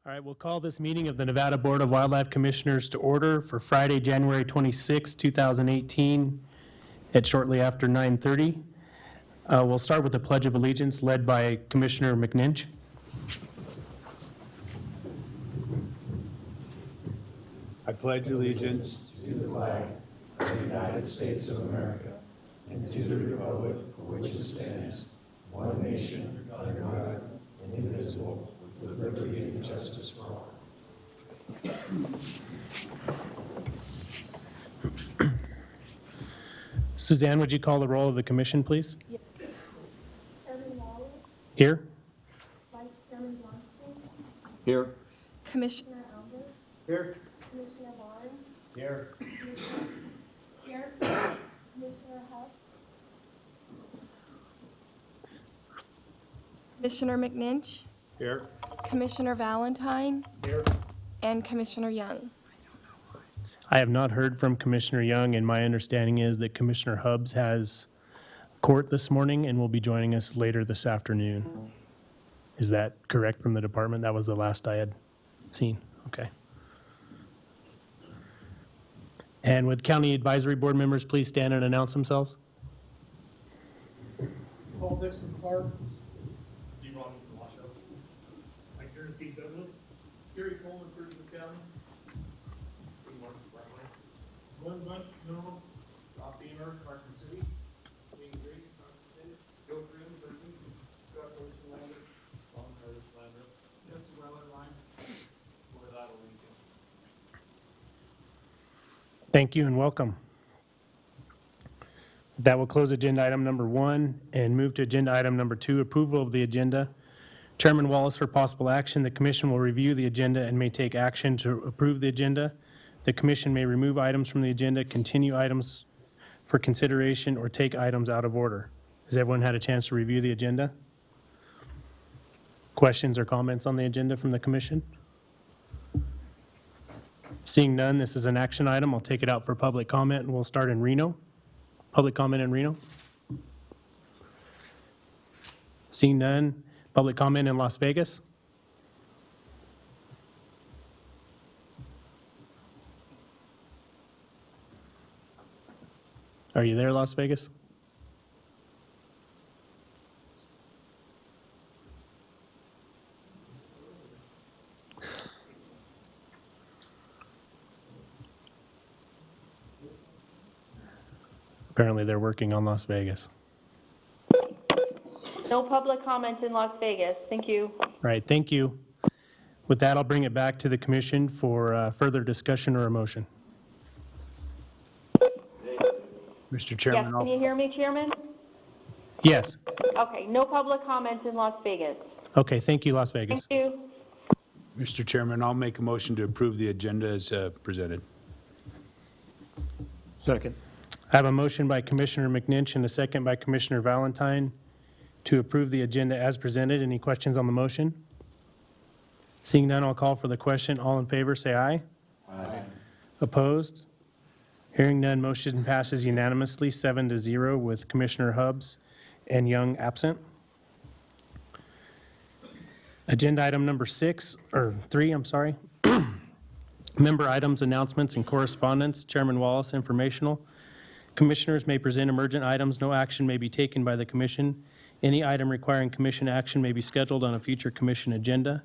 All right, we'll call this meeting of the Nevada Board of Wildlife Commissioners to order for Friday, January 26, 2018 at shortly after 9:30. We'll start with the Pledge of Allegiance led by Commissioner McNinch. I pledge allegiance to the flag of the United States of America and to the republic for which it stands, one nation, under God, indivisible, with liberty and justice for all. Suzanne, would you call the roll of the commission, please? Yes. Chairman Wallace, Here. Vice Chairman Johnson, Here. Commissioner Albert, Here. Commissioner Vaughn, Here. here, Commissioner Huff, Commissioner McNinch, Here. Commissioner Valentine, Here. and Commissioner Young. I have not heard from Commissioner Young, and my understanding is that Commissioner Hubbs has court this morning and will be joining us later this afternoon. Is that correct from the department? That was the last I had seen. Okay. And would County Advisory Board members please stand and announce themselves? Paul Dixon Clark, Steve Robinson Washoe, Mike Steve Douglas, Gary Coleman, Cruiser County, Glenn Bunch, Mineral, Rob Beamer, Carson City, Wayne Green, Carson City, Joe Grimm, Berkeley, Scott Wilson, Lander, Long Curtis, Lander, Jesse Weller, Line, without a weekend. Thank you and welcome. That will close agenda item number 1 and move to agenda item number 2, approval of the agenda. Chairman Wallace, for possible action, the commission will review the agenda and may take action to approve the agenda. The commission may remove items from the agenda, continue items for consideration, or take items out of order. Has everyone had a chance to review the agenda? Questions or comments on the agenda from the commission? Seeing none, this is an action item. I'll take it out for public comment, and we'll start in Reno. Public comment in Reno? Seeing none, public comment in Las Vegas? Are you there, Las Vegas? Apparently they're working on Las Vegas. No public comment in Las Vegas. Thank you. All right, thank you. With that, I'll bring it back to the commission for further discussion or a motion. Mr. Yes, Chairman, can you hear me, Chairman? Yes. Okay, no public comment in Las Vegas. Okay, thank you, Las Thank Vegas. you. Mr. Chairman, I'll make a motion to approve the agenda as presented. Second. I have a motion by Commissioner McNinch and a second by Commissioner Valentine to approve the agenda as presented. Any questions on the motion? Seeing none, I'll call for the question. All in favor, say aye. Aye. Opposed? Hearing none, motion passes unanimously, 7-0, with Commissioner Hubbs and Young absent. Agenda item number 3, I'm sorry. Member items, announcements, and correspondence. Chairman Wallace, informational. Commissioners may present emergent items. No action may be taken by the commission. Any item requiring commission action may be scheduled on a future commission agenda.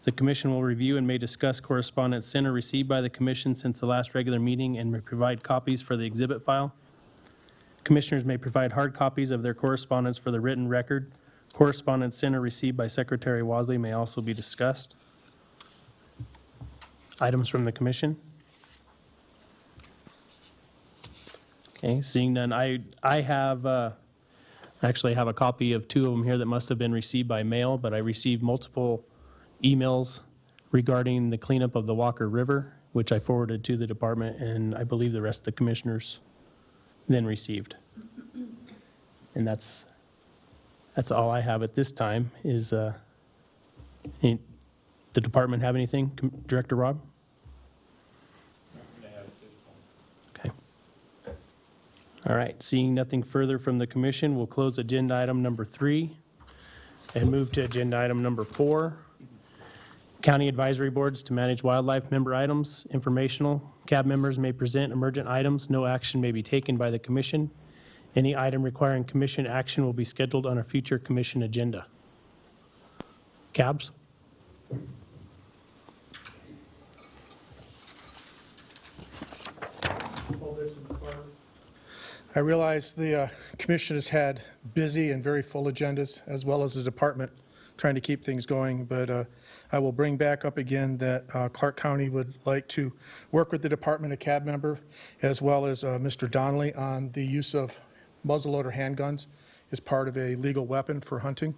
The commission will review and may discuss correspondence sent or received by the commission since the last regular meeting and may provide copies for the exhibit file. Commissioners may provide hard copies of their correspondence for the written record. Correspondence sent or received by Secretary Wasley may also be discussed. Items from the commission? Okay, seeing none, I actually have a copy of 2 of them here that must have been received by mail, but I received multiple emails regarding the cleanup of the Walker River, which I forwarded to the department, and I believe the rest of the commissioners then received. And that's all I have at this time. Is the department have anything, Director Rob? Okay. All right, seeing nothing further from the commission, we'll close agenda item number 3 and move to agenda item number 4. County advisory boards to manage wildlife member items, informational. CAB members may present emergent items. No action may be taken by the commission. Any item requiring commission action will be scheduled on a future commission agenda. CABs? I realize the commission has had busy and very full agendas, as well as the department trying to keep things going, but I will bring back up again that Clark County would like to work with the department, a CAB member, as well as Mr. Donnelly on the use of muzzleloader handguns as part of a legal weapon for hunting.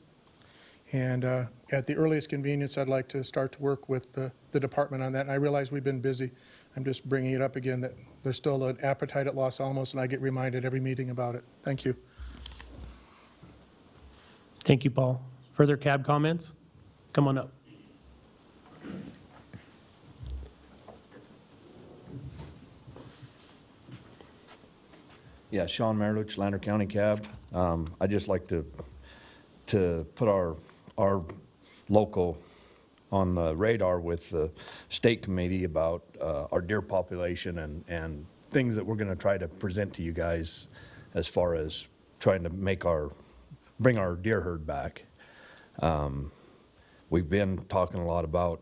And at the earliest convenience, I'd like to start to work with the department on that. And I realize we've been busy. I'm just bringing it up again that there's still an appetite at Los Alamos, and I get reminded every meeting about it. Thank you. Thank you, Paul. Further CAB comments? Come on up. Yeah, Sean Merlich, Lander County Cab. I'd just like to put our local on the radar with the state committee about our deer population and things that we're going to try to present to you guys as far as trying to bring our deer herd back. We've been talking a lot about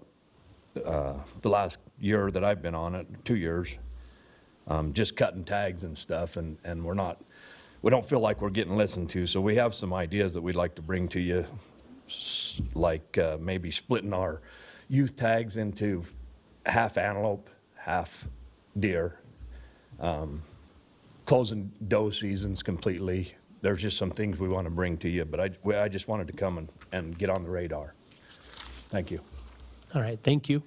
the last year that I've been on it, 2 years, just cutting tags and stuff, and we don't feel like we're getting listened to. So we have some ideas that we'd like to bring to you, like maybe splitting our youth tags into half antelope, half deer, closing doe seasons completely. There's just some things we want to bring to you, but I just wanted to come and get on the radar. Thank you. All right, thank you.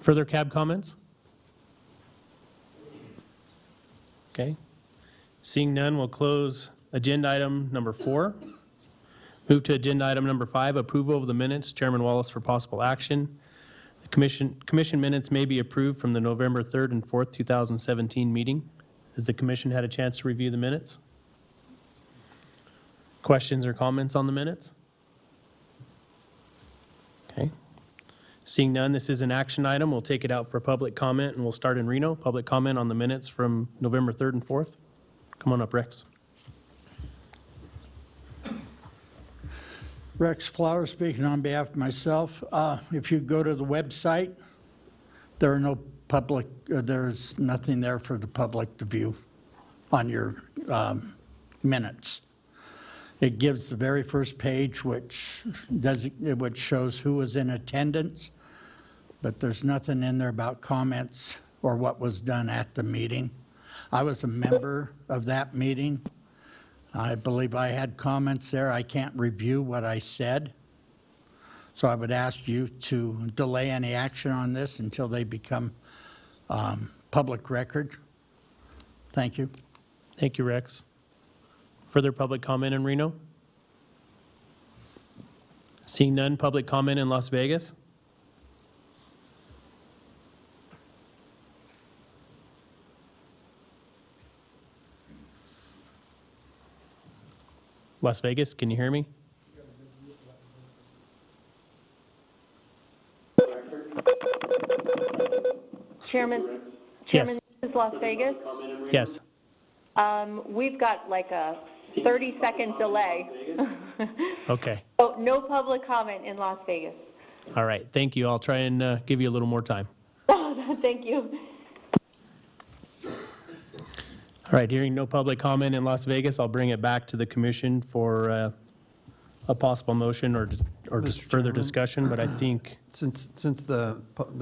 Further CAB comments? Okay. Seeing none, we'll close agenda item number 4. Move to agenda item number 5, approval of the minutes. Chairman Wallace for possible action. The commission minutes may be approved from the November 3rd and 4th, 2017 meeting. Has the commission had a chance to review the minutes? Questions or comments on the minutes? Okay. Seeing none, this is an action item. We'll take it out for public comment, and we'll start in Reno. Public comment on the minutes from November 3rd and 4th. Come on up, Rex. Rex Flower speaking on behalf of myself. If you go to the website, there are no public, there's nothing there for the public to view on your minutes. It gives the very first page, which shows who was in attendance, but there's nothing in there about comments or what was done at the meeting. I was a member of that meeting. I believe I had comments there. I can't review what I said. So I would ask you to delay any action on this until they become public record. Thank you. Thank you, Rex. Further public comment in Reno? Seeing none, public comment in Las Vegas? Las Vegas, can you hear me? Chairman, Yes. this is Las Vegas. Yes. We've got like a 30-second delay. Okay. So no public comment in Las Vegas. All right. Thank you. I'll try and give you a little more time. Thank you. All right. Hearing no public comment in Las Vegas, I'll bring it back to the commission for a possible motion or just Mr. further Chairman? discussion. But I think, Since the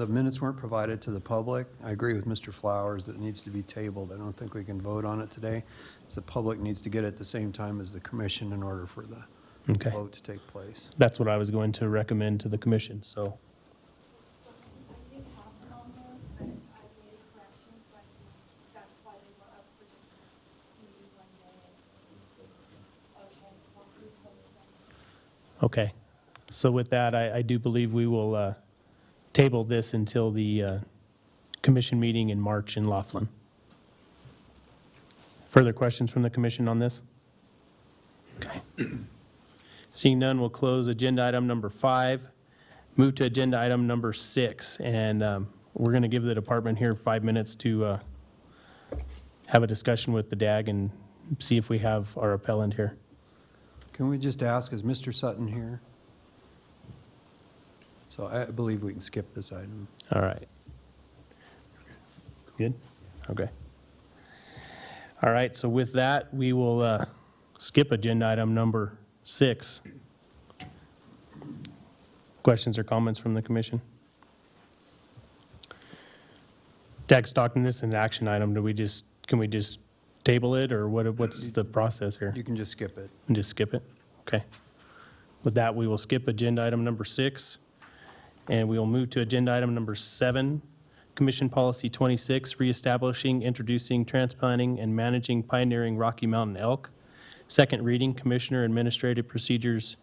minutes weren't provided to the public, I agree with Mr. Flowers that it needs to be tabled. I don't think we can vote on it today. The public needs to get it at the same time as the commission in order for the okay, vote to take place. that's what I was going to recommend to the commission. So, I did have it on there, but I made corrections, so I think that's why they were up for this meeting one day. Okay, so we close them. okay. So with that, I do believe we will table this until the commission meeting in March in Laughlin. Further questions from the commission on this? Okay. Seeing none, we'll close agenda item number 5. Move to agenda item number 6, and we're going to give the department here 5 minutes to have a discussion with the DAG and see if we have our appellant here. Can we just ask, is Mr. Sutton here? So I believe we can skip this item. All right. Good? Okay. All right, so with that, we will skip agenda item number 6. Questions or comments from the commission? DAG Stockton, this is an action item. Can we just table it, or what's the process here? You can just skip it. And just skip it? Okay. With that, we will skip agenda item number 6, and we will move to agenda item number 7, Commission Policy 26, reestablishing, introducing, transplanting, and managing pioneering Rocky Mountain elk. Second reading, Commissioner Administrative Procedures,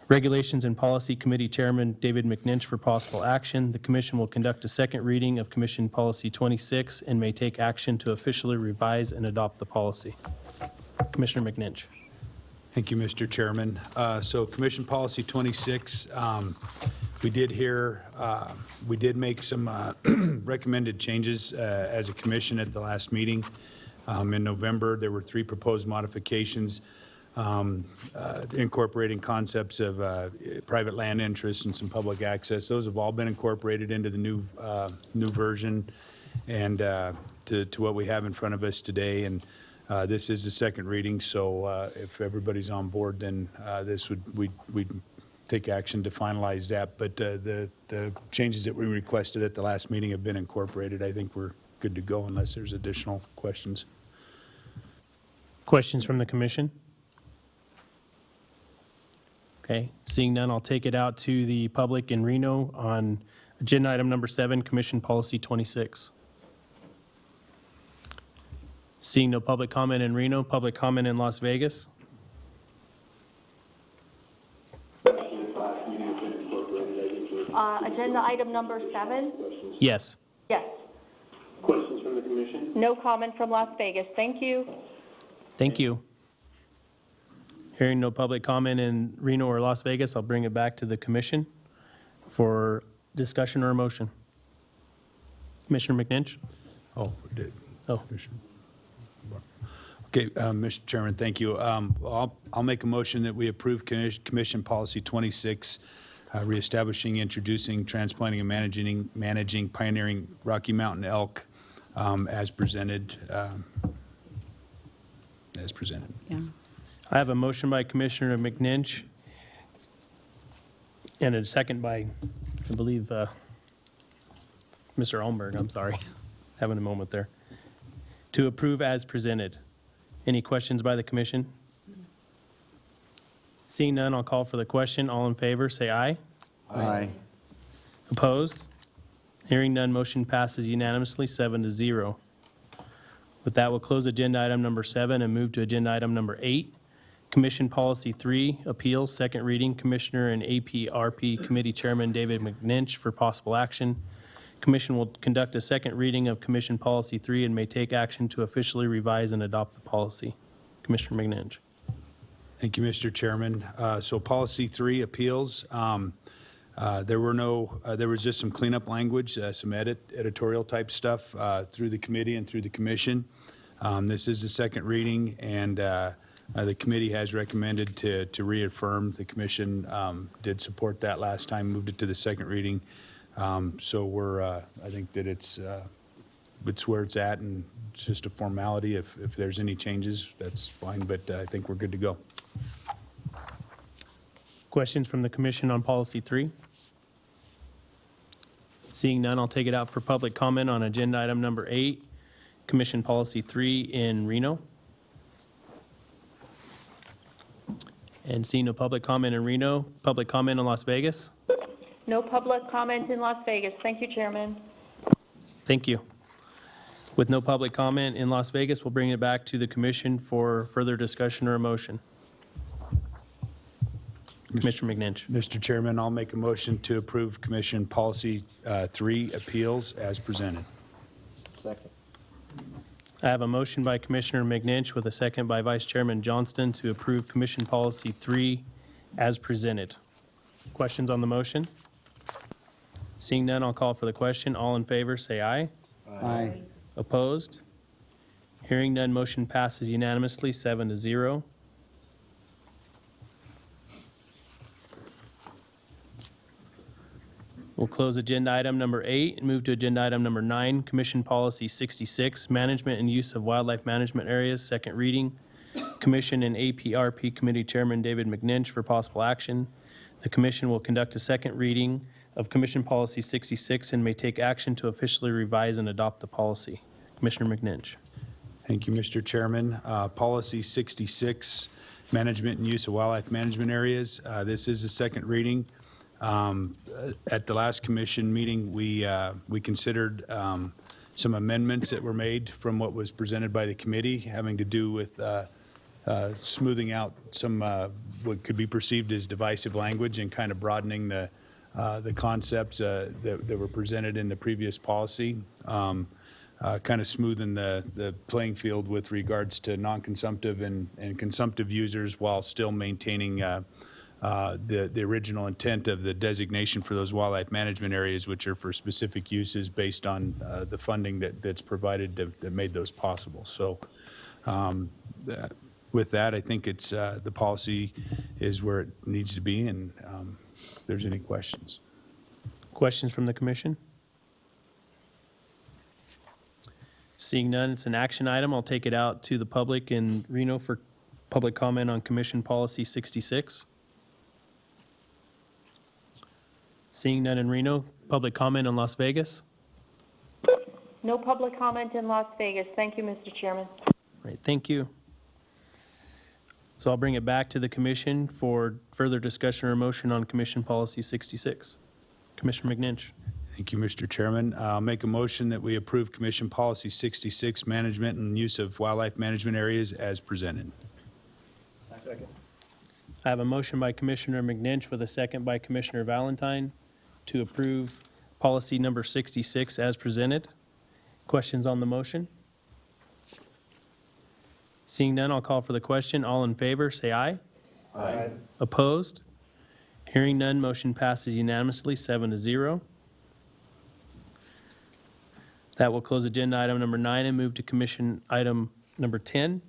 Regulations and Policy Committee Chairman David McNinch for possible action. The commission will conduct a second reading of Commission Policy 26 and may take action to officially revise and adopt the policy. Commissioner McNinch. Thank you, Mr. Chairman. So Commission Policy 26, we did make some recommended changes as a commission at the last meeting. In November, there were 3 proposed modifications incorporating concepts of private land interests and some public access. Those have all been incorporated into the new version and to what we have in front of us today. And this is the second reading, so if everybody's on board, then we'd take action to finalize that. But the changes that we requested at the last meeting have been incorporated. I think we're good to go unless there's additional questions. Questions from the commission? Okay, seeing none, I'll take it out to the public in Reno on agenda item number 7, Commission Policy 26. Seeing no public comment in Reno, public comment in Las Vegas? Agenda item number 7? Yes. Yes. Questions from the commission? No comment from Las Vegas. Thank you. Thank you. Hearing no public comment in Reno or Las Vegas, I'll bring it back to the commission for discussion or a motion. Commissioner McNinch? Oh, we did. Oh. Commissioner. Okay, Mr. Chairman, thank you. I'll make a motion that we approve Commission Policy 26, reestablishing, introducing, transplanting, and managing pioneering Rocky Mountain elk as presented. I have a motion by Commissioner McNinch and a second by, I believe, Mr. Olmberg, I'm sorry, having a moment there, to approve as presented. Any questions by the commission? Seeing none, I'll call for the question. All in favor, say aye. Aye. Opposed? Hearing none, motion passes unanimously, 7-0. With that, we'll close agenda item number 7 and move to agenda item number 8. Commission Policy 3, Appeals, second reading, Commissioner and APRP Committee Chairman David McNinch for possible action. Commission will conduct a second reading of Commission Policy 3 and may take action to officially revise and adopt the policy. Commissioner McNinch. Thank you, Mr. Chairman. So Policy 3, Appeals. There was just some cleanup language, some editorial type stuff through the committee and through the commission. This is the second reading, and the committee has recommended to reaffirm. The commission did support that last time, moved it to the second reading. So I think that it's where it's at, and it's just a formality. If there's any changes, that's fine, but I think we're good to go. Questions from the commission on Policy 3? Seeing none, I'll take it out for public comment on agenda item number 8, Commission Policy 3 in Reno. And seeing no public comment in Reno, public comment in Las Vegas? No public comment in Las Vegas. Thank you, Chairman. Thank you. With no public comment in Las Vegas, we'll bring it back to the commission for further discussion or a motion. Commissioner McNinch. Mr. Chairman, I'll make a motion to approve Commission Policy 3, Appeals as presented. Second. I have a motion by Commissioner McNinch with a second by Vice Chairman Johnston to approve Commission Policy 3 as presented. Questions on the motion? Seeing none, I'll call for the question. All in favor, say aye. Aye. Opposed? Hearing none, motion passes unanimously, 7-0. We'll close agenda item number 8 and move to agenda item number 9, Commission Policy 66, Management and Use of Wildlife Management Areas, second reading. Commission and APRP Committee Chairman David McNinch for possible action. The commission will conduct a second reading of Commission Policy 66 and may take action to officially revise and adopt the policy. Commissioner McNinch. Thank you, Mr. Chairman. Policy 66, Management and Use of Wildlife Management Areas. This is a second reading. At the last commission meeting, we considered some amendments that were made from what was presented by the committee, having to do with smoothing out some what could be perceived as divisive language and kind of broadening the concepts that were presented in the previous policy. Kind of smoothing the playing field with regards to non-consumptive and consumptive users while still maintaining the original intent of the designation for those wildlife management areas, which are for specific uses based on the funding that's provided that made those possible. So with that, I think it's the policy is where it needs to be, and if there's any questions. Questions from the commission? Seeing none, it's an action item. I'll take it out to the public in Reno for public comment on Commission Policy 66. Seeing none in Reno, public comment on Las Vegas. No public comment in Las Vegas. Thank you, Mr. Chairman. Right, thank you. So I'll bring it back to the commission for further discussion or motion on Commission Policy 66. Commissioner McNinch. Thank you, Mr. Chairman. I'll make a motion that we approve Commission Policy 66, Management and Use of Wildlife Management Areas as presented. I have a motion by Commissioner McNinch with a second by Commissioner Valentine to approve policy number 66 as presented. Questions on the motion? Seeing none, I'll call for the question. All in favor, say aye. Aye. Opposed? Hearing none, motion passes unanimously, 7-0. That will close agenda item number 9 and move to commission item number 10.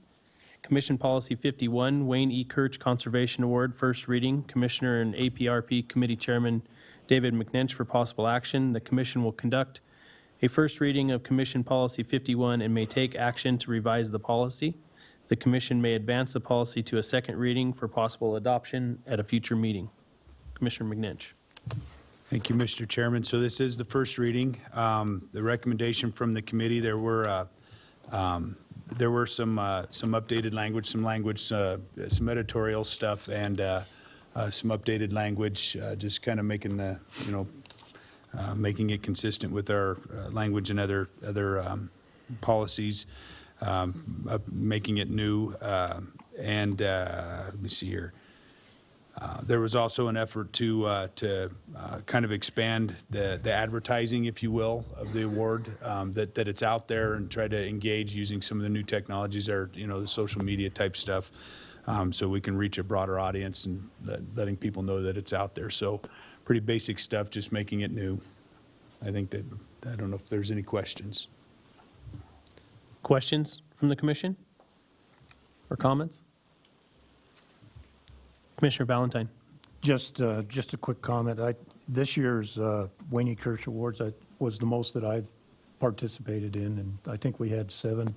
Commission Policy 51, Wayne E. Kirch Conservation Award, first reading. Commissioner and APRP Committee Chairman David McNinch for possible action. The commission will conduct a first reading of Commission Policy 51 and may take action to revise the policy. The commission may advance the policy to a second reading for possible adoption at a future meeting. Commissioner McNinch. Thank you, Mr. Chairman. So this is the first reading. The recommendation from the committee, there were some updated language, some editorial stuff, and some updated language, just kind of making the, making it consistent with our language and other policies, making it new, and let me see here. There was also an effort to kind of expand the advertising, if you will, of the award, that it's out there, and try to engage using some of the new technologies, or the social media type stuff, so we can reach a broader audience and letting people know that it's out there. So pretty basic stuff, just making it new. I think that, I don't know if there's any questions. Questions from the commission or comments? Commissioner Valentine. Just a quick comment. This year's Wayne E. Kirch Awards was the most that I've participated in, and I think we had seven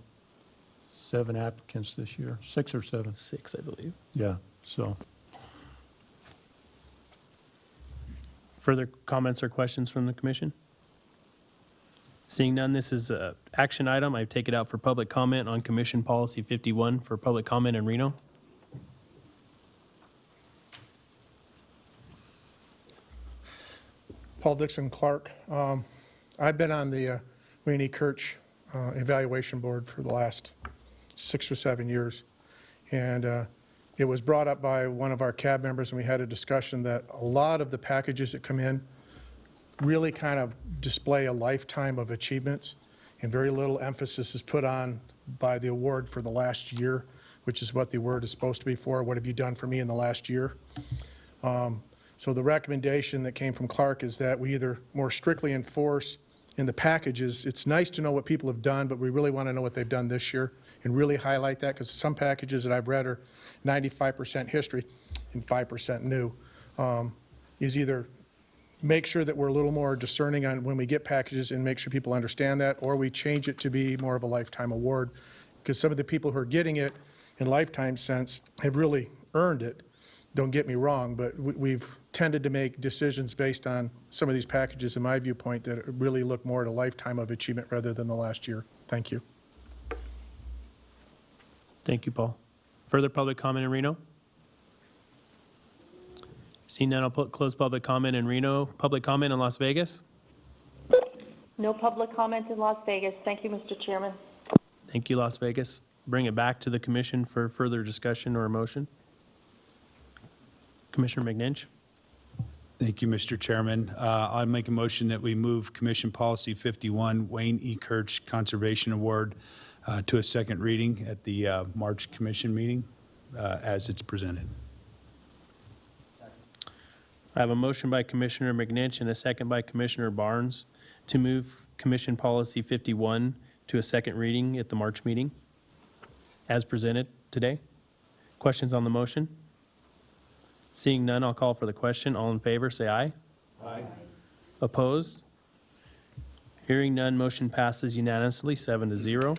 applicants this year, 6 or 7. 6, I believe. Yeah, so. Further comments or questions from the commission? Seeing none, this is an action item. I take it out for public comment on Commission Policy 51 for public comment in Reno. Paul Dixon Clark. I've been on the Wayne E. Kirch Evaluation Board for the last 6 or 7 years. And it was brought up by one of our CAB members, and we had a discussion that a lot of the packages that come in really kind of display a lifetime of achievements, and very little emphasis is put on by the award for the last year, which is what the award is supposed to be for. What have you done for me in the last year? So the recommendation that came from Clark is that we either more strictly enforce in the packages. It's nice to know what people have done, but we really want to know what they've done this year and really highlight that, because some packages that I've read are 95% history and 5% new. Is either make sure that we're a little more discerning on when we get packages and make sure people understand that, or we change it to be more of a lifetime award, because some of the people who are getting it in lifetime sense have really earned it. Don't get me wrong, but we've tended to make decisions based on some of these packages, in my viewpoint, that really look more at a lifetime of achievement rather than the last year. Thank you. Thank you, Paul. Further public comment in Reno? Seeing none, I'll close public comment in Reno. Public comment in Las Vegas? No public comment in Las Vegas. Thank you, Mr. Chairman. Thank you, Las Vegas. Bring it back to the commission for further discussion or a motion. Commissioner McNinch? Thank you, Mr. Chairman. I'll make a motion that we move Commission Policy 51, Wayne E. Kirch Conservation Award, to a second reading at the March Commission meeting as it's presented. I have a motion by Commissioner McNinch and a second by Commissioner Barnes to move Commission Policy 51 to a second reading at the March meeting as presented today. Questions on the motion? Seeing none, I'll call for the question. All in favor, say aye. Aye. Opposed? Hearing none, motion passes unanimously, 7-0.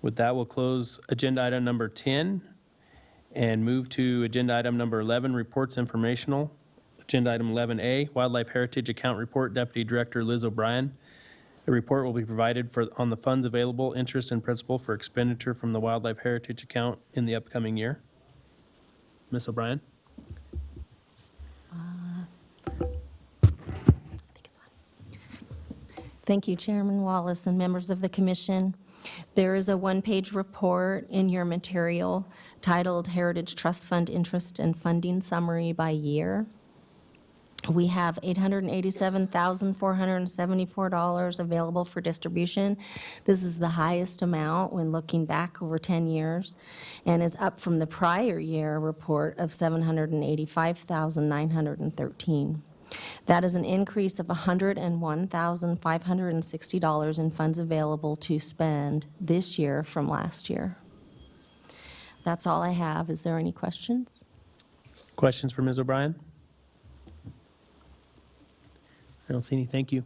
With that, we'll close agenda item number 10 and move to agenda item number 11, reports informational. Agenda item 11A, Wildlife Heritage Account Report, Deputy Director Liz O'Brien. The report will be provided on the funds available, interest and principal for expenditure from the Wildlife Heritage Account in the upcoming year. Ms. O'Brien? Thank you, Chairman Wallace and members of the commission. There is a one-page report in your material titled Heritage Trust Fund Interest and Funding Summary by Year. We have $887,474 available for distribution. This is the highest amount when looking back over 10 years and is up from the prior year report of $785,913. That is an increase of $101,560 in funds available to spend this year from last year. That's all I have. Is there any questions? Questions for Ms. O'Brien? I don't see any. Thank you.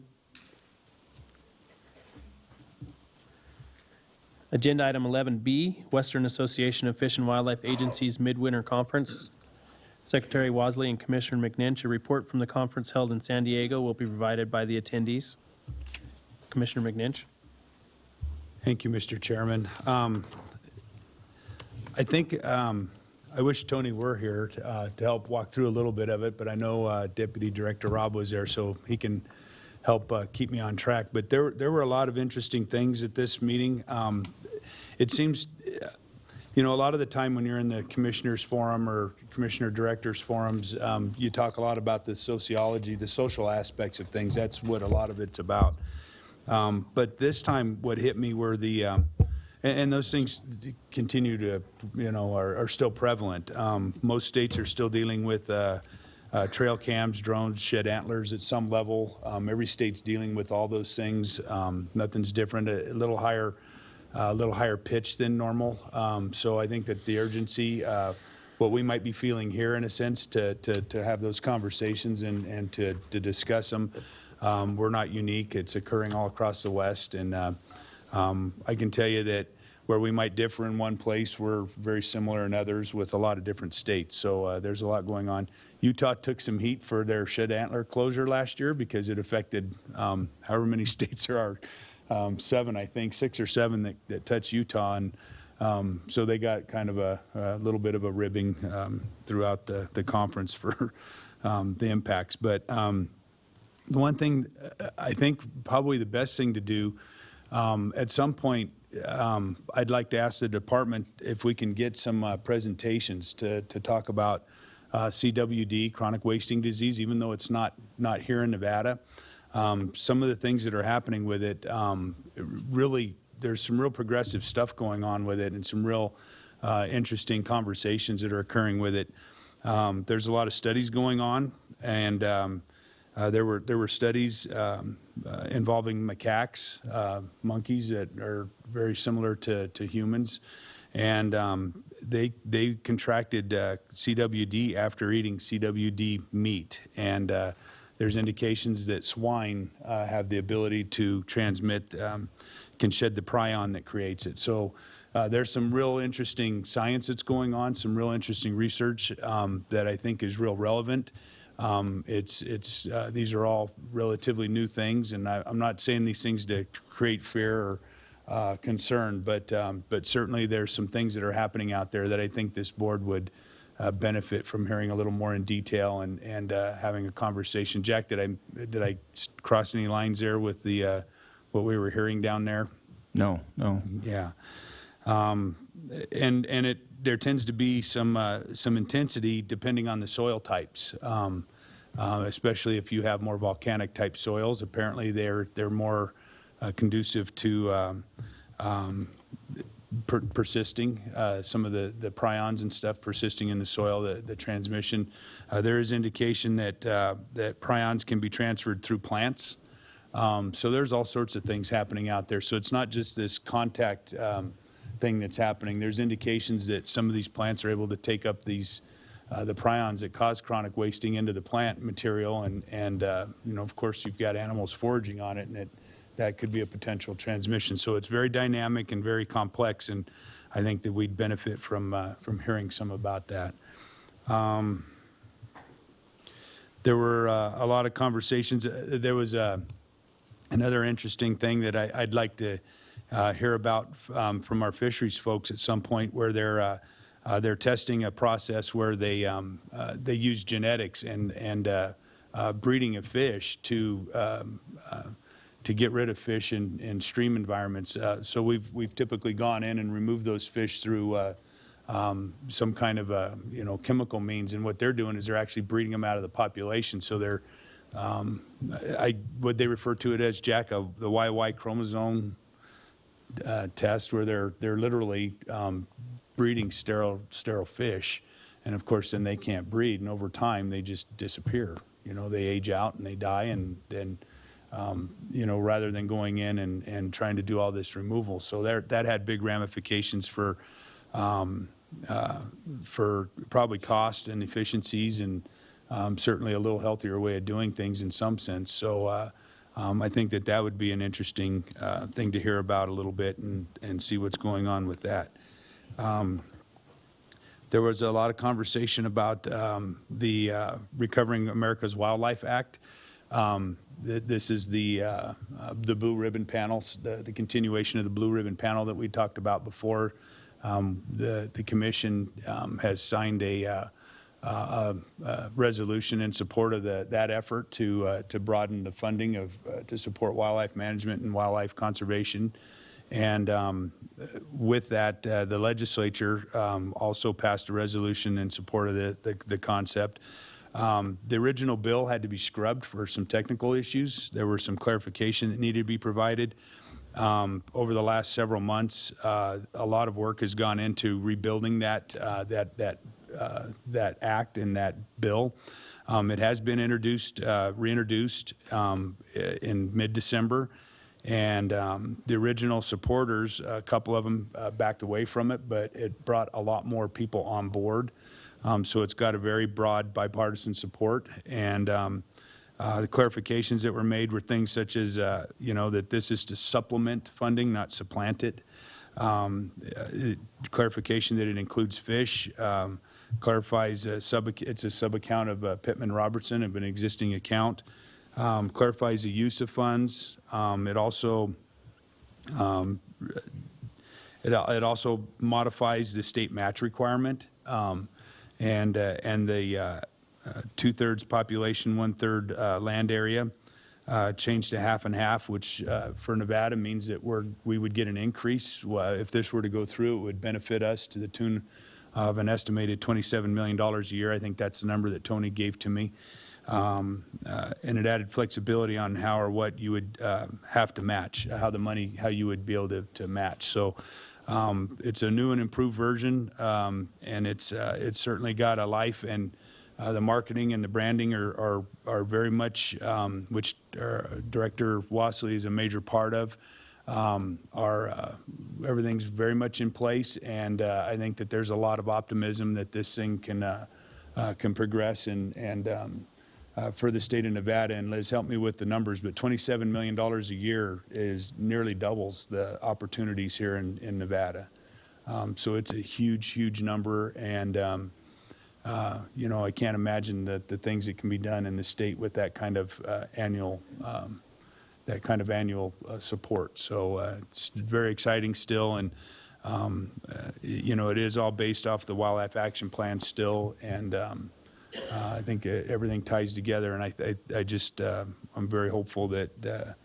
Agenda item 11B, Western Association of Fish and Wildlife Agencies Midwinter Conference. Secretary Wasley and Commissioner McNinch, a report from the conference held in San Diego will be provided by the attendees. Commissioner McNinch. Thank you, Mr. Chairman. I think I wish Tony were here to help walk through a little bit of it, but I know Deputy Director Rob was there, so he can help keep me on track. But there were a lot of interesting things at this meeting. It seems, you know, a lot of the time when you're in the Commissioners Forum or Commissioner Directors Forums, you talk a lot about the sociology, the social aspects of things. That's what a lot of it's about. But this time what hit me were the, and those things continue to, you know, are still prevalent. Most states are still dealing with trail cams, drones, shed antlers at some level. Every state's dealing with all those things. Nothing's different, a little higher pitch than normal. So I think that the urgency, what we might be feeling here in a sense to have those conversations and to discuss them, we're not unique. It's occurring all across the West. And I can tell you that where we might differ in one place, we're very similar in others with a lot of different states. So there's a lot going on. Utah took some heat for their shed antler closure last year because it affected however many states there are. 7, I think, 6 or 7 that touch Utah, and so they got kind of a little bit of a ribbing throughout the conference for the impacts. But the one thing, I think probably the best thing to do, at some point, I'd like to ask the department if we can get some presentations to talk about CWD, chronic wasting disease, even though it's not here in Nevada. Some of the things that are happening with it really there's some real progressive stuff going on with it, and some real interesting conversations that are occurring with it. There's a lot of studies going on, and there were studies involving macaques, monkeys that are very similar to humans, and they contracted CWD after eating CWD meat, and there's indications that swine have the ability to transmit, can shed the prion that creates it. So there's some real interesting science that's going on, some real interesting research that I think is real relevant. These are all relatively new things, and I'm not saying these things to create fear or concern, but certainly there's some things that are happening out there that I think this board would benefit from hearing a little more in detail and having a conversation. Jack, did I cross any lines there with the what we were hearing down there? No. Yeah. There tends to be some intensity depending on the soil types, especially if you have more volcanic type soils. Apparently, they're more conducive to persisting, some of the prions and stuff persisting in the soil, the transmission. There is indication that prions can be transferred through plants. So there's all sorts of things happening out there. So it's not just this contact thing that's happening. There's indications that some of these plants are able to take up these the prions that cause chronic wasting into the plant material, and of course you've got animals foraging on it, and that could be a potential transmission. So it's very dynamic and very complex, and I think that we'd benefit from hearing some about that. There were a lot of conversations. There was another interesting thing that I'd like to hear about from our fisheries folks at some point, where they're testing a process where they use genetics and breeding of fish to get rid of fish in stream environments. So we've typically gone in and removed those fish through some kind of chemical means, and what they're doing is they're actually breeding them out of the population. So they're what they refer to it as, Jack, the YY chromosome test, where they're literally breeding sterile fish, and of course then they can't breed, and over time they just disappear. They age out and they die, and then rather than going in and trying to do all this removal. So that had big ramifications for probably cost and efficiencies, and certainly a little healthier way of doing things in some sense. So I think that would be an interesting thing to hear about a little bit and see what's going on with that. There was a lot of conversation about the Recovering America's Wildlife Act. This is the Blue Ribbon panels, the continuation of the Blue Ribbon panel that we talked about before. The commission has signed a resolution in support of that effort to broaden the funding to support wildlife management and wildlife conservation. And with that, the legislature also passed a resolution in support of the concept. The original bill had to be scrubbed for some technical issues. There were some clarification that needed to be provided. Over the last several months, a lot of work has gone into rebuilding that act and that bill. It has been reintroduced in mid-December, and the original supporters, a couple of them backed away from it, but it brought a lot more people on board. So it's got a very broad bipartisan support, and the clarifications that were made were things such as, that this is to supplement funding, not supplant it. Clarification that it includes fish, clarifies it's a sub-account of Pittman-Robertson of an existing account, clarifies the use of funds. It also modifies the state match requirement. And the 2/3 population, 1/3 land area changed to half and half, which for Nevada means that we would get an increase. If this were to go through, it would benefit us to the tune of an estimated $27 million a year. I think that's the number that Tony gave to me. and it added flexibility on how or what you would have to match, how you would be able to match. So it's a new and improved version, and it's certainly got a life, and the marketing and the branding are very much, which Director Wassley is a major part of. Everything's very much in place, and I think that there's a lot of optimism that this thing can progress and for the state of Nevada. And Liz, help me with the numbers, but $27 million a year is nearly doubles the opportunities here in Nevada. So it's a huge number, and I can't imagine the things that can be done in the state with that kind of annual support. So it's very exciting still, and it is all based off the Wildlife Action Plan still, and I think everything ties together, and I'm very hopeful that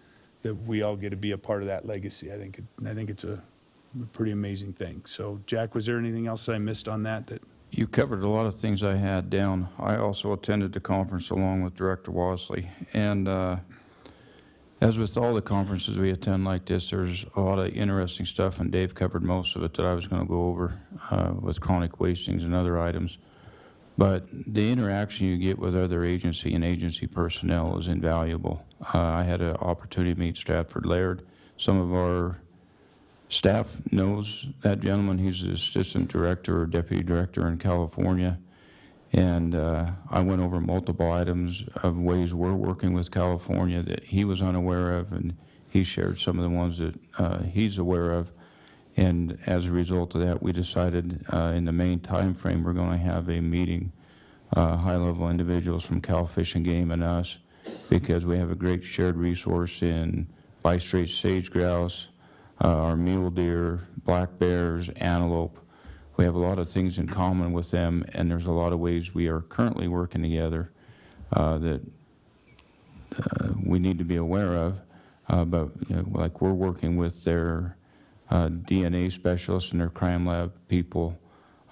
we all get to be a part of that legacy. I think it's a pretty amazing thing. So, Jack, was there anything else I missed on that? You covered a lot of things I had down. I also attended the conference along with Director Wassley, and as with all the conferences we attend like this, there's a lot of interesting stuff, and Dave covered most of it that I was going to go over with chronic wastings and other items. But the interaction you get with other agency and agency personnel is invaluable. I had an opportunity to meet Stratford Laird. Some of our staff knows that gentleman. He's the assistant director or deputy director in California. And I went over multiple items of ways we're working with California that he was unaware of, and he shared some of the ones that he's aware of. And as a result of that, we decided in the May time frame we're going to have a meeting, high-level individuals from Cal Fish and Game and us, because we have a great shared resource in bi-straight sage grouse, our mule deer, black bears, antelope. We have a lot of things in common with them, and there's a lot of ways we are currently working together that we need to be aware of. But like we're working with their DNA specialists and their crime lab people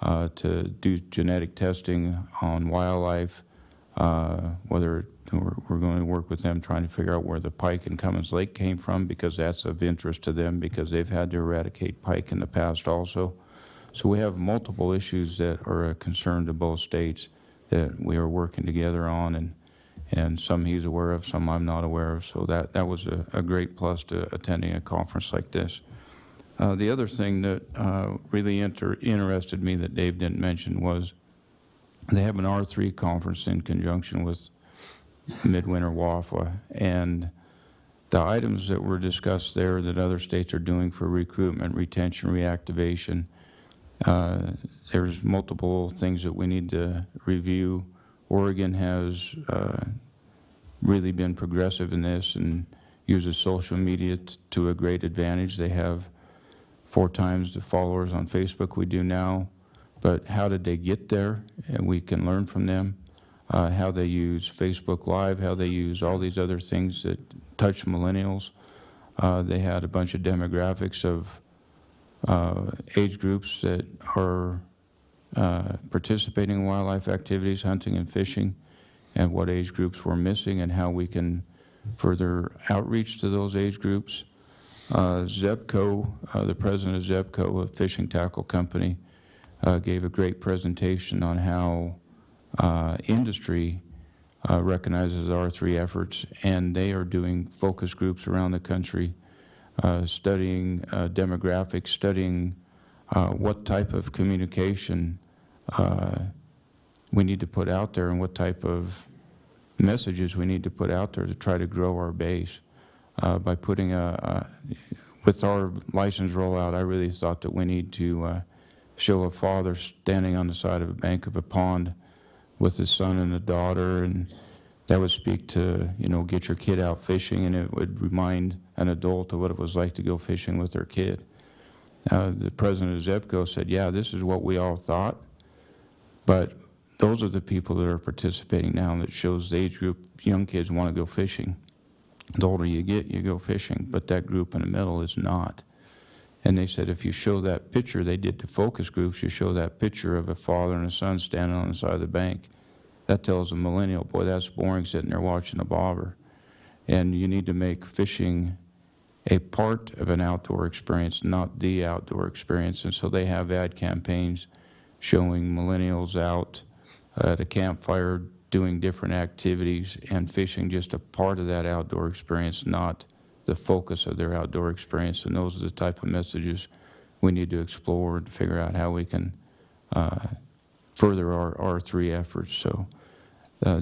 to do genetic testing on wildlife, whether we're going to work with them trying to figure out where the pike in Cummins Lake came from, because that's of interest to them, because they've had to eradicate pike in the past also. So we have multiple issues that are a concern to both states that we are working together on, and some he's aware of, some I'm not aware of. So that was a great plus to attending a conference like this. The other thing that really interested me that Dave didn't mention was they have an R3 conference in conjunction with Midwinter WAFWA, and the items that were discussed there that other states are doing for recruitment, retention, reactivation, there's multiple things that we need to review. Oregon has really been progressive in this and uses social media to a great advantage. They have 4 times the followers on Facebook we do now, but how did they get there? And we can learn from them. How they use Facebook Live, how they use all these other things that touch millennials. They had a bunch of demographics of age groups that are participating in wildlife activities, hunting and fishing, and what age groups we're missing and how we can further outreach to those age groups. Zebco, the president of Zebco, a fishing tackle company, gave a great presentation on how industry recognizes R3 efforts, and they are doing focus groups around the country, studying demographics, studying what type of communication we need to put out there and what type of messages we need to put out there to try to grow our base. By putting with our license rollout, I really thought that we need to show a father standing on the side of a bank of a pond with his son and a daughter, and that would speak to, get your kid out fishing, and it would remind an adult of what it was like to go fishing with their kid. The president of Zebco said, yeah, this is what we all thought, but those are the people that are participating now, and that shows the age group, young kids want to go fishing. The older you get, you go fishing, but that group in the middle is not. And they said if you show that picture, they did the focus groups, you show that picture of a father and a son standing on the side of the bank, that tells a millennial, boy, that's boring sitting there watching a bobber. And you need to make fishing a part of an outdoor experience, not the outdoor experience. And so they have ad campaigns showing millennials out at a campfire doing different activities and fishing just a part of that outdoor experience, not the focus of their outdoor experience. And those are the type of messages we need to explore and figure out how we can further our R3 efforts. So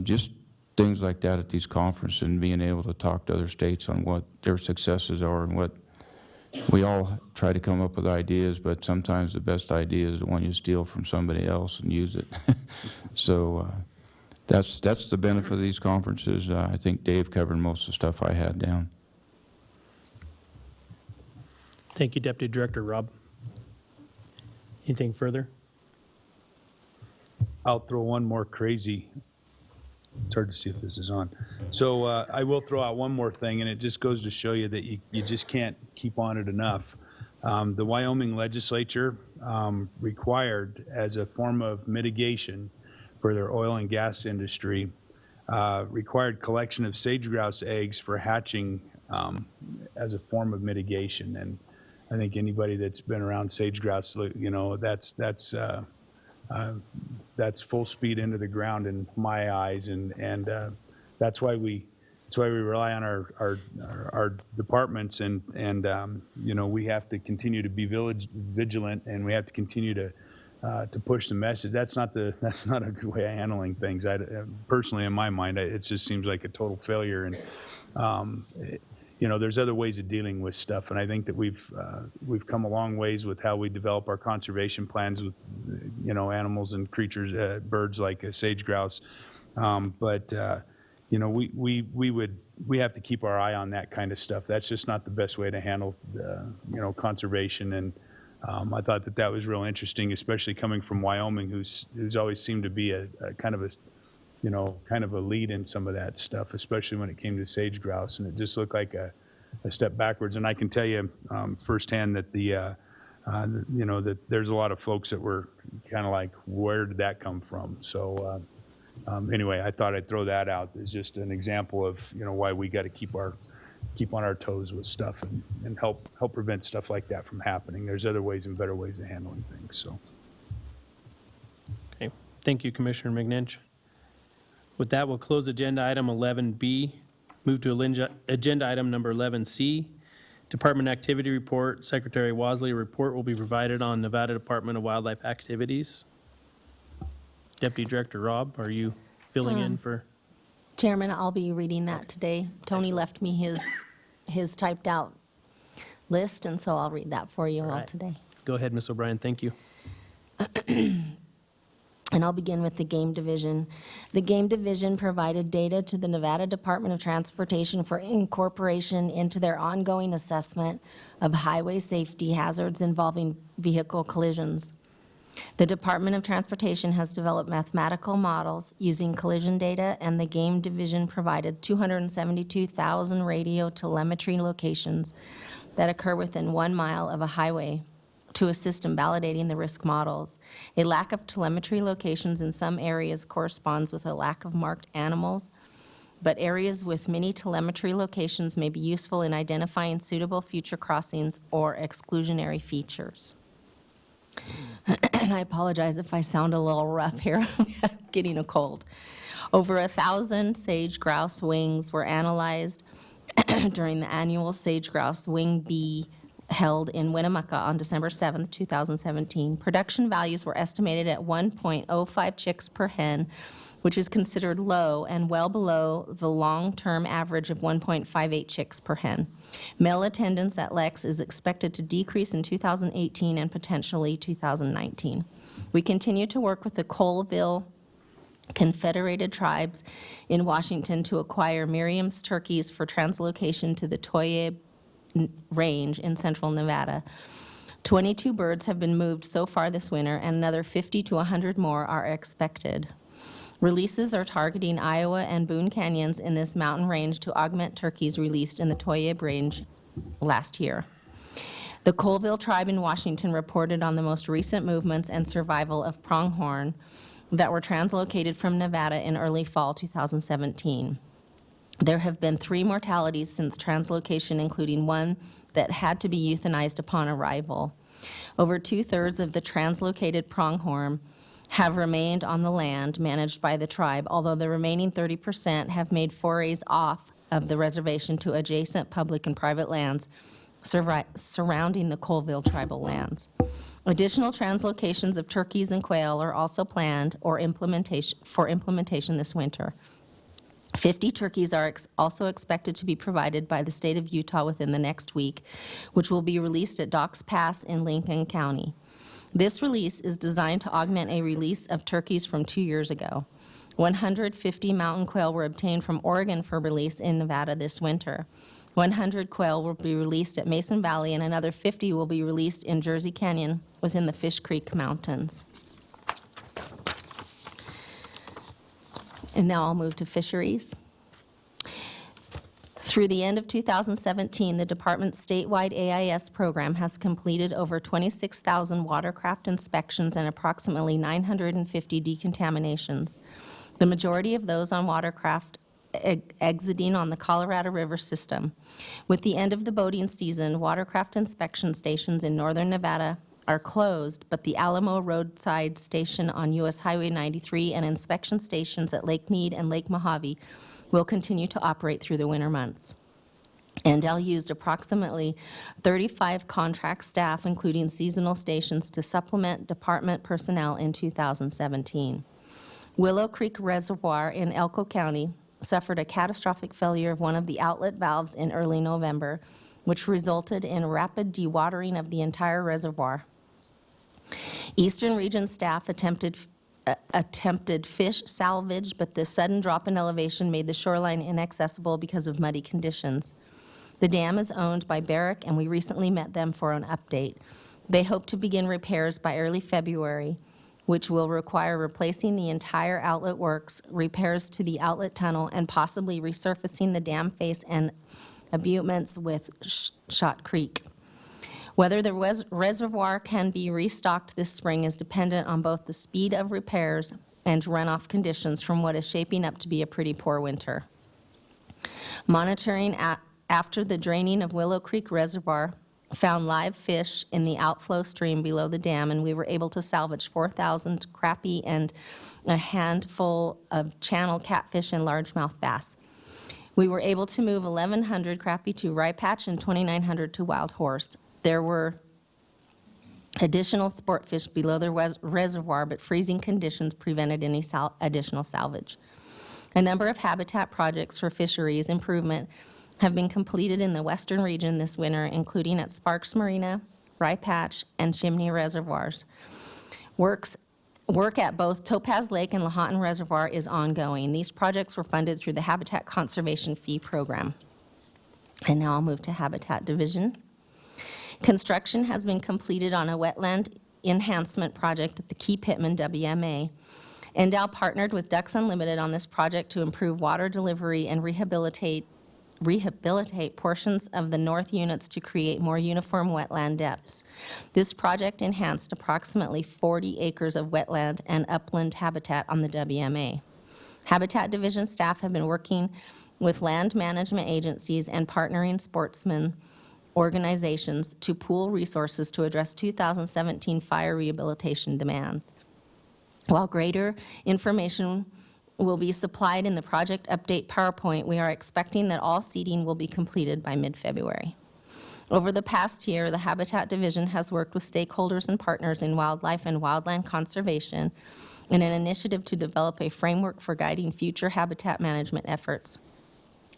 just things like that at these conferences and being able to talk to other states on what their successes are and what we all try to come up with ideas, but sometimes the best idea is the one you steal from somebody else and use it. So that's the benefit of these conferences. I think Dave covered most of the stuff I had down. Thank you, Deputy Director Rob. Anything further? I'll throw one more crazy. It's hard to see if this is on. So I will throw out one more thing, and it just goes to show you that you just can't keep on it enough. The Wyoming legislature required, as a form of mitigation for their oil and gas industry, required collection of sage-grouse eggs for hatching as a form of mitigation. And I think anybody that's been around sage-grouse, you know, that's full speed into the ground in my eyes, and that's why we rely on our departments, and you know, we have to continue to be vigilant, and we have to continue to push the message. That's not a good way of handling things. Personally, in my mind, it just seems like a total failure, and you know, there's other ways of dealing with stuff, and I think that we've come a long ways with how we develop our conservation plans with, you know, animals and creatures, birds like a sage grouse. But you know, we have to keep our eye on that kind of stuff. That's just not the best way to handle you know, conservation. And I thought that was real interesting, especially coming from Wyoming, who's always seemed to be a kind of a, you know, kind of a lead in some of that stuff, especially when it came to sage grouse, and it just looked like a step backwards. And I can tell you firsthand that you know, that there's a lot of folks that were kind of like, where did that come from? So anyway, I thought I'd throw that out as just an example of, you know, why we got to keep on our toes with stuff and help prevent stuff like that from happening. There's other ways and better ways of handling things. So. Okay. Thank you, Commissioner McNinch. With that, we'll close agenda item 11B, move to agenda item number 11C. Department Activity Report. Secretary Wasley, report will be provided on Nevada Department of Wildlife activities. Deputy Director Rob, are you filling in for? Chairman, I'll be reading that today. Tony left me his typed out list, and so I'll read that for you all today. Go ahead, Ms. O'Brien. Thank you. And I'll begin with the Game Division. The Game Division provided data to the Nevada Department of Transportation for incorporation into their ongoing assessment of highway safety hazards involving vehicle collisions. The Department of Transportation has developed mathematical models using collision data, and the Game Division provided 272,000 radio telemetry locations that occur within 1 mile of a highway to assist in validating the risk models. A lack of telemetry locations in some areas corresponds with a lack of marked animals, but areas with many telemetry locations may be useful in identifying suitable future crossings or exclusionary features. And I apologize if I sound a little rough here. I'm getting a cold. Over 1,000 sage grouse wings were analyzed during the annual sage grouse wing bee held in Winnemucca on December 7th, 2017. Production values were estimated at 1.05 chicks per hen, which is considered low and well below the long-term average of 1.58 chicks per hen. Male attendance at Lex is expected to decrease in 2018 and potentially 2019. We continue to work with the Colville Confederated Tribes in Washington to acquire Miriam's turkeys for translocation to the Toye Range in central Nevada. 22 birds have been moved so far this winter, and another 50 to 100 more are expected. Releases are targeting Iowa and Boone Canyons in this mountain range to augment turkeys released in the Toye Range last year. The Colville tribe in Washington reported on the most recent movements and survival of pronghorn, that were translocated from Nevada in early fall 2017. There have been 3 mortalities since translocation, including one that had to be euthanized upon arrival. Over 2/3 of the translocated pronghorn have remained on the land managed by the tribe, although the remaining 30% have made forays off of the reservation to adjacent public and private lands surrounding the Colville tribal lands. Additional translocations of turkeys and quail are also planned for implementation this winter. 50 turkeys are also expected to be provided by the state of Utah within the next week, which will be released at Docks Pass in Lincoln County. This release is designed to augment a release of turkeys from 2 years ago. 150 mountain quail were obtained from Oregon for release in Nevada this winter. 100 quail will be released at Mason Valley, and another 50 will be released in Jersey Canyon within the Fish Creek Mountains. And now I'll move to fisheries. Through the end of 2017, the department's statewide AIS program has completed over 26,000 watercraft inspections and approximately 950 decontaminations. The majority of those on watercraft exiting on the Colorado River system. With the end of the boating season, watercraft inspection stations in northern Nevada are closed, but the Alamo Roadside Station on U.S. Highway 93 and inspection stations at Lake Mead and Lake Mojave will continue to operate through the winter months. NDAL used approximately 35 contract staff, including seasonal stations, to supplement department personnel in 2017. Willow Creek Reservoir in Elko County suffered a catastrophic failure of one of the outlet valves in early November, which resulted in rapid dewatering of the entire reservoir. Eastern Region staff attempted fish salvage, but the sudden drop in elevation made the shoreline inaccessible because of muddy conditions. The dam is owned by Barrick, and we recently met them for an update. They hope to begin repairs by early February, which will require replacing the entire outlet works, repairs to the outlet tunnel, and possibly resurfacing the dam face and abutments with Shot Creek. Whether the reservoir can be restocked this spring is dependent on both the speed of repairs and runoff conditions from what is shaping up to be a pretty poor winter. Monitoring after the draining of Willow Creek Reservoir found live fish in the outflow stream below the dam, and we were able to salvage 4,000 crappie and a handful of channel catfish and largemouth bass. We were able to move 1,100 crappie to Rye Patch and 2,900 to Wild Horse. There were additional sport fish below the reservoir, but freezing conditions prevented any additional salvage. A number of habitat projects for fisheries improvement have been completed in the western region this winter, including at Sparks Marina, Rye Patch, and Chimney Reservoirs. Work at both Topaz Lake and Lahontan Reservoir is ongoing. These projects were funded through the Habitat Conservation Fee Program. And now I'll move to Habitat Division. Construction has been completed on a wetland enhancement project at the Key Pittman WMA. NDAL partnered with Ducks Unlimited on this project to improve water delivery and rehabilitate portions of the north units to create more uniform wetland depths. This project enhanced approximately 40 acres of wetland and upland habitat on the WMA. Habitat Division staff have been working with land management agencies and partnering sportsmen organizations to pool resources to address 2017 fire rehabilitation demands. While greater information will be supplied in the project update PowerPoint, we are expecting that all seeding will be completed by mid-February. Over the past year, the Habitat Division has worked with stakeholders and partners in wildlife and wildland conservation in an initiative to develop a framework for guiding future habitat management efforts.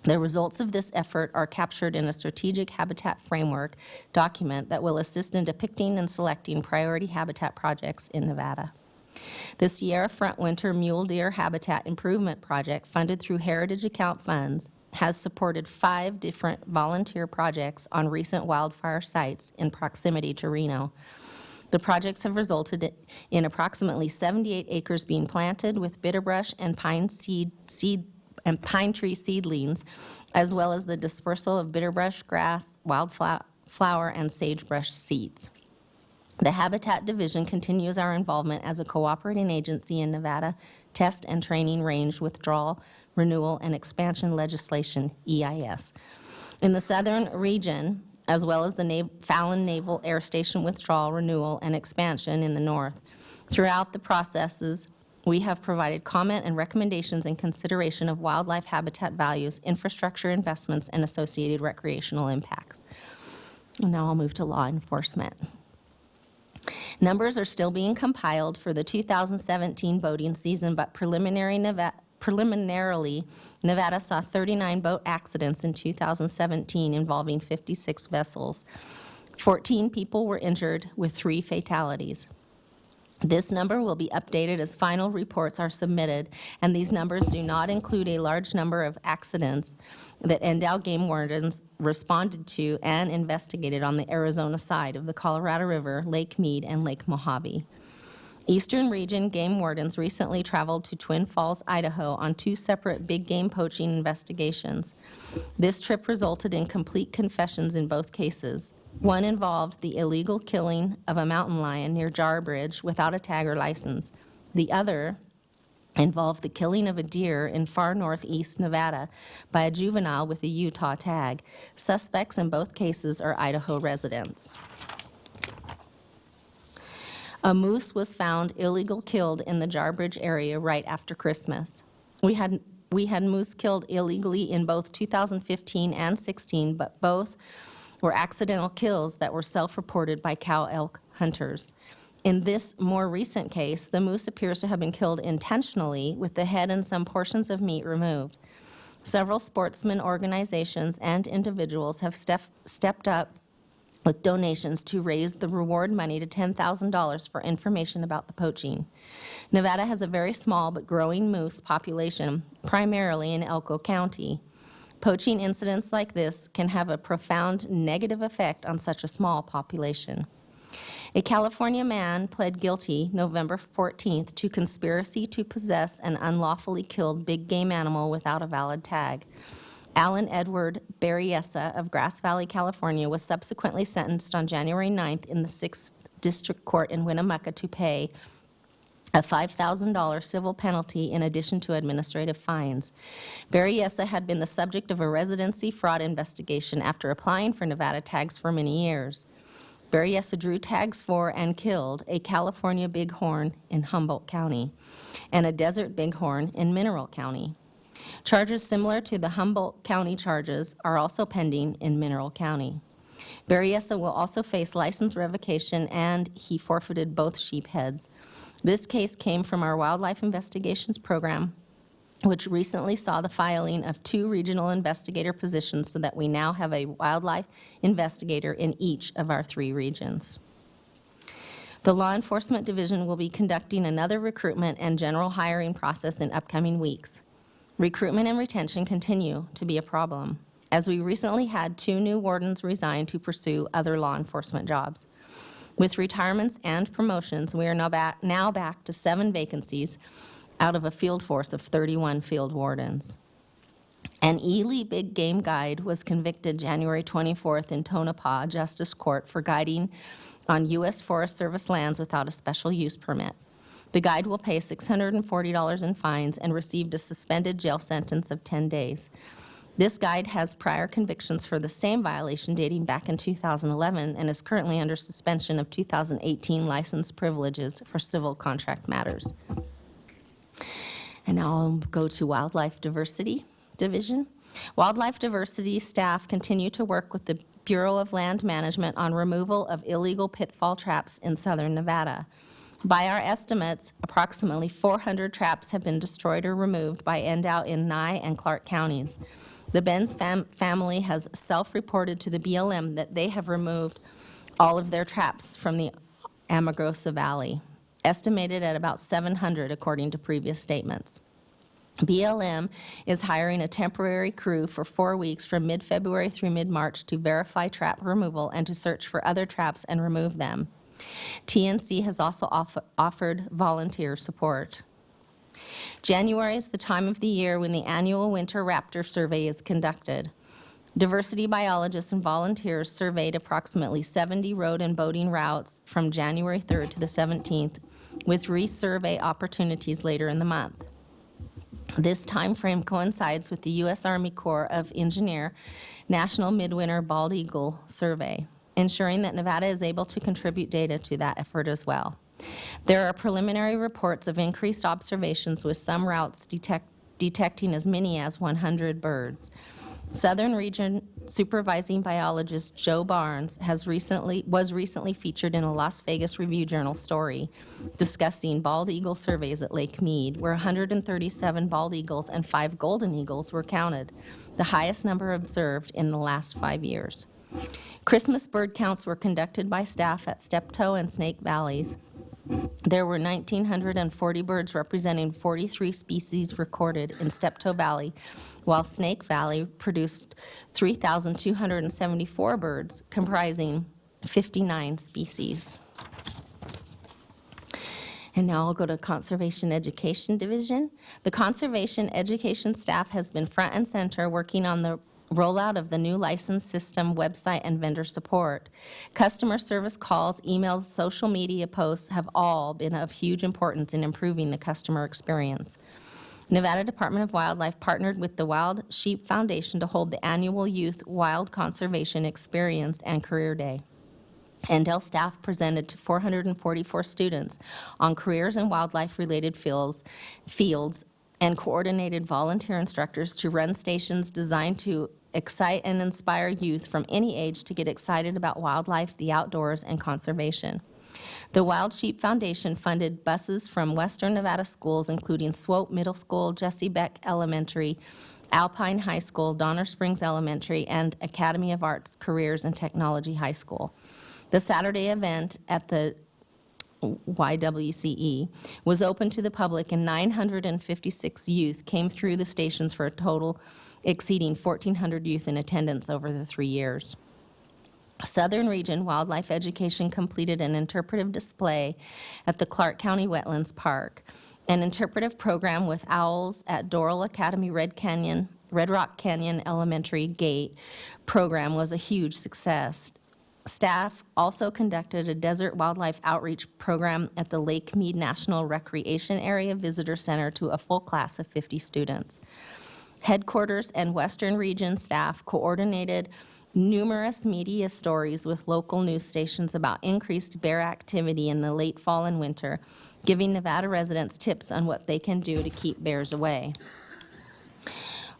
The results of this effort are captured in a strategic habitat framework document that will assist in depicting and selecting priority habitat projects in Nevada. The Sierra Front Winter Mule Deer Habitat Improvement Project, funded through Heritage Account funds, has supported 5 different volunteer projects on recent wildfire sites in proximity to Reno. The projects have resulted in approximately 78 acres being planted with bitterbrush and pine tree seedlings, as well as the dispersal of bitterbrush, grass, wildflower, and sagebrush seeds. The Habitat Division continues our involvement as a cooperating agency in Nevada test and training range withdrawal, renewal, and expansion legislation, EIS. In the southern region, as well as the Fallon Naval Air Station withdrawal, renewal, and expansion in the north. Throughout the processes, we have provided comment and recommendations in consideration of wildlife habitat values, infrastructure investments, and associated recreational impacts. And now I'll move to law enforcement. Numbers are still being compiled for the 2017 boating season, but preliminarily, Nevada saw 39 boat accidents in 2017 involving 56 vessels. 14 people were injured with 3 fatalities. This number will be updated as final reports are submitted, and these numbers do not include a large number of accidents that NDOW game wardens responded to and investigated on the Arizona side of the Colorado River, Lake Mead, and Lake Mojave. Eastern Region game wardens recently traveled to Twin Falls, Idaho on 2 separate big game poaching investigations. This trip resulted in complete confessions in both cases. One involved the illegal killing of a mountain lion near Jar Bridge without a tag or license. The other involved the killing of a deer in far northeast Nevada by a juvenile with a Utah tag. Suspects in both cases are Idaho residents. A moose was found illegal killed in the Jar Bridge area right after Christmas. We had moose killed illegally in both 2015 and 16, but both were accidental kills that were self-reported by cow elk hunters. In this more recent case, the moose appears to have been killed intentionally with the head and some portions of meat removed. Several sportsman organizations and individuals have stepped up with donations to raise the reward money to $10,000 for information about the poaching. Nevada has a very small but growing moose population, primarily in Elko County. Poaching incidents like this can have a profound negative effect on such a small population. A California man pled guilty November 14th to conspiracy to possess an unlawfully killed big game animal without a valid tag. Alan Edward Berryessa of Grass Valley, California, was subsequently sentenced on January 9th in the 6th District Court in Winnemucca to pay a $5,000 civil penalty in addition to administrative fines. Berryessa had been the subject of a residency fraud investigation after applying for Nevada tags for many years. Berryessa drew tags for and killed a California bighorn in Humboldt County and a desert bighorn in Mineral County. Charges similar to the Humboldt County charges are also pending in Mineral County. Berryessa will also face license revocation, and he forfeited both sheep heads. This case came from our Wildlife Investigations Program, which recently saw the filing of 2 regional investigator positions so that we now have a wildlife investigator in each of our 3 regions. The Law Enforcement Division will be conducting another recruitment and general hiring process in upcoming weeks. Recruitment and retention continue to be a problem, as we recently had 2 new wardens resign to pursue other law enforcement jobs. With retirements and promotions, we are now back to 7 vacancies out of a field force of 31 field wardens. An Ely Big Game Guide was convicted January 24th in Tonopah Justice Court for guiding on U.S. Forest Service lands without a special use permit. The guide will pay $640 in fines and received a suspended jail sentence of 10 days. This guide has prior convictions for the same violation dating back in 2011 and is currently under suspension of 2018 license privileges for civil contract matters. And now I'll go to Wildlife Diversity Division. Wildlife Diversity staff continue to work with the Bureau of Land Management on removal of illegal pitfall traps in southern Nevada. By our estimates, approximately 400 traps have been destroyed or removed by NDOW in Nye and Clark counties. The Benz family has self-reported to the BLM that they have removed all of their traps from the Amagrosa Valley, estimated at about 700 according to previous statements. BLM is hiring a temporary crew for 4 weeks from mid-February through mid-March to verify trap removal and to search for other traps and remove them. TNC has also offered volunteer support. January is the time of the year when the annual winter raptor survey is conducted. Diversity biologists and volunteers surveyed approximately 70 road and boating routes from January 3rd to the 17th, with resurvey opportunities later in the month. This timeframe coincides with the U.S. Army Corps of Engineer National Midwinter Bald Eagle Survey, ensuring that Nevada is able to contribute data to that effort as well. There are preliminary reports of increased observations, with some routes detecting as many as 100 birds. Southern Region Supervising Biologist Joe Barnes was recently featured in a Las Vegas Review-Journal story discussing bald eagle surveys at Lake Mead, where 137 bald eagles and 5 golden eagles were counted, the highest number observed in the last 5 years. Christmas bird counts were conducted by staff at Steptoe and Snake Valleys. There were 1,940 birds representing 43 species recorded in Steptoe Valley, while Snake Valley produced 3,274 birds, comprising 59 species. And now I'll go to Conservation Education Division. The Conservation Education staff has been front and center working on the rollout of the new license system, website, and vendor support. Customer service calls, emails, social media posts have all been of huge importance in improving the customer experience. Nevada Department of Wildlife partnered with the Wild Sheep Foundation to hold the annual Youth Wild Conservation Experience and Career Day. NDEL staff presented to 444 students on careers and wildlife-related fields and coordinated volunteer instructors to run stations designed to excite and inspire youth from any age to get excited about wildlife, the outdoors, and conservation. The Wild Sheep Foundation funded buses from Western Nevada schools, including Swope Middle School, Jesse Beck Elementary, Alpine High School, Donner Springs Elementary, and Academy of Arts, Careers, and Technology High School. The Saturday event at the YWCE was open to the public, and 956 youth came through the stations for a total exceeding 1,400 youth in attendance over the 3 years. Southern Region Wildlife Education completed an interpretive display at the Clark County Wetlands Park. An interpretive program with owls at Doral Academy Red Rock Canyon Elementary Gate program was a huge success. Staff also conducted a desert wildlife outreach program at the Lake Mead National Recreation Area Visitor Center to a full class of 50 students. Headquarters and Western Region staff coordinated numerous media stories with local news stations about increased bear activity in the late fall and winter, giving Nevada residents tips on what they can do to keep bears away.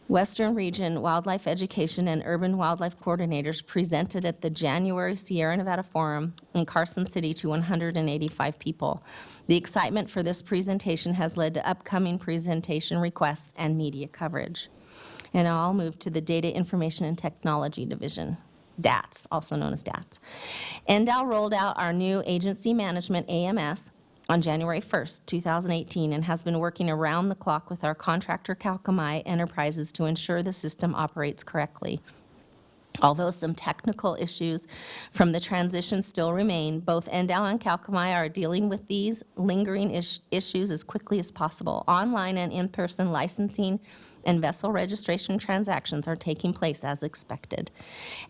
Western Region Wildlife Education and Urban Wildlife Coordinators presented at the January Sierra Nevada Forum in Carson City to 185 people. The excitement for this presentation has led to upcoming presentation requests and media coverage. And now I'll move to the Data Information and Technology Division, DATS, also known as DATS. NDOW rolled out our new agency management, AMS, on January 1st, 2018, and has been working around the clock with our contractor, Calcami Enterprises, to ensure the system operates correctly. Although some technical issues from the transition still remain, both NDOW and Calcami are dealing with these lingering issues as quickly as possible. Online and in-person licensing and vessel registration transactions are taking place as expected.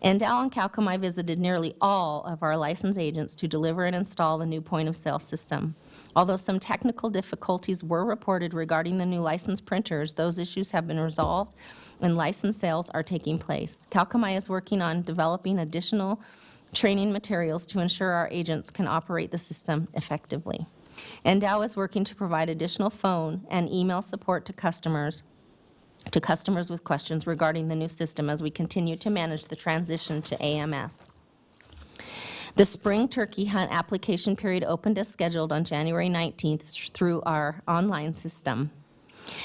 NDOW and Calcami visited nearly all of our licensed agents to deliver and install the new point-of-sale system. Although some technical difficulties were reported regarding the new license printers, those issues have been resolved and license sales are taking place. Calcami is working on developing additional training materials to ensure our agents can operate the system effectively. NDOW is working to provide additional phone and email support to customers with questions regarding the new system as we continue to manage the transition to AMS. The spring turkey hunt application period opened as scheduled on January 19th through our online system.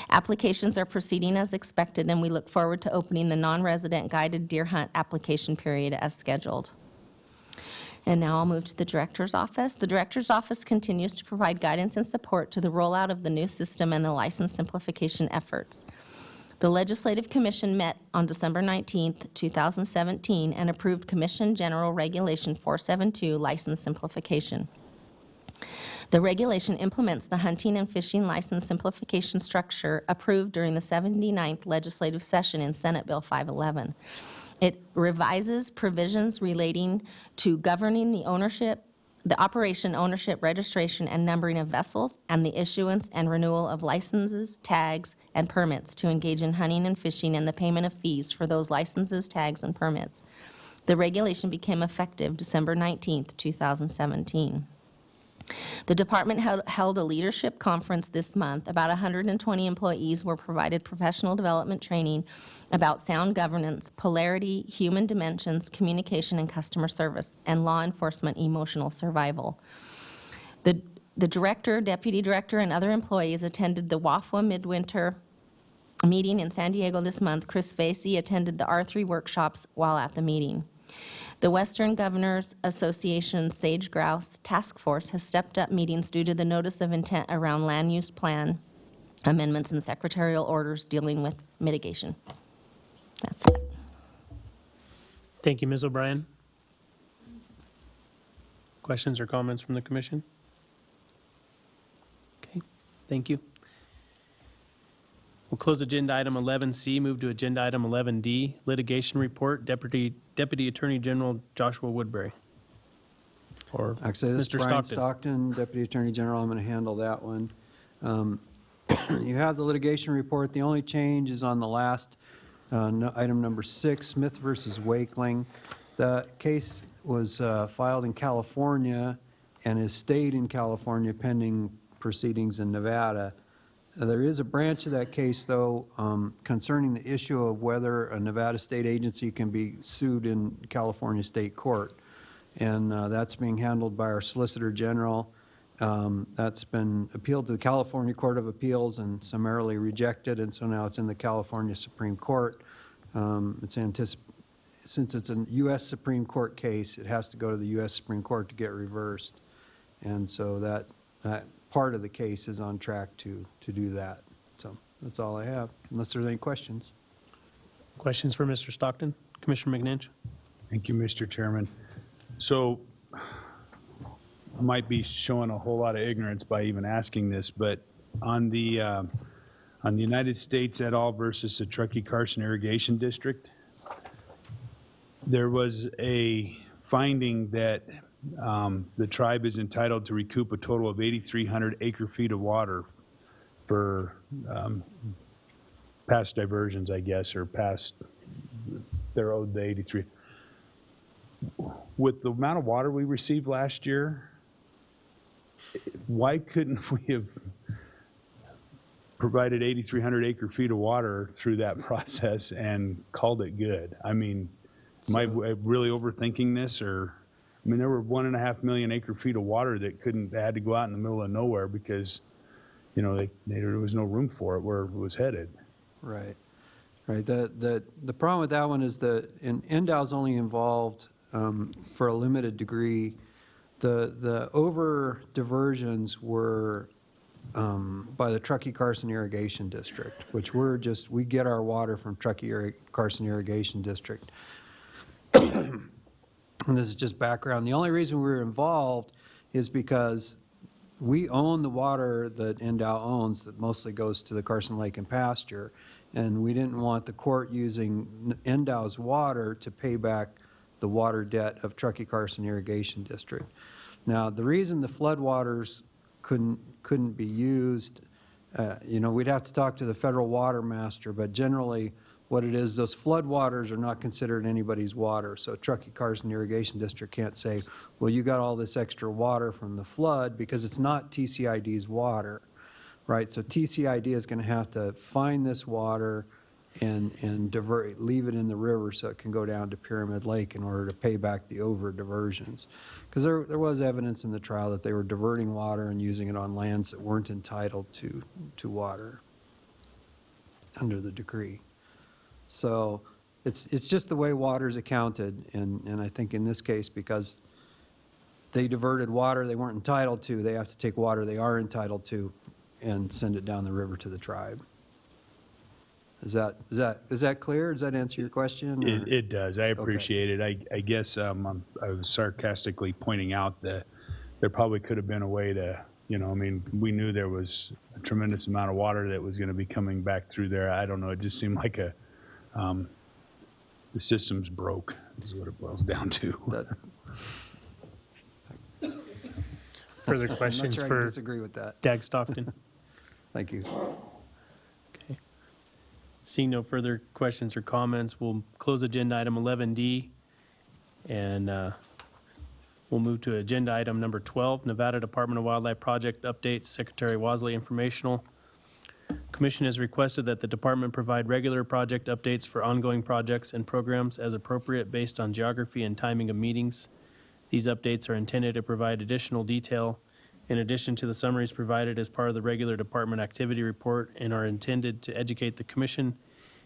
Applications are proceeding as expected, and we look forward to opening the non-resident guided deer hunt application period as scheduled. And now I'll move to the Director's Office. The Director's Office continues to provide guidance and support to the rollout of the new system and the license simplification efforts. The Legislative Commission met on December 19th, 2017, and approved Commission General Regulation 472, License Simplification. The regulation implements the hunting and fishing license simplification structure approved during the 79th legislative session in Senate Bill 511. It revises provisions relating to governing the operation, ownership, registration, and numbering of vessels, and the issuance and renewal of licenses, tags, and permits to engage in hunting and fishing and the payment of fees for those licenses, tags, and permits. The regulation became effective December 19th, 2017. The department held a leadership conference this month. About 120 employees were provided professional development training about sound governance, polarity, human dimensions, communication and customer service, and law enforcement emotional survival. The director, deputy director, and other employees attended the WAFWA midwinter meeting in San Diego this month. Chris Vasey attended the R3 workshops while at the meeting. The Western Governors Association Sage Grouse Task Force has stepped up meetings due to the notice of intent around land use plan amendments and secretarial orders dealing with mitigation. That's it. Thank you, Ms. O'Brien. Questions or comments from the commission? Okay, thank you. We'll close agenda item 11C, move to agenda item 11D, litigation report, Deputy Attorney General Joshua Woodbury. Or Actually, this is Mr. Brian Stockton. Stockton, Deputy Attorney General. I'm going to handle that one. You have the litigation report. The only change is on the last item number 6, Smith versus Wakeling. The case was filed in California and has stayed in California pending proceedings in Nevada. There is a branch of that case, though, concerning the issue of whether a Nevada state agency can be sued in California state court. And that's being handled by our Solicitor General. That's been appealed to the California Court of Appeals and summarily rejected, and so now it's in the California Supreme Court. Since it's a U.S. Supreme Court case, it has to go to the U.S. Supreme Court to get reversed. And so that part of the case is on track to do that. So that's all I have, unless there's any questions. Questions for Mr. Stockton? Commissioner McNinch? Thank you, Mr. Chairman. So I might be showing a whole lot of ignorance by even asking this, but on the United States et al. Versus the Truckee Carson Irrigation District, there was a finding that the tribe is entitled to recoup a total of 8,300 acre-feet of water for past diversions, I guess, or past, they're owed the 83. With the amount of water we received last year, why couldn't we have provided 8,300 acre-feet of water through that process and called it good? I mean, am I really overthinking this, or? I mean, there were 1.5 million acre-feet of water that had to go out in the middle of nowhere because, you know, there was no room for it where it was headed. Right. The problem with that one is NDOW's only involved for a limited degree. The over diversions were by the Truckee Carson Irrigation District, which we get our water from Truckee Carson Irrigation District. And this is just background. The only reason we were involved is because we own the water that NDOW owns that mostly goes to the Carson Lake and Pasture, and we didn't want the court using NDOW's water to pay back the water debt of Truckee Carson Irrigation District. Now, the reason the floodwaters couldn't be used, we'd have to talk to the federal water master, but generally what it is, those floodwaters are not considered anybody's water. So Truckee Carson Irrigation District can't say, well, you got all this extra water from the flood, because it's not TCID's water, right? So TCID is going to have to find this water and leave it in the river so it can go down to Pyramid Lake in order to pay back the over diversions. Because there was evidence in the trial that they were diverting water and using it on lands that weren't entitled to water under the decree. So it's just the way water is accounted, and I think in this case, because they diverted water they weren't entitled to, they have to take water they are entitled to and send it down the river to the tribe. Is that clear? Does that answer your question? It does. I appreciate it. I guess I was sarcastically pointing out that there probably could have been a way to, we knew there was a tremendous amount of water that was going to be coming back through there. I don't know. It just seemed like the system's broke, is what it boils down to. Further I'm not questions sure I for disagree with that. Dag Stockton? Thank you. Okay. Seeing no further questions or comments, we'll close agenda item 11D, and we'll move to agenda item number 12, Nevada Department of Wildlife Project Updates, Secretary Wasley Informational. Commission has requested that the department provide regular project updates for ongoing projects and programs as appropriate based on geography and timing of meetings. These updates are intended to provide additional detail in addition to the summaries provided as part of the regular department activity report, and are intended to educate the commission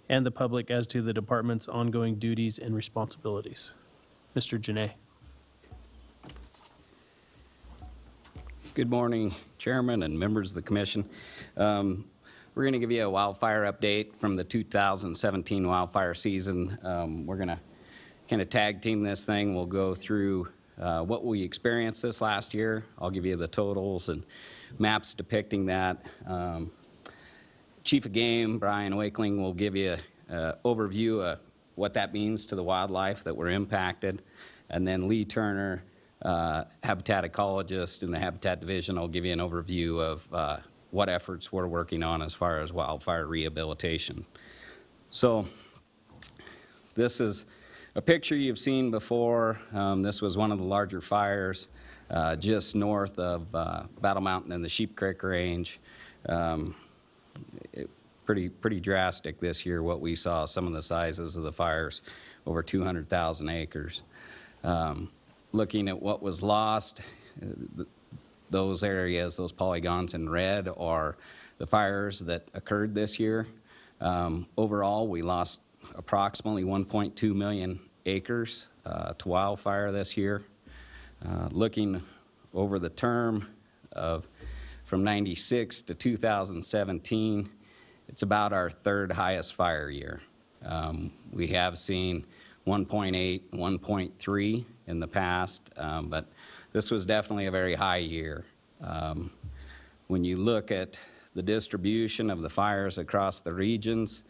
and the public as to the department's ongoing duties and responsibilities. Mr. Janay. Good morning, Chairman and members of the commission. We're going to give you a wildfire update from the 2017 wildfire season. We're going to kind of tag team this thing. We'll go through what we experienced this last year. I'll give you the totals and maps depicting that. Chief of Game, Brian Wakeling, will give you an overview of what that means to the wildlife that were impacted. And then Lee Turner, habitat ecologist in the Habitat Division, will give you an overview of what efforts we're working on as far as wildfire rehabilitation. So this is a picture you've seen before. This was one of the larger fires just north of Battle Mountain and the Sheep Creek Range. Pretty drastic this year what we saw, some of the sizes of the fires, over 200,000 acres. Looking at what was lost, those areas, those polygons in red, are the fires that occurred this year. Overall, we lost approximately 1.2 million acres to wildfire this year. Looking over the term of from 96 to 2017, it's about our third highest fire year. We have seen 1.8, 1.3 in the past, but this was definitely a very high year. When you look at the distribution of the fires across the regions,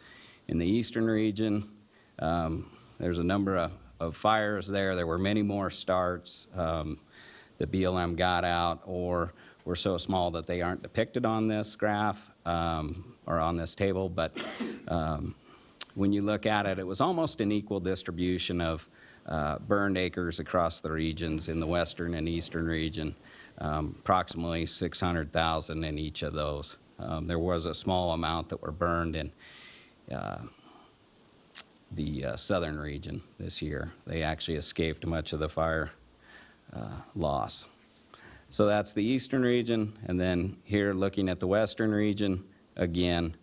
in the eastern region, there's a number of fires there. There were many more starts that BLM got out or were so small that they aren't depicted on this graph or on this table, but when you look at it, it was almost an equal distribution of burned acres across the regions in the western and eastern region, approximately 600,000 in each of those. There was a small amount that were burned in the southern region this year. They actually escaped much of the fire loss. So that's the eastern region, and then here looking at the western region, again,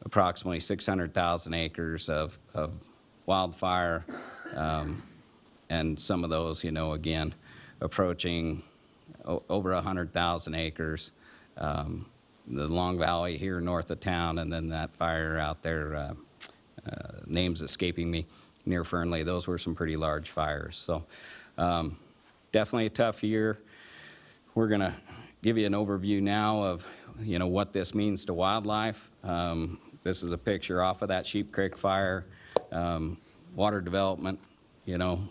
approximately 600,000 acres of wildfire, and some of those, you know, again, approaching over 100,000 acres. The Long Valley here north of town, and then that fire out there, name's escaping me, near Fernley. Those were some pretty large fires. So definitely a tough year. We're going to give you an overview now of, you know, what this means to wildlife. This is a picture off of that Sheep Creek fire. Water development, you know,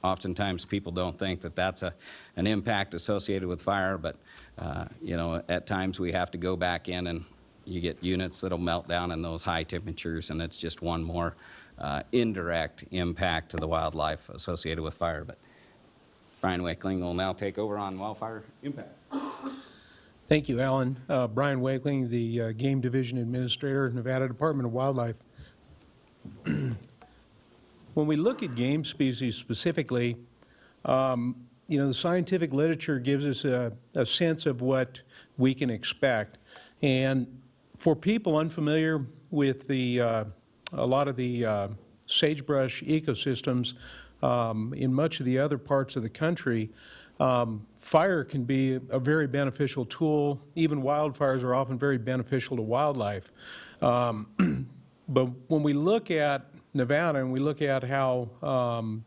oftentimes people don't think that that's an impact associated with fire, but, you know, at times we have to go back in and you get units that'll melt down in those high temperatures, and it's just one more indirect impact to the wildlife associated with fire. But Brian Wakeling will now take over on wildfire impact. Thank you, Alan. Brian Wakeling, the Game Division Administrator, Nevada Department of Wildlife. When we look at game species specifically, you know, the scientific literature gives us a sense of what we can expect. And for people unfamiliar with a lot of the sagebrush ecosystems in much of the other parts of the country, fire can be a very beneficial tool. Even wildfires are often very beneficial to wildlife. But when we look at Nevada and we look at how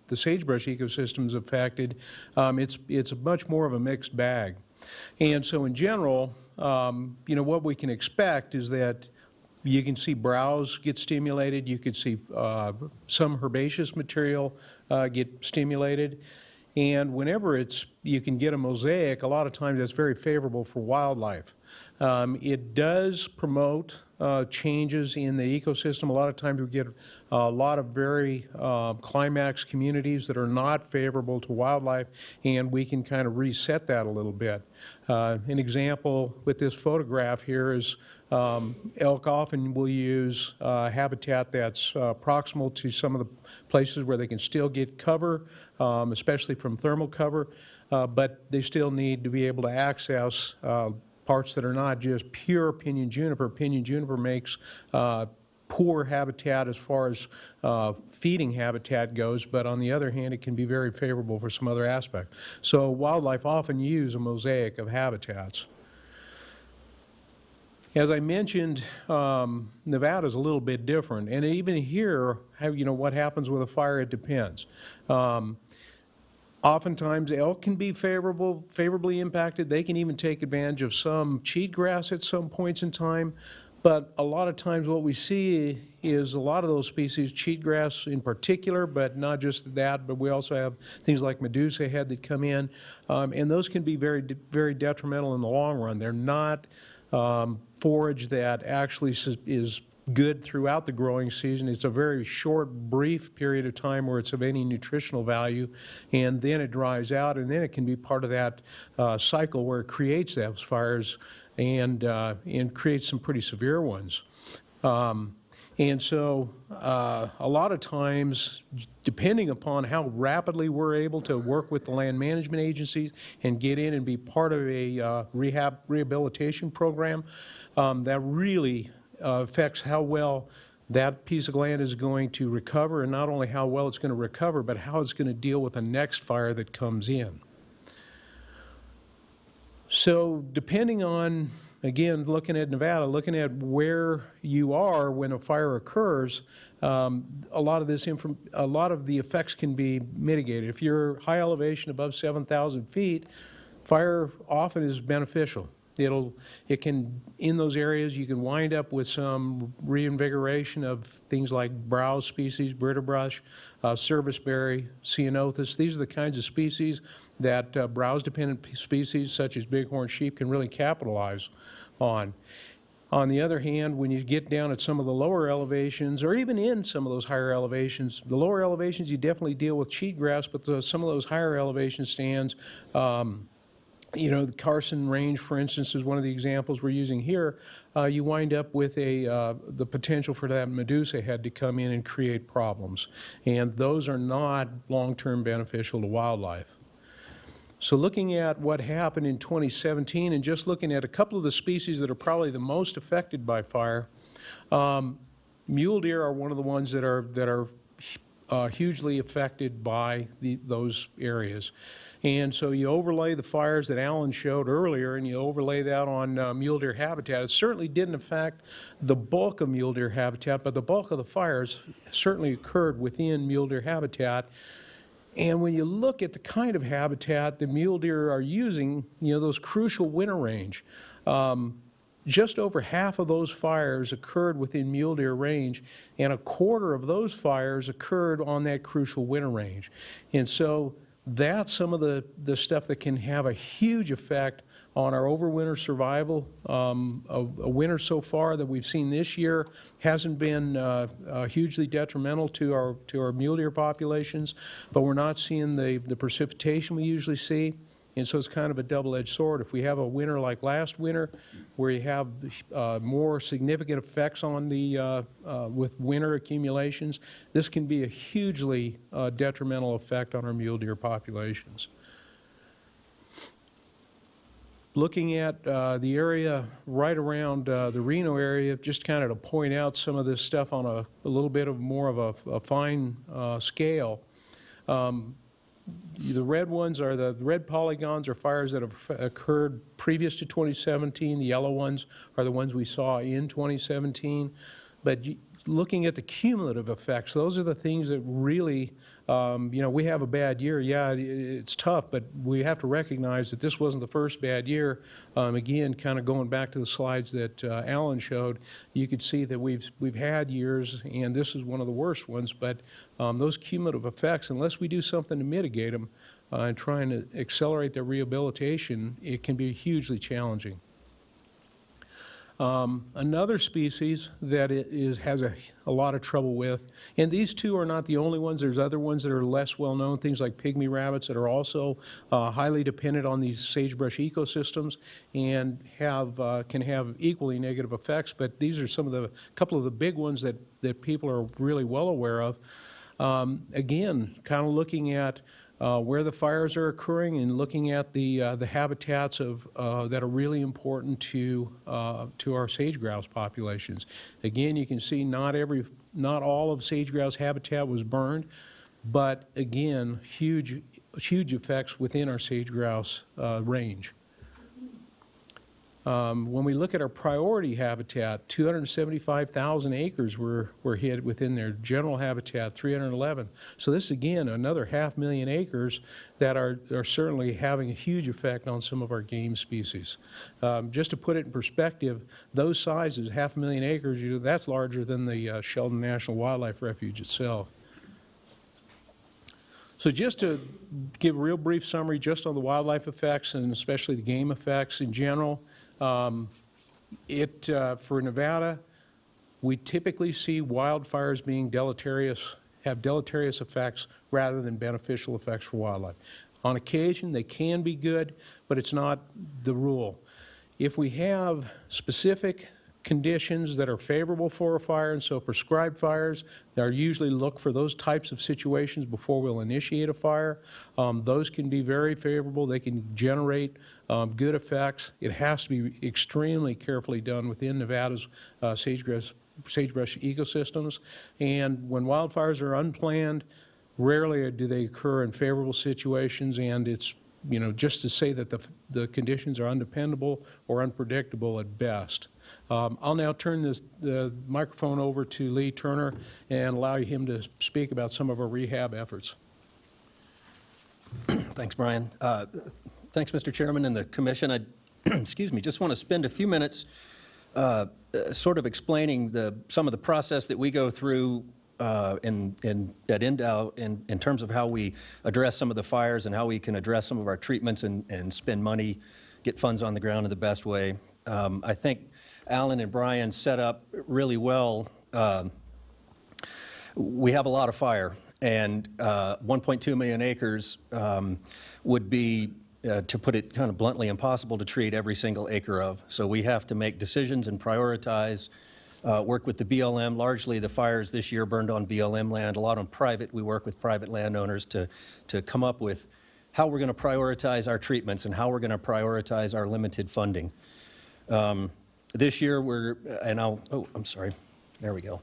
the sagebrush ecosystem is affected, it's much more of a mixed bag. And so in general, you know, what we can expect is that You can see browse get stimulated. You can see some herbaceous material get stimulated. And whenever you can get a mosaic, a lot of times that's very favorable for wildlife. It does promote changes in the ecosystem. A lot of times we get a lot of very climax communities that are not favorable to wildlife, and we can kind of reset that a little bit. An example with this photograph here is elk often will use habitat that's proximal to some of the places where they can still get cover, especially from thermal cover, but they still need to be able to access parts that are not just pure pinyon juniper. Pinyon juniper makes poor habitat as far as feeding habitat goes, but on the other hand, it can be very favorable for some other aspect. So wildlife often use a mosaic of habitats. As I mentioned, Nevada's a little bit different, and even here, what happens with a fire, it depends. Oftentimes, elk can be favorably impacted. They can even take advantage of some cheatgrass at some points in time. But a lot of times what we see is a lot of those species, cheatgrass in particular, but not just that, but we also have things like medusa head that come in, and those can be very, very detrimental in the long run. They're not forage that actually is good throughout the growing season. It's a very short, brief period of time where it's of any nutritional value, and then it dries out, and then it can be part of that cycle where it creates those fires and creates some pretty severe ones. And so a lot of times, depending upon how rapidly we're able to work with the land management agencies and get in and be part of a rehabilitation program, that really affects how well that piece of land is going to recover, and not only how well it's going to recover, but how it's going to deal with the next fire that comes in. So depending on, again, looking at Nevada, looking at where you are when a fire occurs, a lot of the effects can be mitigated. If you're high elevation above 7,000 feet, fire often is beneficial. It can, in those areas, you can wind up with some reinvigoration of things like browse species, brittlebrush, serviceberry, ceanothus. These are the kinds of species that browse-dependent species such as bighorn sheep can really capitalize on. On the other hand, when you get down at some of the lower elevations, or even in some of those higher elevations, the lower elevations you definitely deal with cheatgrass, but some of those higher elevation stands, the Carson Range, for instance, is one of the examples we're using here. You wind up with the potential for that medusa head to come in and create problems. And those are not long-term beneficial to wildlife. So looking at what happened in 2017 and just looking at a couple of the species that are probably the most affected by fire, mule deer are one of the ones that are hugely affected by those areas. And so you overlay the fires that Alan showed earlier, and you overlay that on mule deer habitat. It certainly didn't affect the bulk of mule deer habitat, but the bulk of the fires certainly occurred within mule deer habitat. And when you look at the kind of habitat the mule deer are using, those crucial winter range, just over half of those fires occurred within mule deer range, and a quarter of those fires occurred on that crucial winter range. And so that's some of the stuff that can have a huge effect on our overwinter survival. A winter so far that we've seen this year hasn't been hugely detrimental to our mule deer populations, but we're not seeing the precipitation we usually see. And so it's kind of a double-edged sword. If we have a winter like last winter, where you have more significant effects on with winter accumulations, this can be a hugely detrimental effect on our mule deer populations. Looking at the area right around the Reno area, just kind of to point out some of this stuff on a little bit more of a fine scale. The red ones are the red polygons are fires that have occurred previous to 2017. The yellow ones are the ones we saw in 2017. But looking at the cumulative effects, those are the things that really, we have a bad year. Yeah, it's tough, but we have to recognize that this wasn't the first bad year. Again, kind of going back to the slides that Alan showed, you could see that we've had years, and this is one of the worst ones. But those cumulative effects, unless we do something to mitigate them and trying to accelerate their rehabilitation, it can be hugely challenging. Another species that has a lot of trouble with, and these two are not the only ones, there's other ones that are less well known, things like pygmy rabbits that are also highly dependent on these sagebrush ecosystems and can have equally negative effects, but these are couple of the big ones that people are really well aware of. Again, kind of looking at where the fires are occurring and looking at the habitats that are really important to our sage-grouse populations. Again, you can see not all of sage-grouse habitat was burned, but again, huge effects within our sage-grouse range. When we look at our priority habitat, 275,000 acres were hit within their general habitat, 311. So this, again, another 500,000 acres that are certainly having a huge effect on some of our game species. Just to put it in perspective, those sizes, 500,000 acres, that's larger than the Sheldon National Wildlife Refuge itself. So just to give a real brief summary just on the wildlife effects and especially the game effects in general, for Nevada, we typically see wildfires being have deleterious effects rather than beneficial effects for wildlife. On occasion, they can be good, but it's not the rule. If we have specific conditions that are favorable for a fire, and so prescribed fires, they're usually look for those types of situations before we'll initiate a fire. Those can be very favorable. They can generate good effects. It has to be extremely carefully done within Nevada's sagebrush ecosystems. And when wildfires are unplanned, rarely do they occur in favorable situations, and it's just to say that the conditions are undependable or unpredictable at best. I'll now turn the microphone over to Lee Turner and allow him to speak about some of our rehab efforts. Thanks, Brian. Thanks, Mr. Chairman and the Commission. I excuse me, just want to spend a few minutes sort of explaining some of the process that we go through at NDOW in terms of how we address some of the fires and how we can address some of our treatments and spend money, get funds on the ground in the best way. I think Alan and Brian set up really well. We have a lot of fire, and 1.2 million acres would be, to put it kind of bluntly, impossible to treat every single acre of. So we have to make decisions and prioritize, work with the BLM. Largely the fires this year burned on BLM land, a lot on private. We work with private landowners to come up with how we're going to prioritize our treatments and how we're going to prioritize our limited funding. This year I'm sorry, there we go.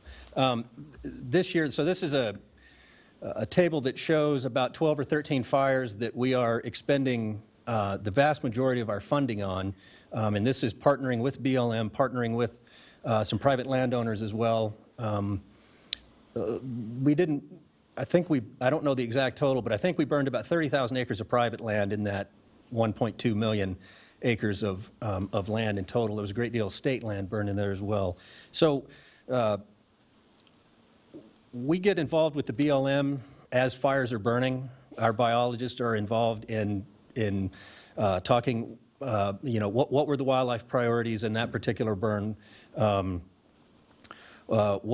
This year, so this is a table that shows about 12 or 13 fires that we are expending the vast majority of our funding on, and this is partnering with BLM, partnering with some private landowners as well. I don't know the exact total, but I think we burned about 30,000 acres of private land in that 1.2 million acres of land in total. There was a great deal of state land burned in there as well. So we get involved with the BLM as fires are burning. Our biologists are involved in talking, what were the wildlife priorities in that particular burn? What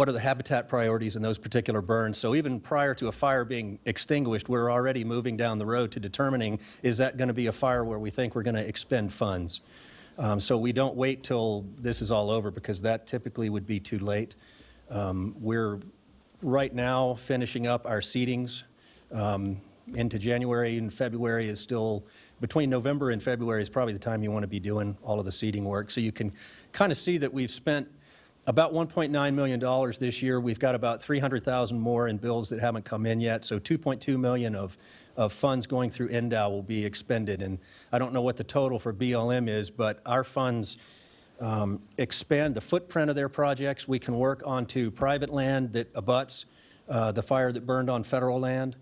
are the habitat priorities in those particular burns? So even prior to a fire being extinguished, we're already moving down the road to determining, is that going to be a fire where we think we're going to expend funds? So we don't wait till this is all over, because that typically would be too late. We're right now finishing up our seedings. Into January and February is still, between November and February is probably the time you want to be doing all of the seeding work. So you can kind of see that we've spent about $1.9 million this year. We've got about 300,000 more in bills that haven't come in yet. So 2.2 million of funds going through NDOW will be expended. And I don't know what the total for BLM is, but our funds expand the footprint of their projects. We can work onto private land that abuts the fire that burned on federal land.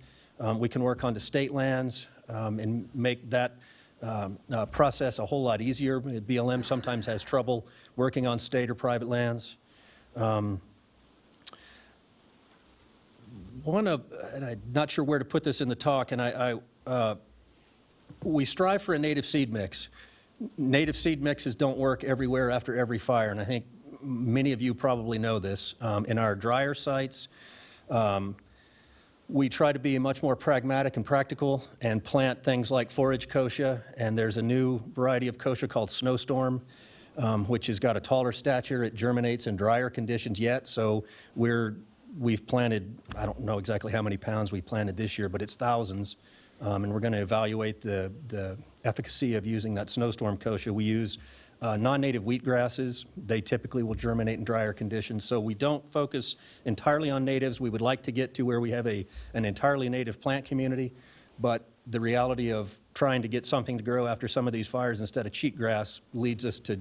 We can work onto state lands and make that process a whole lot easier. BLM sometimes has trouble working on state or private lands. And I'm not sure where to put this in the talk, and we strive for a native seed mix. Native seed mixes don't work everywhere after every fire, and I think many of you probably know this. In our drier sites, we try to be much more pragmatic and practical and plant things like forage kochia, and there's a new variety of kochia called Snowstorm, which has got a taller stature. It germinates in drier conditions yet, so we've planted, I don't know exactly how many pounds we planted this year, but it's thousands, and we're going to evaluate the efficacy of using that Snowstorm kochia. We use non-native wheatgrasses. They typically will germinate in drier conditions, so we don't focus entirely on natives. We would like to get to where we have an entirely native plant community, but the reality of trying to get something to grow after some of these fires instead of cheatgrass leads us to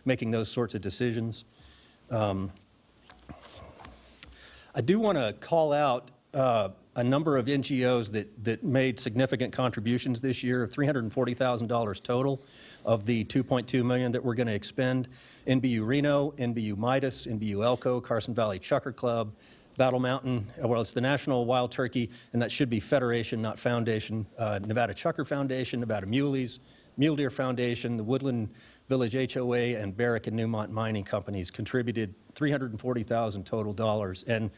making those sorts of decisions. I do want to call out a number of NGOs that made significant contributions this year, $340,000 total of the $2.2 million that we're going to expend. NBU Reno, NBU Midas, NBU Elko, Carson Valley Chucker Club, Battle Mountain, well, it's the National Wild Turkey, and that should be Federation, not Foundation, Nevada Chucker Foundation, Nevada Mule Deer Foundation, the Woodland Village HOA, and Barrick and Newmont Mining Companies contributed $340,000 total dollars. And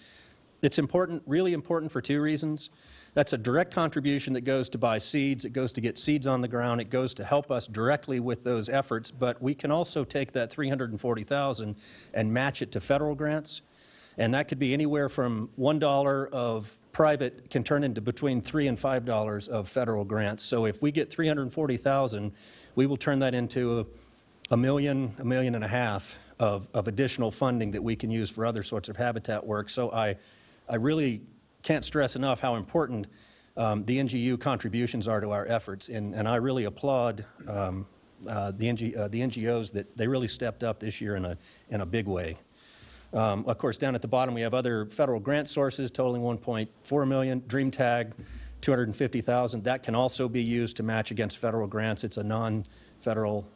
it's important, really important for two reasons. That's a direct contribution that goes to buy seeds, it goes to get seeds on the ground, it goes to help us directly with those efforts, but we can also take that $340,000 and match it to federal grants. And that could be anywhere from $1 of private can turn into between $3 and $5 of federal grants. So if we get $340,000, we will turn that into $1 million, $1.5 million of additional funding that we can use for other sorts of habitat work. So I really can't stress enough how important the NGU contributions are to our efforts, and I really applaud the NGOs that they really stepped up this year in a big way. Of course, down at the bottom, we have other federal grant sources totaling $1.4 million. Dream Tag, $250,000. That can also be used to match against federal grants. It's a non-federal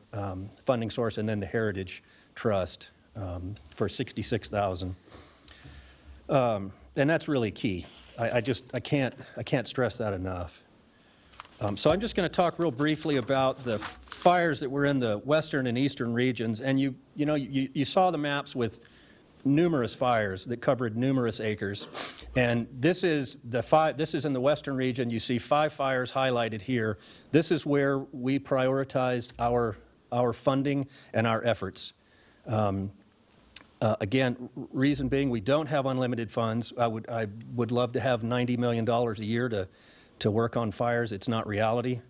funding source. And then the Heritage Trust for $66,000. And that's really key. I can't stress that enough. So I'm just going to talk real briefly about the fires that were in the western and eastern regions. And you saw the maps with numerous fires that covered numerous acres, and this is in the western region. You see 5 fires highlighted here. This is where we prioritized our funding and our efforts. Again, reason being, we don't have unlimited funds. I would love to have $90 million a year to work on fires. It's not reality.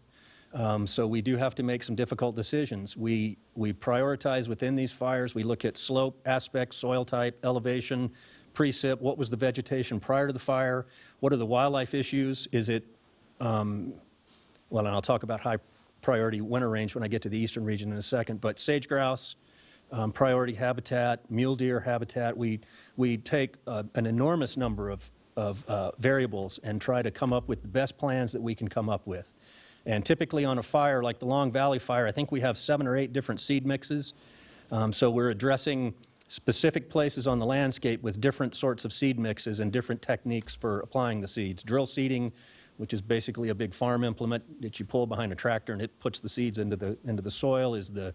So we do have to make some difficult decisions. We prioritize within these fires. We look at slope, aspect, soil type, elevation, precip, what was the vegetation prior to the fire, what are the wildlife issues, is it, well, and I'll talk about high priority winter range when I get to the eastern region in a second, but sage grouse, priority habitat, mule deer habitat. We take an enormous number of variables and try to come up with the best plans that we can come up with. And typically on a fire like the Long Valley Fire, I think we have 7 or 8 different seed mixes. So we're addressing specific places on the landscape with different sorts of seed mixes and different techniques for applying the seeds. Drill seeding, which is basically a big farm implement that you pull behind a tractor and it puts the seeds into the soil, is the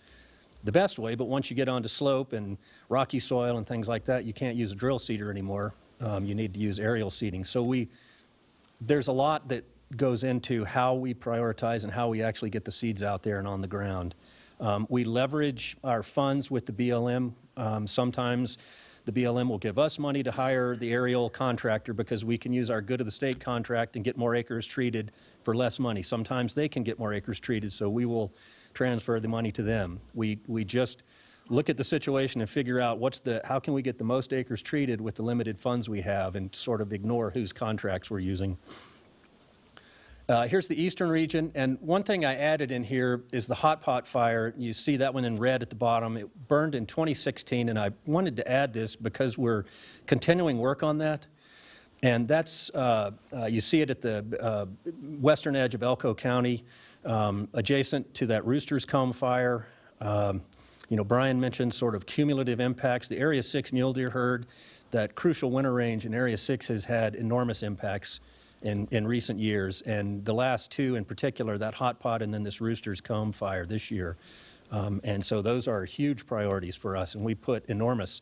best way. But once you get onto slope and rocky soil and things like that, you can't use a drill seeder anymore. You need to use aerial seeding. So there's a lot that goes into how we prioritize and how we actually get the seeds out there and on the ground. We leverage our funds with the BLM. Sometimes the BLM will give us money to hire the aerial contractor because we can use our good of the state contract and get more acres treated for less money. Sometimes they can get more acres treated, so we will transfer the money to them. We just look at the situation and figure out how can we get the most acres treated with the limited funds we have, and sort of ignore whose contracts we're using. Here's the eastern region, and one thing I added in here is the hot pot fire. You see that one in red at the bottom. It burned in 2016, and I wanted to add this because we're continuing work on that. And that's, you see it at the western edge of Elko County, adjacent to that Rooster's Comb fire. You know, Brian mentioned sort of cumulative impacts. The Area 6 mule deer herd, that crucial winter range in Area 6 has had enormous impacts in recent years. And the last two in particular, that hot pot and then this Rooster's Comb fire this year. And so those are huge priorities for us. And we put enormous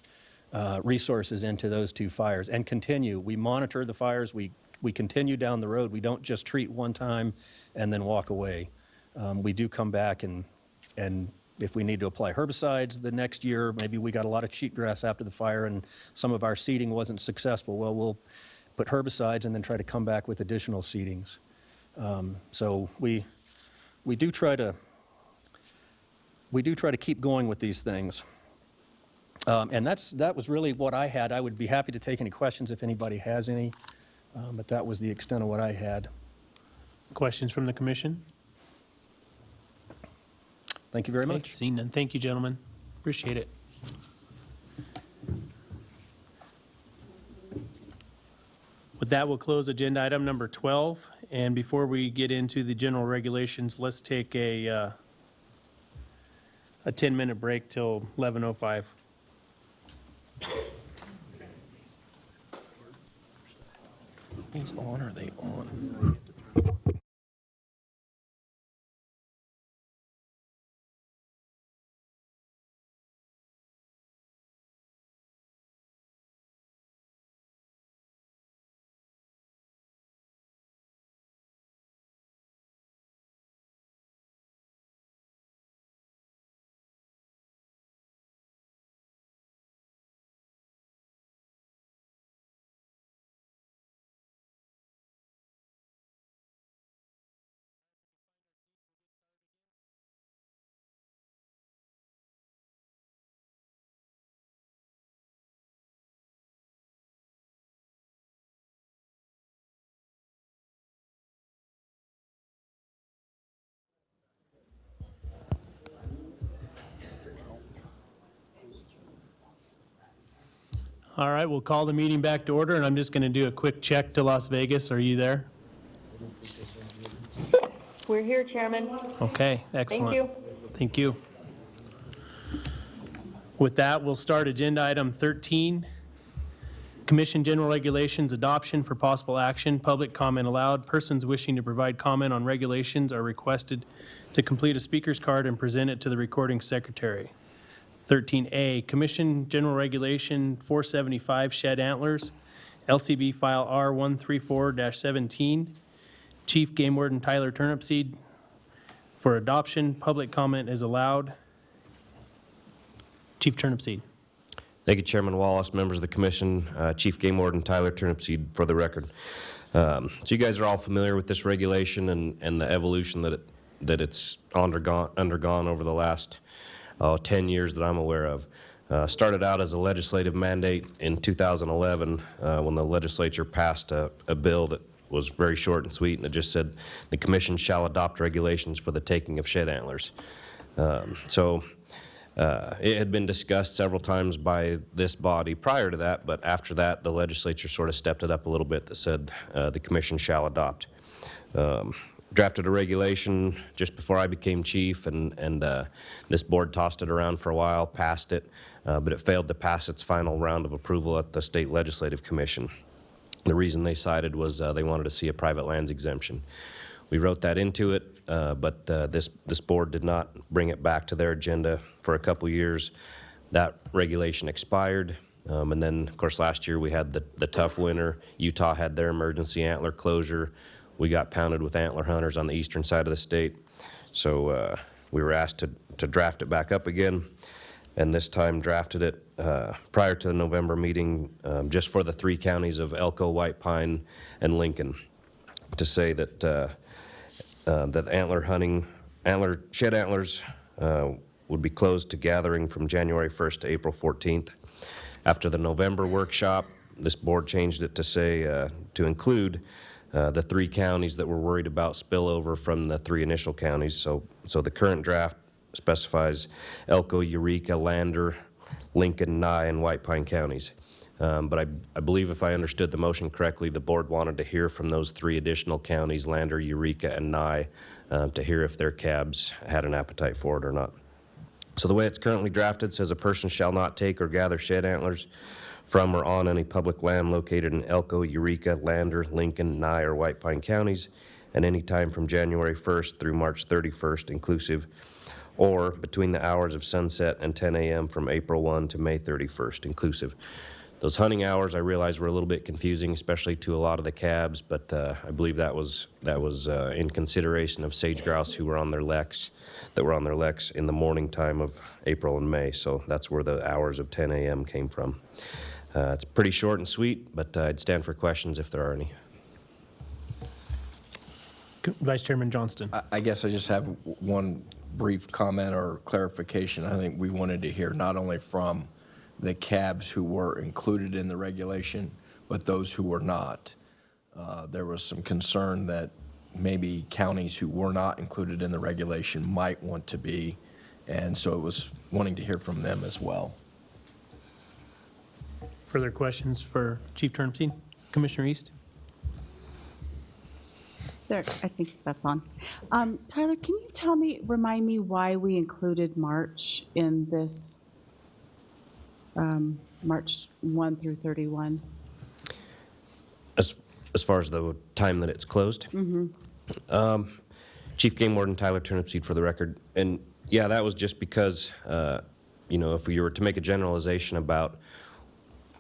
resources into those two fires and continue. We monitor the fires. We continue down the road. We don't just treat one time and then walk away. We do come back and if we need to apply herbicides the next year, maybe we got a lot of cheatgrass after the fire and some of our seeding wasn't successful. Well, we'll put herbicides and then try to come back with additional seedings. So we do try to keep going with these things. And that was really what I had. I would be happy to take any questions if anybody has any, but that was the extent of what I had. Questions from the commission? Thank you very Okay, much. seeing none. Thank you, gentlemen. Appreciate it. With that, we'll close agenda item number 12. And before we get into the general regulations, let's take a 10-minute break till 11:05. These on, are they on? All right, we'll call the meeting back to order, and I'm just going to do a quick check to Las Vegas. Are you there? We're here, Chairman. Okay, excellent. Thank you. Thank you. With that, we'll start agenda item 13. Commission General Regulations Adoption for possible action. Public comment allowed. Persons wishing to provide comment on regulations are requested to complete a speaker's card and present it to the recording secretary. 13A, Commission General Regulation 475 Shed Antlers, LCB File R134-17. Chief Game Warden Tyler Turnipseed for adoption. Public comment is allowed. Chief Turnipseed. Thank you, Chairman Wallace, members of the commission, Chief Game Warden Tyler Turnipseed for the record. So you guys are all familiar with this regulation and the evolution that it's undergone over the last 10 years that I'm aware of. Started out as a legislative mandate in 2011 when the legislature passed a bill that was very short and sweet, and it just said the commission shall adopt regulations for the taking of shed antlers. It had been discussed several times by this body prior to that, but after that, the legislature sort of stepped it up a little bit that said the commission shall adopt. Drafted a regulation just before I became chief, and this board tossed it around for a while, passed it, but it failed to pass its final round of approval at the state legislative commission. The reason they cited was they wanted to see a private lands exemption. We wrote that into it, but this board did not bring it back to their agenda for a couple years. That regulation expired, and then, of course, last year we had the tough winter. Utah had their emergency antler closure. We got pounded with antler hunters on the eastern side of the state. So we were asked to draft it back up again, and this time drafted it prior to the November meeting just for the 3 counties of Elko, White Pine, and Lincoln, to say that that shed antlers would be closed to gathering from January 1st to April 14th. After the November workshop, this board changed it to say to include the 3 counties that were worried about spillover from the 3 initial counties. So the current draft specifies Elko, Eureka, Lander, Lincoln, Nye, and White Pine counties. But I believe if I understood the motion correctly, the board wanted to hear from those 3 additional counties, Lander, Eureka, and Nye, to hear if their cabs had an appetite for it or not. So the way it's currently drafted says a person shall not take or gather shed antlers from or on any public land located in Elko, Eureka, Lander, Lincoln, Nye, or White Pine counties at any time from January 1st through March 31st inclusive, or between the hours of sunset and 10 a.m. from April 1 to May 31st inclusive. Those hunting hours, I realize, were a little bit confusing, especially to a lot of the cabs, but I believe that was in consideration of sage grouse who were on their leks, in the morning time of April and May. So that's where the hours of 10 a.m. came from. It's pretty short and sweet, but I'd stand for questions if there are any. Vice Chairman Johnston. I guess I just have one brief comment or clarification. I think we wanted to hear not only from the cabs who were included in the regulation, but those who were not. There was some concern that maybe counties who were not included in the regulation might want to be, and so it was wanting to hear from them as well. Further questions for Chief Turnipseed? Commissioner East? There, I think that's on. Tyler, can you remind me why we included March in this March 1 through 31? As far as the time that it's closed? Mm-hmm. Chief Game Warden Tyler Turnipseed for the record. And yeah, that was just because, if we were to make a generalization about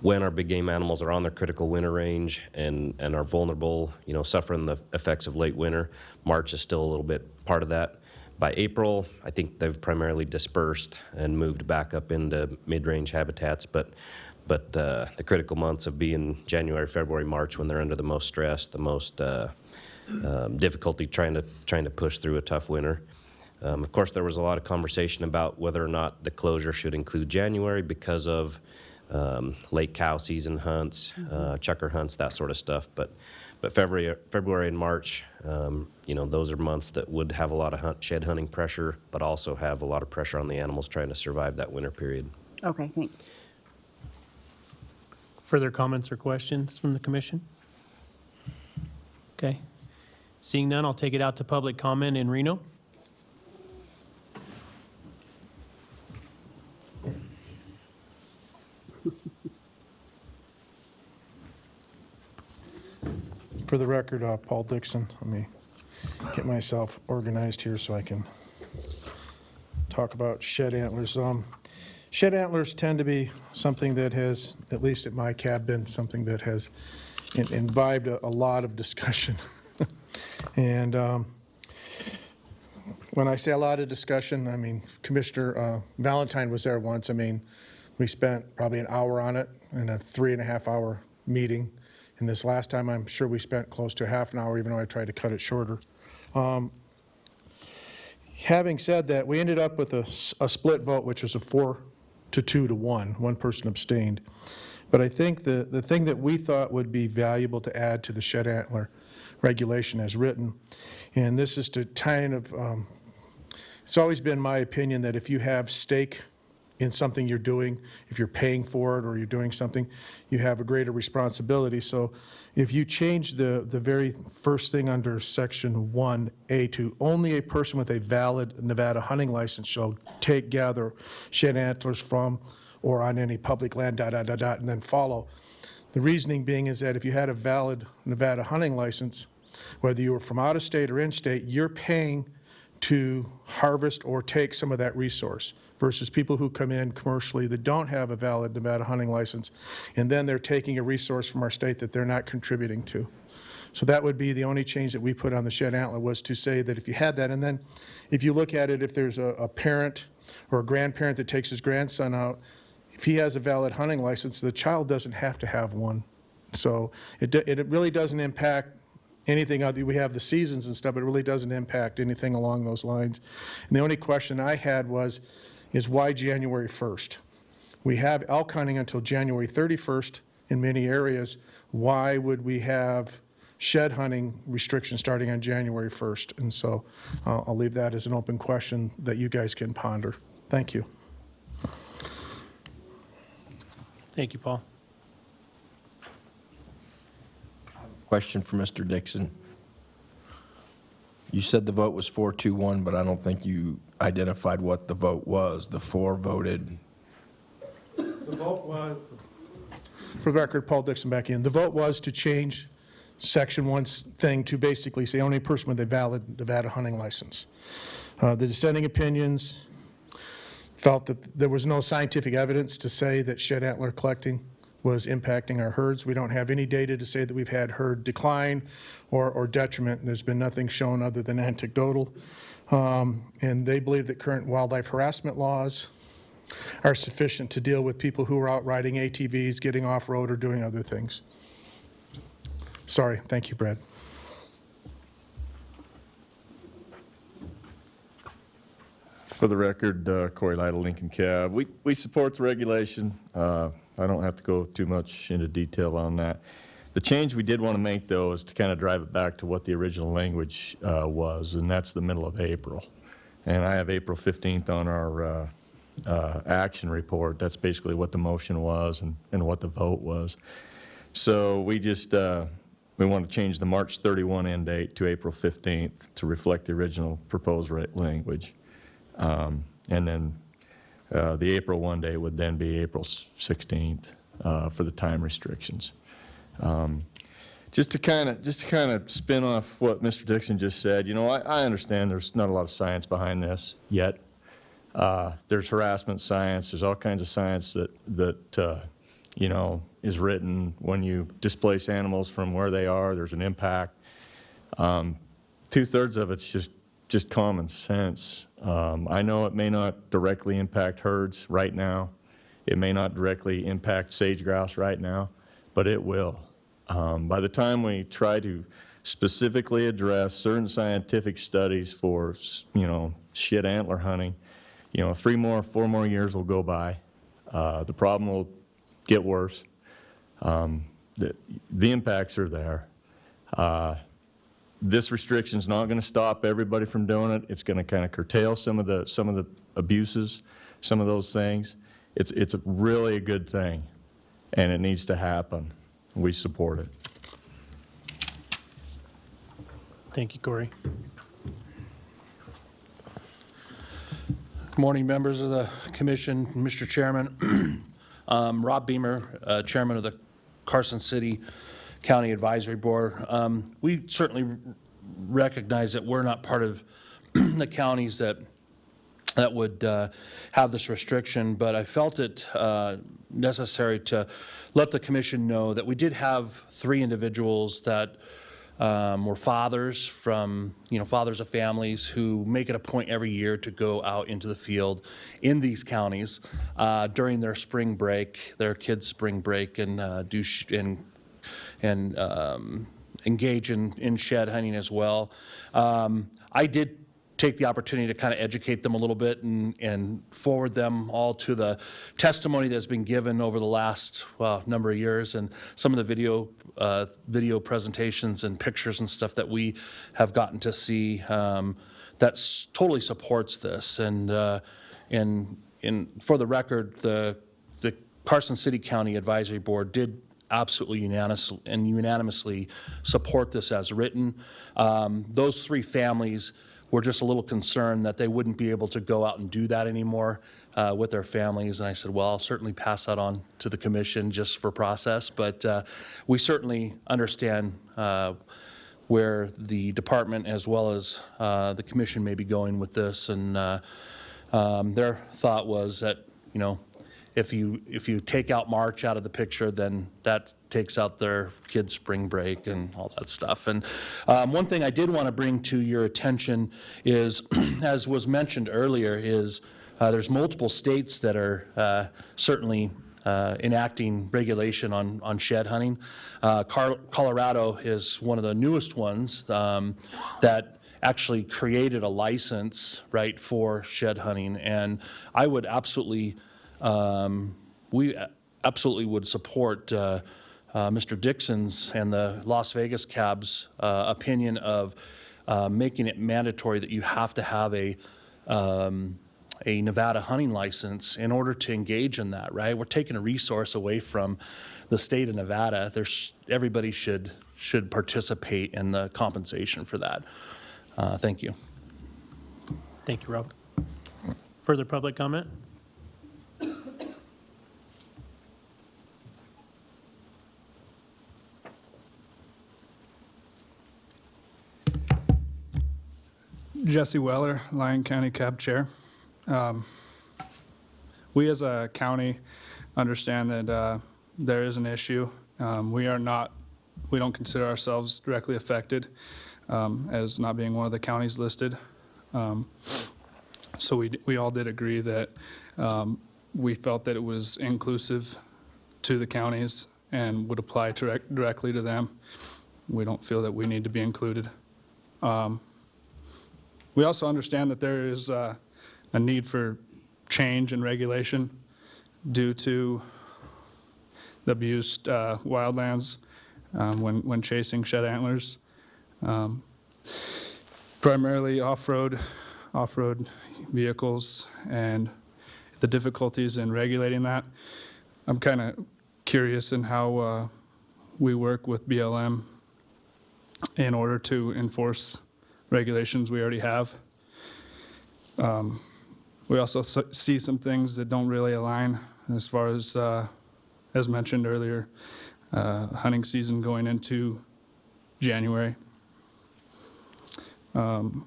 when our big game animals are on their critical winter range and are vulnerable, suffering the effects of late winter, March is still a little bit part of that. By April, I think they've primarily dispersed and moved back up into mid-range habitats, but the critical months of being January, February, March, when they're under the most stress, the most difficulty trying to push through a tough winter. Of course, there was a lot of conversation about whether or not the closure should include January because of late cow season hunts, chucker hunts, that sort of stuff. But February and March, those are months that would have a lot of shed hunting pressure, but also have a lot of pressure on the animals trying to survive that winter period. Okay, thanks. Further comments or questions from the commission? Okay. Seeing none, I'll take it out to public comment in Reno. For the record, Paul Dixon, let me get myself organized here so I can talk about shed antlers. Shed antlers tend to be something that has, at least at my cab, been something that has imbibed a lot of discussion. And when I say a lot of discussion, I mean Commissioner Valentine was there once. I mean, we spent probably an hour on it in a 3.5-hour meeting. And this last time, I'm sure we spent close to half an hour, even though I tried to cut it shorter. Having said that, we ended up with a split vote, which was a 4 to 2 to 1. One person abstained. But I think the thing that we thought would be valuable to add to the shed antler regulation as written, and this is to kind of, it's always been my opinion that if you have stake in something you're doing, if you're paying for it or you're doing something, you have a greater responsibility. So if you change the very first thing under section 1A to only a person with a valid Nevada hunting license shall gather shed antlers from or on any public land, and then follow. The reasoning being is that if you had a valid Nevada hunting license, whether you were from out of state or in state, you're paying to harvest or take some of that resource versus people who come in commercially that don't have a valid Nevada hunting license, and then they're taking a resource from our state that they're not contributing to. So that would be the only change that we put on the shed antler, was to say that if you had that, and then if you look at it, if there's a parent or a grandparent that takes his grandson out, if he has a valid hunting license, the child doesn't have to have one. So it really doesn't impact anything. We have the seasons and stuff, but it really doesn't impact anything along those lines. And the only question I had is why January 1st? We have elk hunting until January 31st in many areas. Why would we have shed hunting restrictions starting on January 1st. And so I'll leave that as an open question that you guys can ponder. Thank you. Thank you, Paul. Question for Mr. Dixon. You said the vote was 4-2-1, but I don't think you identified what the vote was. The 4 voted. The vote was, for the record, Paul Dixon back in. The vote was to change Section 1's thing to basically say only person with a valid Nevada hunting license. The dissenting opinions felt that there was no scientific evidence to say that shed antler collecting was impacting our herds. We don't have any data to say that we've had herd decline or detriment. There's been nothing shown other than anecdotal. And they believe that current wildlife harassment laws are sufficient to deal with people who are out riding ATVs, getting off-road, or doing other things. Sorry. Thank you, Brad. For the record, Corey Lytle, Lincoln Cab. We support the regulation. I don't have to go too much into detail on that. The change we did want to make, though, is to kind of drive it back to what the original language was, and that's the middle of April. And I have April 15th on our action report. That's basically what the motion was and what the vote was. So we just, we want to change the March 31 end date to April 15th to reflect the original proposed language. And then the April 1 date would then be April 16th for the time restrictions. Just to kind of spin off what Mr. Dixon just said, you know, I understand there's not a lot of science behind this yet. There's harassment science. There's all kinds of science that you know, is written when you displace animals from where they are. There's an impact. 2/3 of it's just common sense. I know it may not directly impact herds right now. It may not directly impact sage grouse right now, but it will. By the time we try to specifically address certain scientific studies for, you know, shed antler hunting, you know, 4 more years will go by. The problem will get worse. The impacts are there. This restriction is not going to stop everybody from doing it. It's going to kind of curtail some of the abuses, some of those things. It's really a good thing, and it needs to happen. We support it. Thank you, Corey. Good morning, members of the commission, Mr. Chairman. Rob Beamer, Chairman of the Carson City County Advisory Board. We certainly recognize that we're not part of the counties that would have this restriction, but I felt it necessary to let the commission know that we did have 3 individuals that were fathers from, fathers of families who make it a point every year to go out into the field in these counties during their spring break, their kids' spring break, and engage in shed hunting as well. I did take the opportunity to kind of educate them a little bit and forward them all to the testimony that's been given over the last number of years, and some of the video presentations and pictures and stuff that we have gotten to see that totally supports this. And for the record, the Carson City County Advisory Board did absolutely unanimously support this as written. Those 3 families were just a little concerned that they wouldn't be able to go out and do that anymore with their families. And I said, well, I'll certainly pass that on to the commission just for process. But we certainly understand where the department as well as the commission may be going with this. And their thought was that, if you take out March out of the picture, then that takes out their kids' spring break and all that stuff. And one thing I did want to bring to your attention is, as was mentioned earlier, is there's multiple states that are certainly enacting regulation on shed hunting. Colorado is one of the newest ones that actually created a license, right, for shed hunting. And I would absolutely we absolutely would support Mr. Dixon's and the Las Vegas cab's opinion of making it mandatory that you have to have a Nevada hunting license in order to engage in that, right? We're taking a resource away from the state of Nevada. Everybody should participate in the compensation for that. Thank you. Thank you, Rob. Further public comment? Jesse Weller, Lyon County Cab Chair. We as a county understand that there is an issue. We don't consider ourselves directly affected as not being one of the counties listed. So we all did agree that we felt that it was inclusive to the counties and would apply directly to them. We don't feel that we need to be included. We also understand that there is a need for change in regulation due to the abused wildlands when chasing shed antlers. Primarily off-road vehicles and the difficulties in regulating that. I'm kind of curious in how we work with BLM in order to enforce regulations we already have. We also see some things that don't really align as far as mentioned earlier, hunting season going into January. And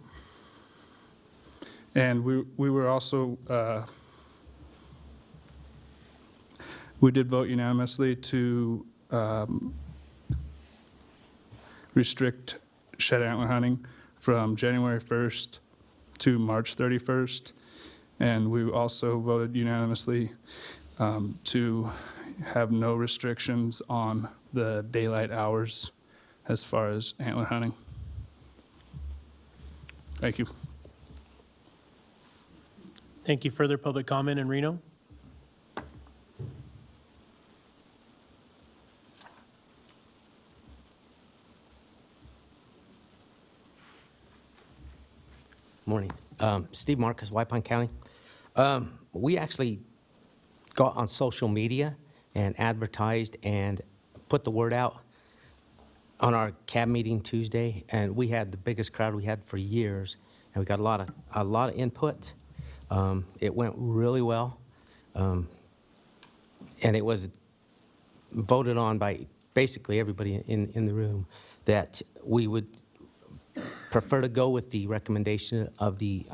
we were also, we did vote unanimously to restrict shed antler hunting from January 1st to March 31st. And we also voted unanimously to have no restrictions on the daylight hours as far as antler hunting. Thank you. Thank you. Further public comment in Reno? Morning. Steve Marcus, White Pine County. We actually got on social media and advertised and put the word out on our cab meeting Tuesday, and we had the biggest crowd we had for years, and we got a lot of input. It went really well, and it was voted on by basically everybody in the room that we would prefer to go with the recommendation of the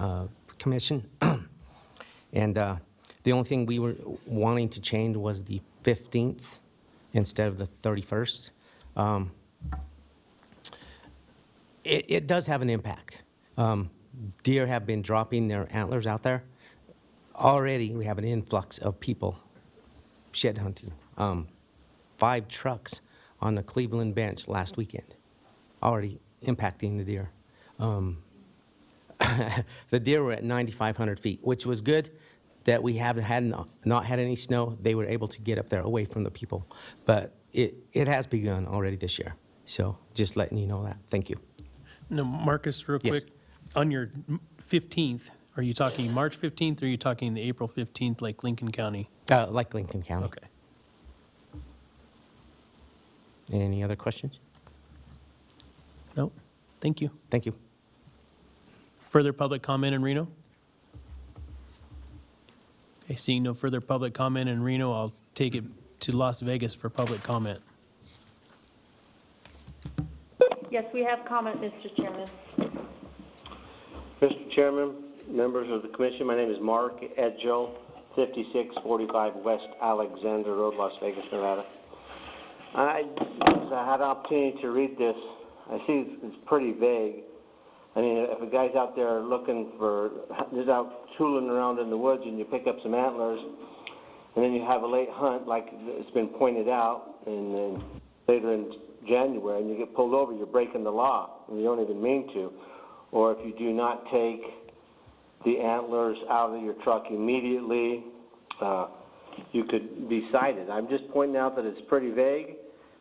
commission. And the only thing we were wanting to change was the 15th instead of the 31st. It does have an impact. Deer have been dropping their antlers out there. Already we have an influx of people shed hunting. 5 trucks on the Cleveland bench last weekend, already impacting the deer. The deer were at 9,500 feet, which was good that we had not had any snow. They were able to get up there away from the people. But it has begun already this year. So just letting you know that. Thank you. No, Marcus, real Yes. quick, on your 15th, are you talking March 15th or are you talking the April 15th, like Lincoln County? Like Lincoln County. Okay. Any other questions? No, thank you. Thank you. Further public comment in Reno? Okay, seeing no further public comment in Reno, I'll take it to Las Vegas for public comment. Yes, we have comment, Mr. Chairman. Mr. Chairman, members of the commission, my name is Mark Edgel, 5645 West Alexander Road, Las Vegas, Nevada. I had an opportunity to read this. I see it's pretty vague. I mean, if a guy's out there looking for, just out tooling around in the woods and you pick up some antlers, and then you have a late hunt, like it's been pointed out, and then later in January, and you get pulled over, you're breaking the law, and you don't even mean to. Or if you do not take the antlers out of your truck immediately, you could be cited. I'm just pointing out that it's pretty vague.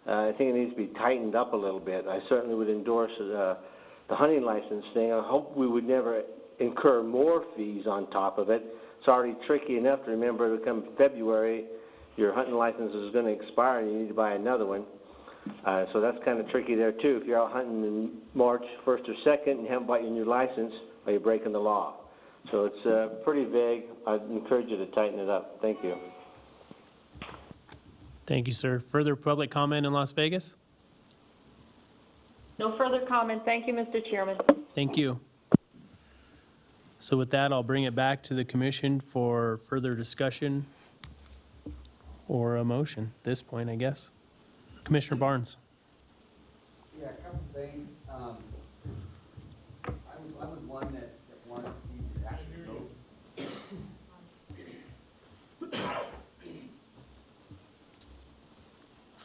I think it needs to be tightened up a little bit. I certainly would endorse the hunting license thing. I hope we would never incur more fees on top of it. It's already tricky enough to remember to come February, your hunting license is going to expire and you need to buy another one. So that's kind of tricky there too. If you're out hunting in March 1st or 2nd and you haven't bought your new license, are you breaking the law? So it's pretty vague. I'd encourage you to tighten it up. Thank you. Thank you, sir. Further public comment in Las Vegas? No further comment. Thank you, Mr. Chairman. Thank you. So with that, I'll bring it back to the commission for further discussion or a motion at this point, I guess. Commissioner Barnes. Yeah, a couple things. I was one that wanted to see it actually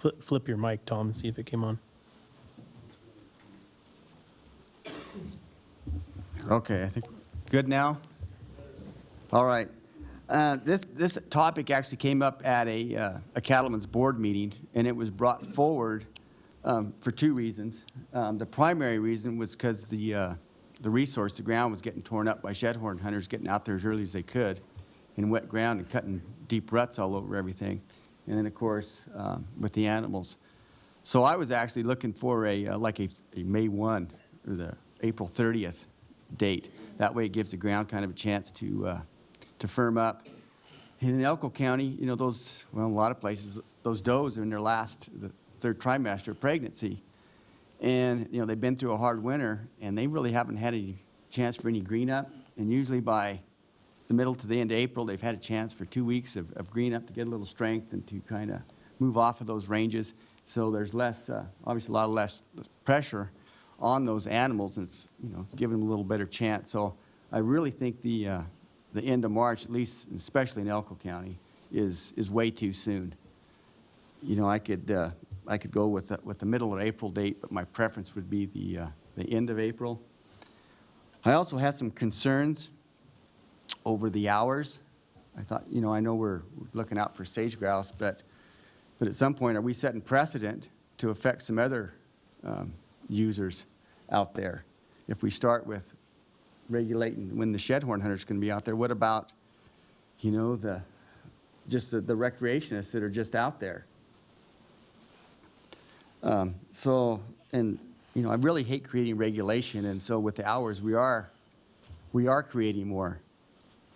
go. Flip your mic, Tom, and see if it came on. Okay, I think good now. All right. This topic actually came up at a cattlemen's board meeting, and it was brought forward for two reasons. The primary reason was because the resource, the ground, was getting torn up by shedhorn hunters getting out there as early as they could in wet ground and cutting deep ruts all over everything. And then, of course, with the animals. So I was actually looking for a May 1 or the April 30th date. That way it gives the ground kind of a chance to firm up. And in Elko County, you know, a lot of places, those does are in their the third trimester of pregnancy. And, you know, they've been through a hard winter, and they really haven't had any chance for any green up. And usually by the middle to the end of April, they've had a chance for 2 weeks of green up to get a little strength and to kind of move off of those ranges. So there's less, obviously a lot less pressure on those animals, and it's, you know, it's giving them a little better chance. So I really think the end of March, at least, especially in Elko County, is way too soon. You know, I could go with the middle of April date, but my preference would be the end of April. I also have some concerns over the hours. I thought, you know, I know we're looking out for sage grouse, but at some point, are we setting precedent to affect some other users out there? If we start with regulating when the shedhorn hunter's going to be out there, what about, you know, the recreationists that are just out there? So, and, you know, I really hate creating regulation, and so with the hours, we are creating more.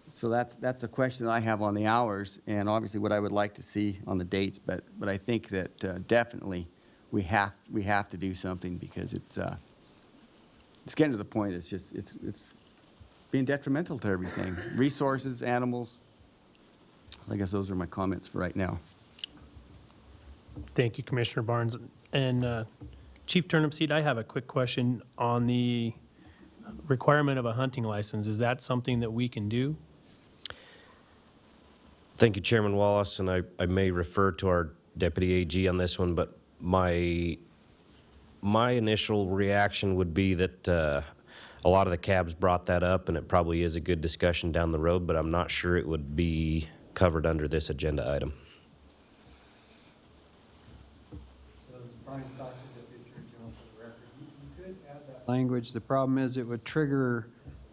So that's a question that I have on the hours, and obviously what I would like to see on the dates. But I think that definitely we have to do something, because it's getting to the point. It's just it's being detrimental to everything, resources, animals. I guess those are my comments for right now. Thank you, Commissioner Barnes. And Chief Turnipseed, I have a quick question on the requirement of a hunting license. Is that something that we can do? Thank you, Chairman Wallace, and I may refer to our Deputy AG on this one, but my initial reaction would be that a lot of the cabs brought that up, and it probably is a good discussion down the road, but I'm not sure it would be covered under this agenda item. Language. The problem is it would trigger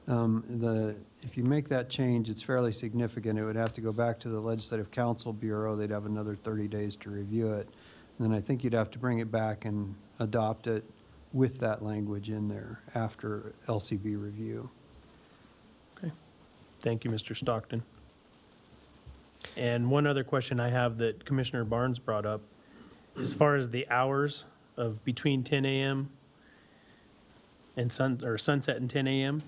if you make that change, it's fairly significant. It would have to go back to the Legislative Council Bureau. They'd have another 30 days to review it. And then I think you'd have to bring it back and adopt it with that language in there after LCB review. Okay. Thank you, Mr. Stockton. And one other question I have that Commissioner Barnes brought up, as far as the hours of between 10 a.m. and sunset and 10 a.m.,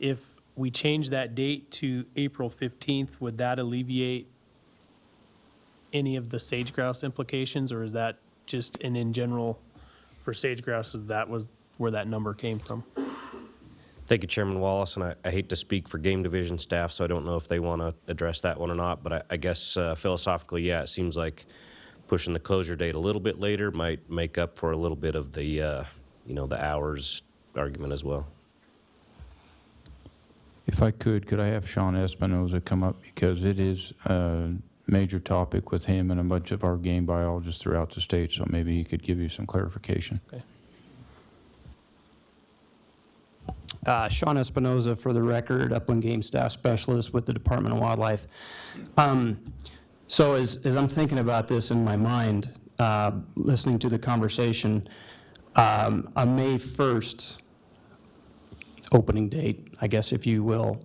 if we change that date to April 15th, would that alleviate any of the sage grouse implications, or is that just in general for sage grouse, that was where that number came from? Thank you, Chairman Wallace, and I hate to speak for Game Division staff, so I don't know if they want to address that one or not, but I guess philosophically, yeah, it seems like pushing the closure date a little bit later might make up for a little bit of the, you know, the hours argument as well. If I could I have Sean Espinoza come up, because it is major topic with him and a bunch of our game biologists throughout the state, so maybe he could give you some clarification. Okay. Sean Espinoza, for the record, Upland Game Staff Specialist with the Department of Wildlife. So as I'm thinking about this in my mind, listening to the conversation, a May 1st opening date, I guess, if you will,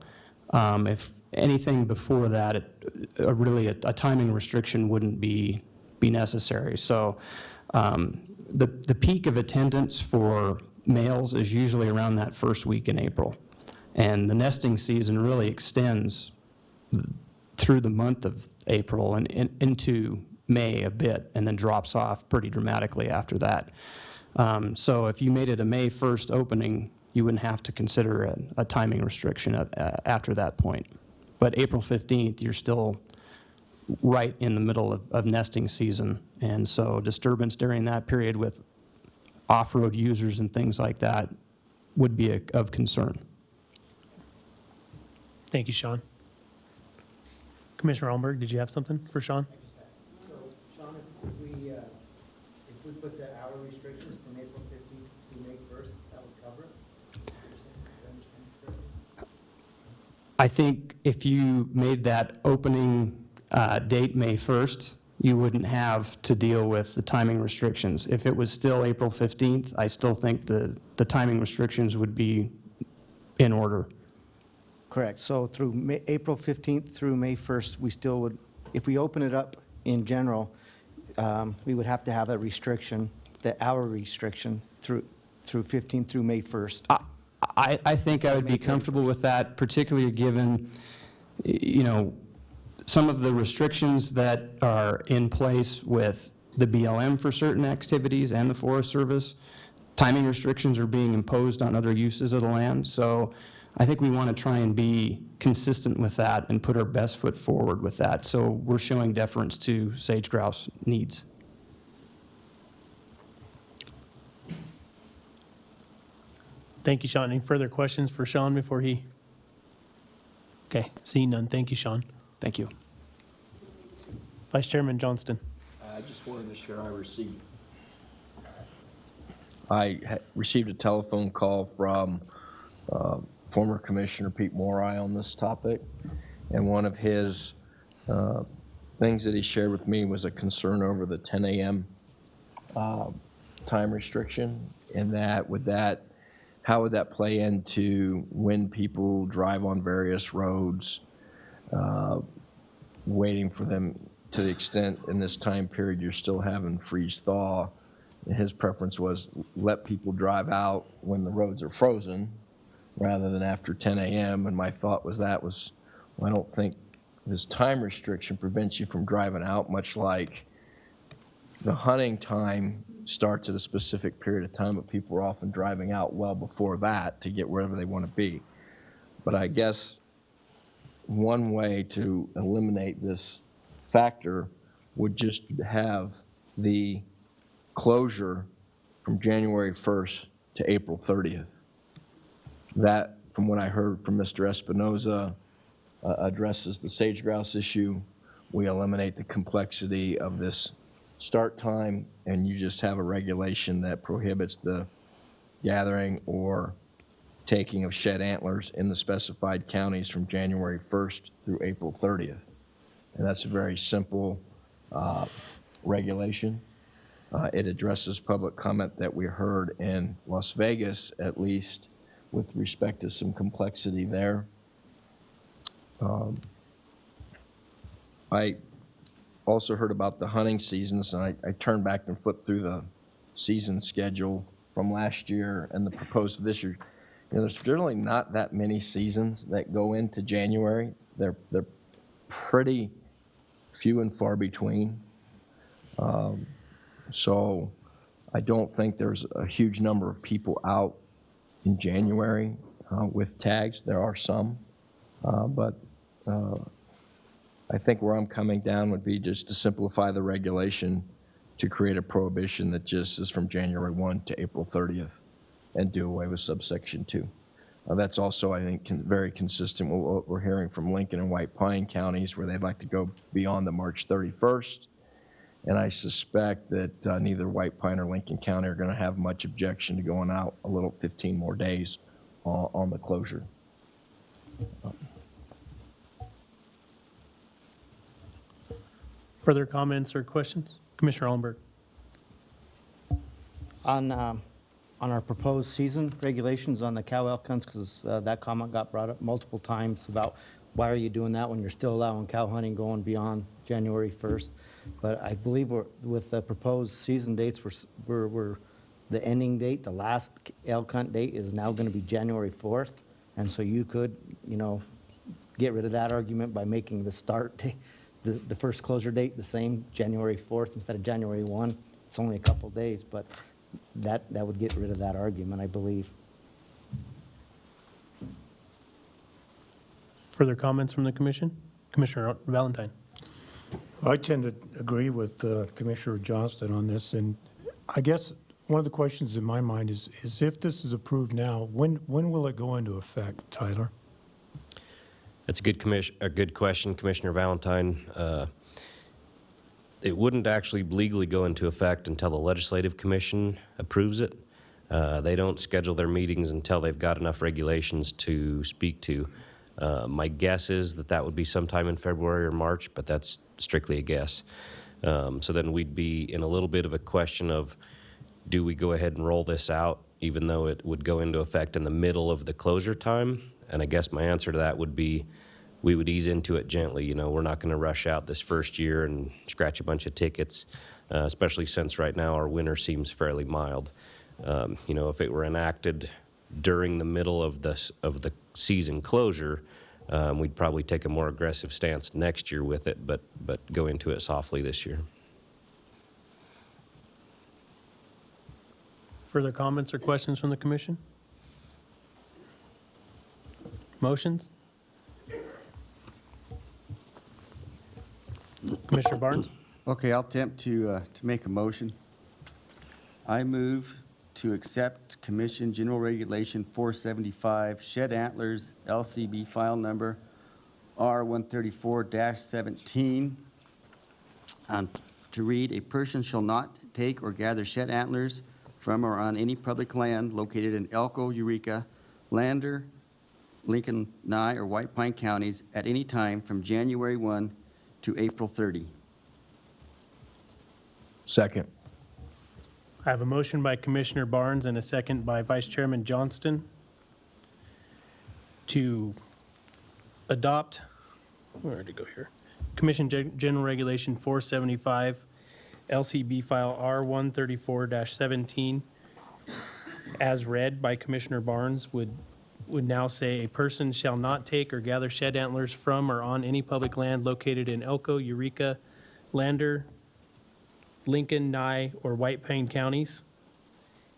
if anything before that, really a timing restriction wouldn't be necessary. So the peak of attendance for males is usually around that first week in April. And the nesting season really extends through the month of April and into May a bit, and then drops off pretty dramatically after that. So if you made it a May 1st opening, you wouldn't have to consider a timing restriction after that point. But April 15th, you're still right in the middle of nesting season. And so disturbance during that period with off-road users and things like that would be of concern. Thank you, Sean. Commissioner Almberg, did you have something for Sean? So, Sean, if we put the hour restrictions from April 15th to May 1st, that would cover it? I think if you made that opening date May 1st, you wouldn't have to deal with the timing restrictions. If it was still April 15th, I still think the timing restrictions would be in order. Correct. So through April 15th through May 1st, we still would, if we open it up in general, we would have to have a restriction, the hour restriction through 15th through May 1st. I think I would be comfortable with that, particularly given, some of the restrictions that are in place with the BLM for certain activities and the Forest Service. Timing restrictions are being imposed on other uses of the land. So I think we want to try and be consistent with that and put our best foot forward with that. So we're showing deference to sage grouse needs. Thank you, Sean. Any further questions for Sean before he? Okay, seeing none. Thank you, Sean. Thank you. Vice Chairman Johnston. I just wanted to share I received a telephone call from former Commissioner Pete Morai on this topic, and one of his things that he shared with me was a concern over the 10 a.m. Time restriction, and how would that play into when people drive on various roads, waiting for them, to the extent in this time period you're still having freeze-thaw. His preference was let people drive out when the roads are frozen rather than after 10 a.m. And my thought was well, I don't think this time restriction prevents you from driving out, much like the hunting time starts at a specific period of time, but people are often driving out well before that to get wherever they want to be. But I guess one way to eliminate this factor would just have the closure from January 1st to April 30th. That, from what I heard from Mr. Espinoza, addresses the sage grouse issue. We eliminate the complexity of this start time, and you just have a regulation that prohibits the gathering or taking of shed antlers in the specified counties from January 1st through April 30th. And that's a very simple regulation. It addresses public comment that we heard in Las Vegas, at least, with respect to some complexity there. I also heard about the hunting seasons, and I turned back and flipped through the season schedule from last year and the proposed for this year. There's generally not that many seasons that go into January. They're pretty few and far between. So I don't think there's a huge number of people out in January with tags. There are some, but I think where I'm coming down would be just to simplify the regulation to create a prohibition that just is from January 1 to April 30th and do away with subsection 2. That's also, I think, very consistent with what we're hearing from Lincoln and White Pine counties, where they'd like to go beyond the March 31st. And I suspect that neither White Pine or Lincoln County are going to have much objection to going out a little 15 more days on the closure. Further comments or questions? Commissioner Allenberg. On our proposed season regulations on the cow elk hunts, because that comment got brought up multiple times about why are you doing that when you're still allowing cow hunting going beyond January 1st? But I believe with the proposed season dates, we're the ending date, the last elk hunt date is now going to be January 4th. And so you could, get rid of that argument by making the start date, the first closure date the same, January 4th instead of January 1. It's only a couple days, but that would get rid of that argument, I believe. Further comments from the commission? Commissioner Valentine. I tend to agree with Commissioner Johnston on this, and I guess one of the questions in my mind is if this is approved now, when will it go into effect, Tyler? That's a good question, Commissioner Valentine. It wouldn't actually legally go into effect until the Legislative Commission approves it. They don't schedule their meetings until they've got enough regulations to speak to. My guess is that would be sometime in February or March, but that's strictly a guess. So then we'd be in a little bit of a question of, do we go ahead and roll this out, even though it would go into effect in the middle of the closure time? And I guess my answer to that would be, we would ease into it gently. We're not going to rush out this first year and scratch a bunch of tickets, especially since right now our winter seems fairly mild. If it were enacted during the middle of the season closure, we'd probably take a more aggressive stance next year with it, but go into it softly this year. Further comments or questions from the commission? Motions? Commissioner Barnes? Okay, I'll attempt to make a motion. I move to accept Commission General Regulation 475, Shed Antlers, LCB file number R134-17, to read, a person shall not take or gather shed antlers from or on any public land located in Elko, Eureka, Lander, Lincoln, Nye, or White Pine counties at any time from January 1 to April 30. Second. I have a motion by Commissioner Barnes and a second by Vice Chairman Johnston to adopt, where did it go here? Commission General Regulation 475, LCB file R134-17, as read by Commissioner Barnes, would now say, a person shall not take or gather shed antlers from or on any public land located in Elko, Eureka, Lander, Lincoln, Nye, or White Pine counties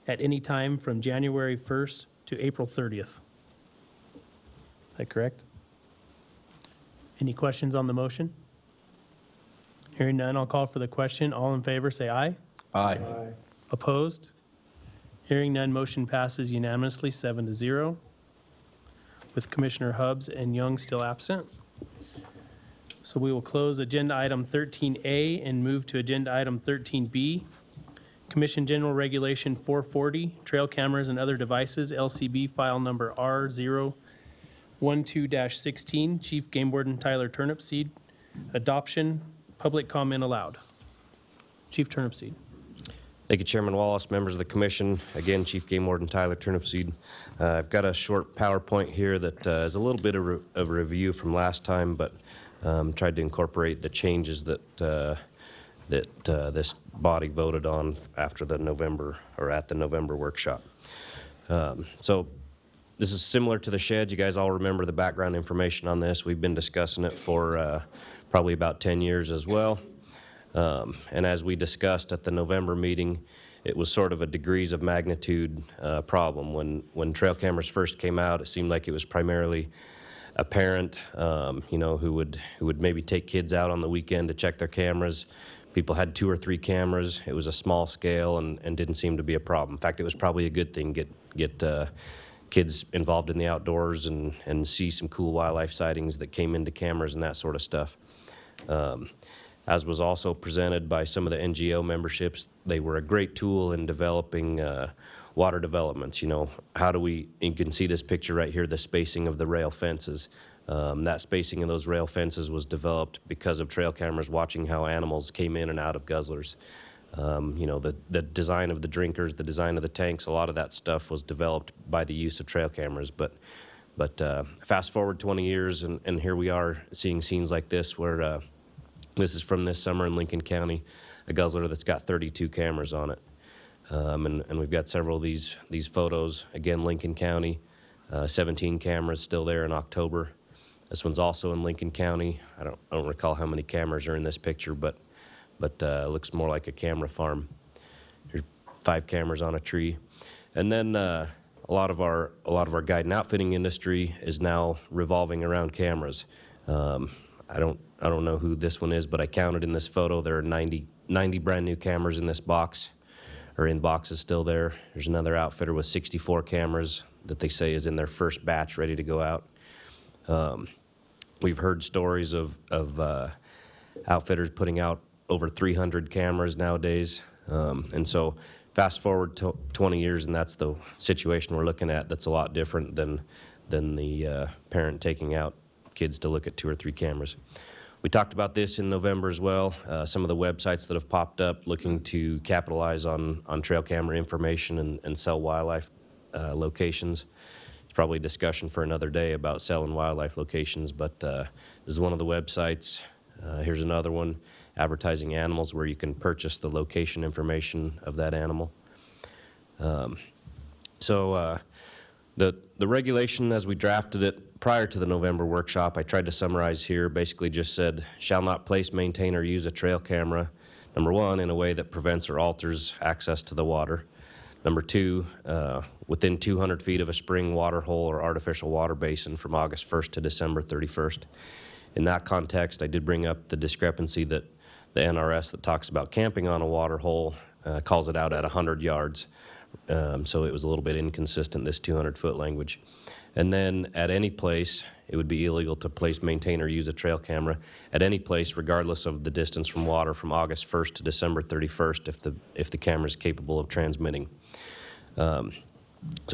at any time from January 1st to April 30th. Is that correct? Any questions on the motion? Hearing none, I'll call for the question. All in favor, say aye. Aye. Opposed? Hearing none, motion passes unanimously, 7-0, with Commissioner Hubbs and Young still absent. So we will close Agenda Item 13A and move to Agenda Item 13B. Commission General Regulation 440, Trail Cameras and Other Devices, LCB File Number R012-16, Chief Game Warden Tyler Turnipseed. Adoption, public comment allowed. Chief Turnipseed. Thank you, Chairman Wallace, members of the commission. Again, Chief Game Warden Tyler Turnipseed. I've got a short PowerPoint here that is a little bit of a review from last time, but tried to incorporate the changes that this body voted on after the November, or at the November workshop. So this is similar to the sheds. You guys all remember the background information on this. We've been discussing it for probably about 10 years as well. And as we discussed at the November meeting, it was sort of a degrees of magnitude problem. When trail cameras first came out, it seemed like it was primarily a parent, who would maybe take kids out on the weekend to check their cameras. People had 2 or 3 cameras. It was a small scale and didn't seem to be a problem. In fact, it was probably a good thing. kids involved in the outdoors and see some cool wildlife sightings that came into cameras and that sort of stuff. As was also presented by some of the NGO memberships, they were a great tool in developing water developments. You know, how do we, you can see this picture right here, the spacing of the rail fences. That spacing of those rail fences was developed because of trail cameras watching how animals came in and out of guzzlers. You know, the design of the drinkers, the design of the tanks, a lot of that stuff was developed by the use of trail cameras. But fast forward 20 years, and here we are seeing scenes like this where this is from this summer in Lincoln County, a guzzler that's got 32 cameras on it. And we've got several of these photos. Again, Lincoln County, 17 cameras still there in October. This one's also in Lincoln County. I don't recall how many cameras are in this picture, but it looks more like a camera farm. There's 5 cameras on a tree. And then a lot of our guide and outfitting industry is now revolving around cameras. I don't know who this one is, but I counted in this photo there are 90 brand new cameras in this box, or in boxes still there. There's another outfitter with 64 cameras that they say is in their first batch ready to go out. We've heard stories of outfitters putting out over 300 cameras nowadays. And so fast forward to 20 years, and that's the situation we're looking at. That's a lot different than the parent taking out kids to look at 2 or 3 cameras. We talked about this in November as well. Some of the websites that have popped up looking to capitalize on trail camera information and sell wildlife locations. It's probably a discussion for another day about selling wildlife locations, but this is one of the websites. Here's another one, advertising animals, where you can purchase the location information of that animal. So the regulation as we drafted it prior to the November workshop, I tried to summarize here, basically just said, shall not place, maintain, or use a trail camera, number 1, in a way that prevents or alters access to the water. Number 2, within 200 feet of a spring, water hole, or artificial water basin from August 1st to December 31st. In that context, I did bring up the discrepancy that the NRS that talks about camping on a water hole calls it out at 100 yards. So it was a little bit inconsistent, this 200-foot language. And then at any place, it would be illegal to place, maintain, or use a trail camera at any place, regardless of the distance from water, from August 1st to December 31st, if the camera is capable of transmitting. So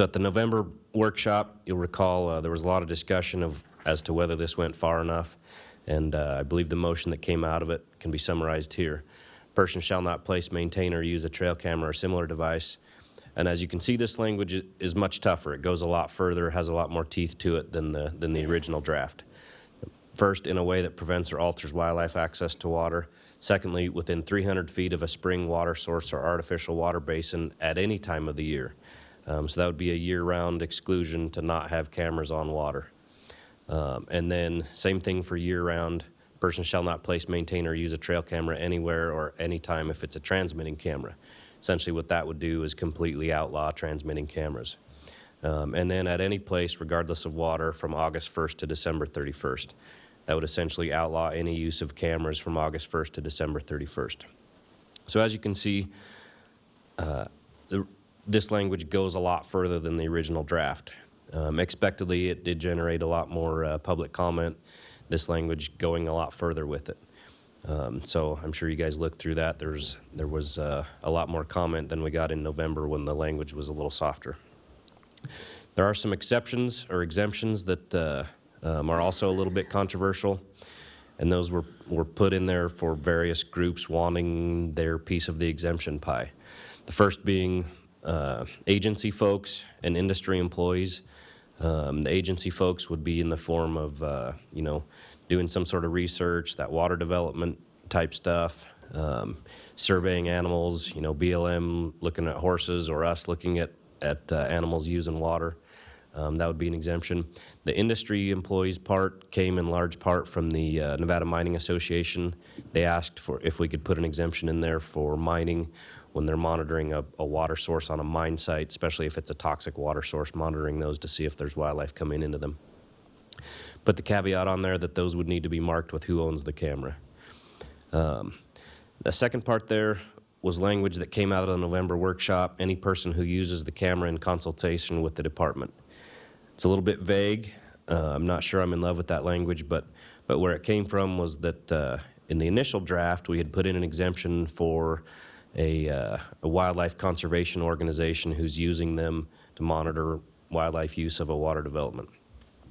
at the November workshop, you'll recall there was a lot of discussion as to whether this went far enough, and I believe the motion that came out of it can be summarized here. Person shall not place, maintain, or use a trail camera or similar device. And as you can see, this language is much tougher. It goes a lot further, has a lot more teeth to it than the original draft. First, in a way that prevents or alters wildlife access to water. Secondly, within 300 feet of a spring, water source, or artificial water basin at any time of the year. So that would be a year-round exclusion to not have cameras on water. And then same thing for year-round. Person shall not place, maintain, or use a trail camera anywhere or anytime if it's a transmitting camera. Essentially what that would do is completely outlaw transmitting cameras. And then at any place, regardless of water, from August 1st to December 31st. That would essentially outlaw any use of cameras from August 1st to December 31st. So as you can see, this language goes a lot further than the original draft. Expectedly, it did generate a lot more public comment, this language going a lot further with it. So I'm sure you guys looked through that. There was a lot more comment than we got in November when the language was a little softer. There are some exceptions or exemptions that are also a little bit controversial, and those were put in there for various groups wanting their piece of the exemption pie. The first being agency folks and industry employees. The agency folks would be in the form of, doing some sort of research, that water development type stuff, surveying animals, BLM looking at horses, or us looking at animals using water. That would be an exemption. The industry employees part came in large part from the Nevada Mining Association. They asked for if we could put an exemption in there for mining when they're monitoring a water source on a mine site, especially if it's a toxic water source, monitoring those to see if there's wildlife coming into them. Put the caveat on there that those would need to be marked with who owns the camera. The second part there was language that came out of the November workshop, any person who uses the camera in consultation with the department. It's a little bit vague. I'm not sure I'm in love with that language, but where it came from was that in the initial draft, we had put in an exemption for a wildlife conservation organization who's using them to monitor wildlife use of a water development.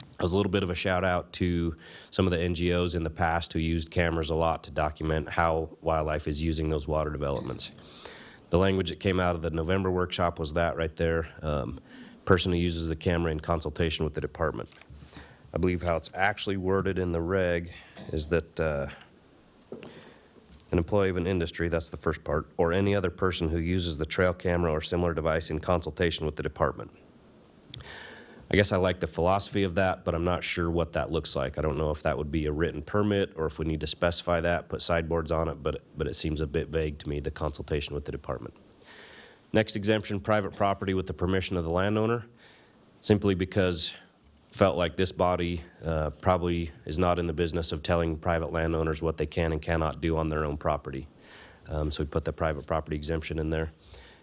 It was a little bit of a shout out to some of the NGOs in the past who used cameras a lot to document how wildlife is using those water developments. The language that came out of the November workshop was that right there. Person who uses the camera in consultation with the department. I believe how it's actually worded in the reg is that an employee of an industry, that's the first part, or any other person who uses the trail camera or similar device in consultation with the department. I guess I like the philosophy of that, but I'm not sure what that looks like. I don't know if that would be a written permit or if we need to specify that, put sideboards on it, but it seems a bit vague to me, the consultation with the department. Next exemption, private property with the permission of the landowner, simply because felt like this body probably is not in the business of telling private landowners what they can and cannot do on their own property. So we put the private property exemption in there.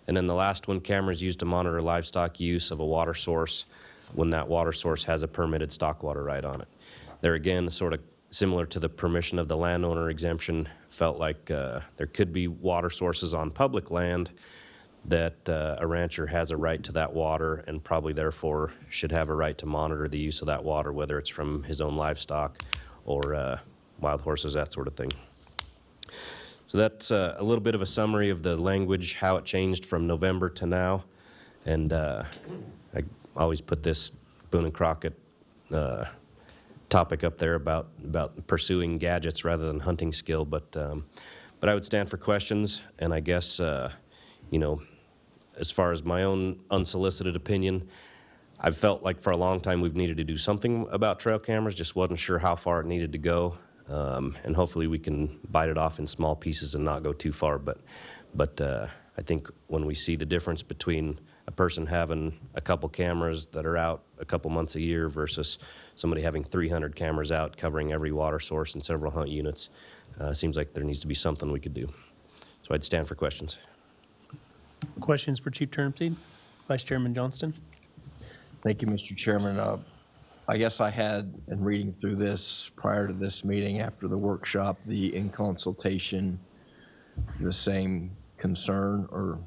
And then the last one, cameras used to monitor livestock use of a water source when that water source has a permitted stock water right on it. There again, sort of similar to the permission of the landowner exemption, felt like there could be water sources on public land that a rancher has a right to that water and probably therefore should have a right to monitor the use of that water, whether it's from his own livestock or wild horses, that sort of thing. So that's a little bit of a summary of the language, how it changed from November to now. And I always put this Boone and Crockett topic up there about pursuing gadgets rather than hunting skill, but I would stand for questions, and I guess, you know, as far as my own unsolicited opinion, I've felt like for a long time we've needed to do something about trail cameras, just wasn't sure how far it needed to go, and hopefully we can bite it off in small pieces and not go too far, but I think when we see the difference between a person having a couple cameras that are out a couple months a year versus somebody having 300 cameras out covering every water source and several hunt units, seems like there needs to be something we could do. So I'd stand for questions. Questions for Chief Turnipseed? Vice Chairman Johnston? Thank you, Mr. Chairman. I guess I had, in reading through this prior to this meeting, after the workshop, the in consultation, the same concern or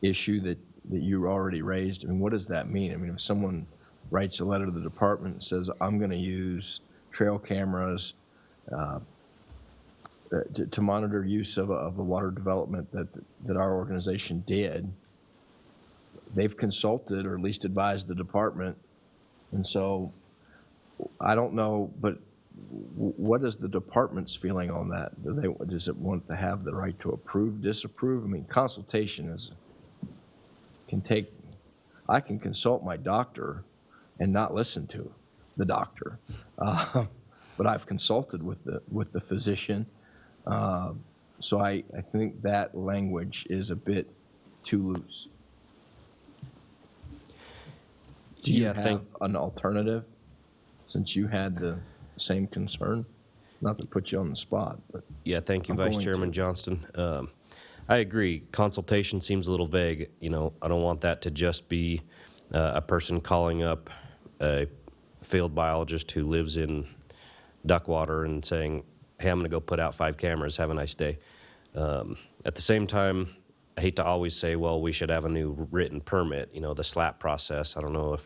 issue that you already raised. I mean, what does that mean? I mean, if someone writes a letter to the department and says, I'm going to use trail cameras to monitor use of a water development that our organization did, they've consulted or at least advised the department. And so I don't know, but what is the department's feeling on that? Does it want to have the right to approve, disapprove? I mean, consultation I can consult my doctor and not listen to the doctor, but I've consulted with the physician. So I think that language is a bit too loose. Do you have an alternative, since you had the same concern? Not to put you on the spot, but yeah, thank you, Vice Chairman Johnston. I agree. Consultation seems a little vague. You know, I don't want that to just be a person calling up a field biologist who lives in Duckwater and saying, hey, I'm going to go put out 5 cameras. Have a nice day. At the same time, I hate to always say, well, we should have a new written permit, you know, the SLAP process. I don't know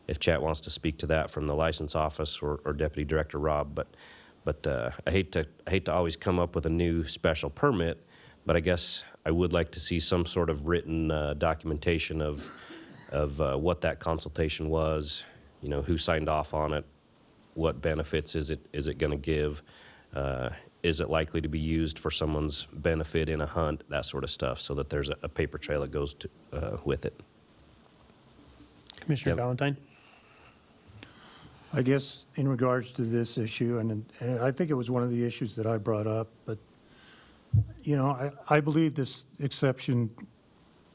if Chat wants to speak to that from the license office or Deputy Director Rob, but I hate to always come up with a new special permit, but I guess I would like to see some sort of written documentation of what that consultation was, you know, who signed off on it, what benefits is it going to give, is it likely to be used for someone's benefit in a hunt, that sort of stuff, so that there's a paper trail that goes with it. Commissioner Valentine? I guess in regards to this issue, and I think it was one of the issues that I brought up, but, you know, I believe this exception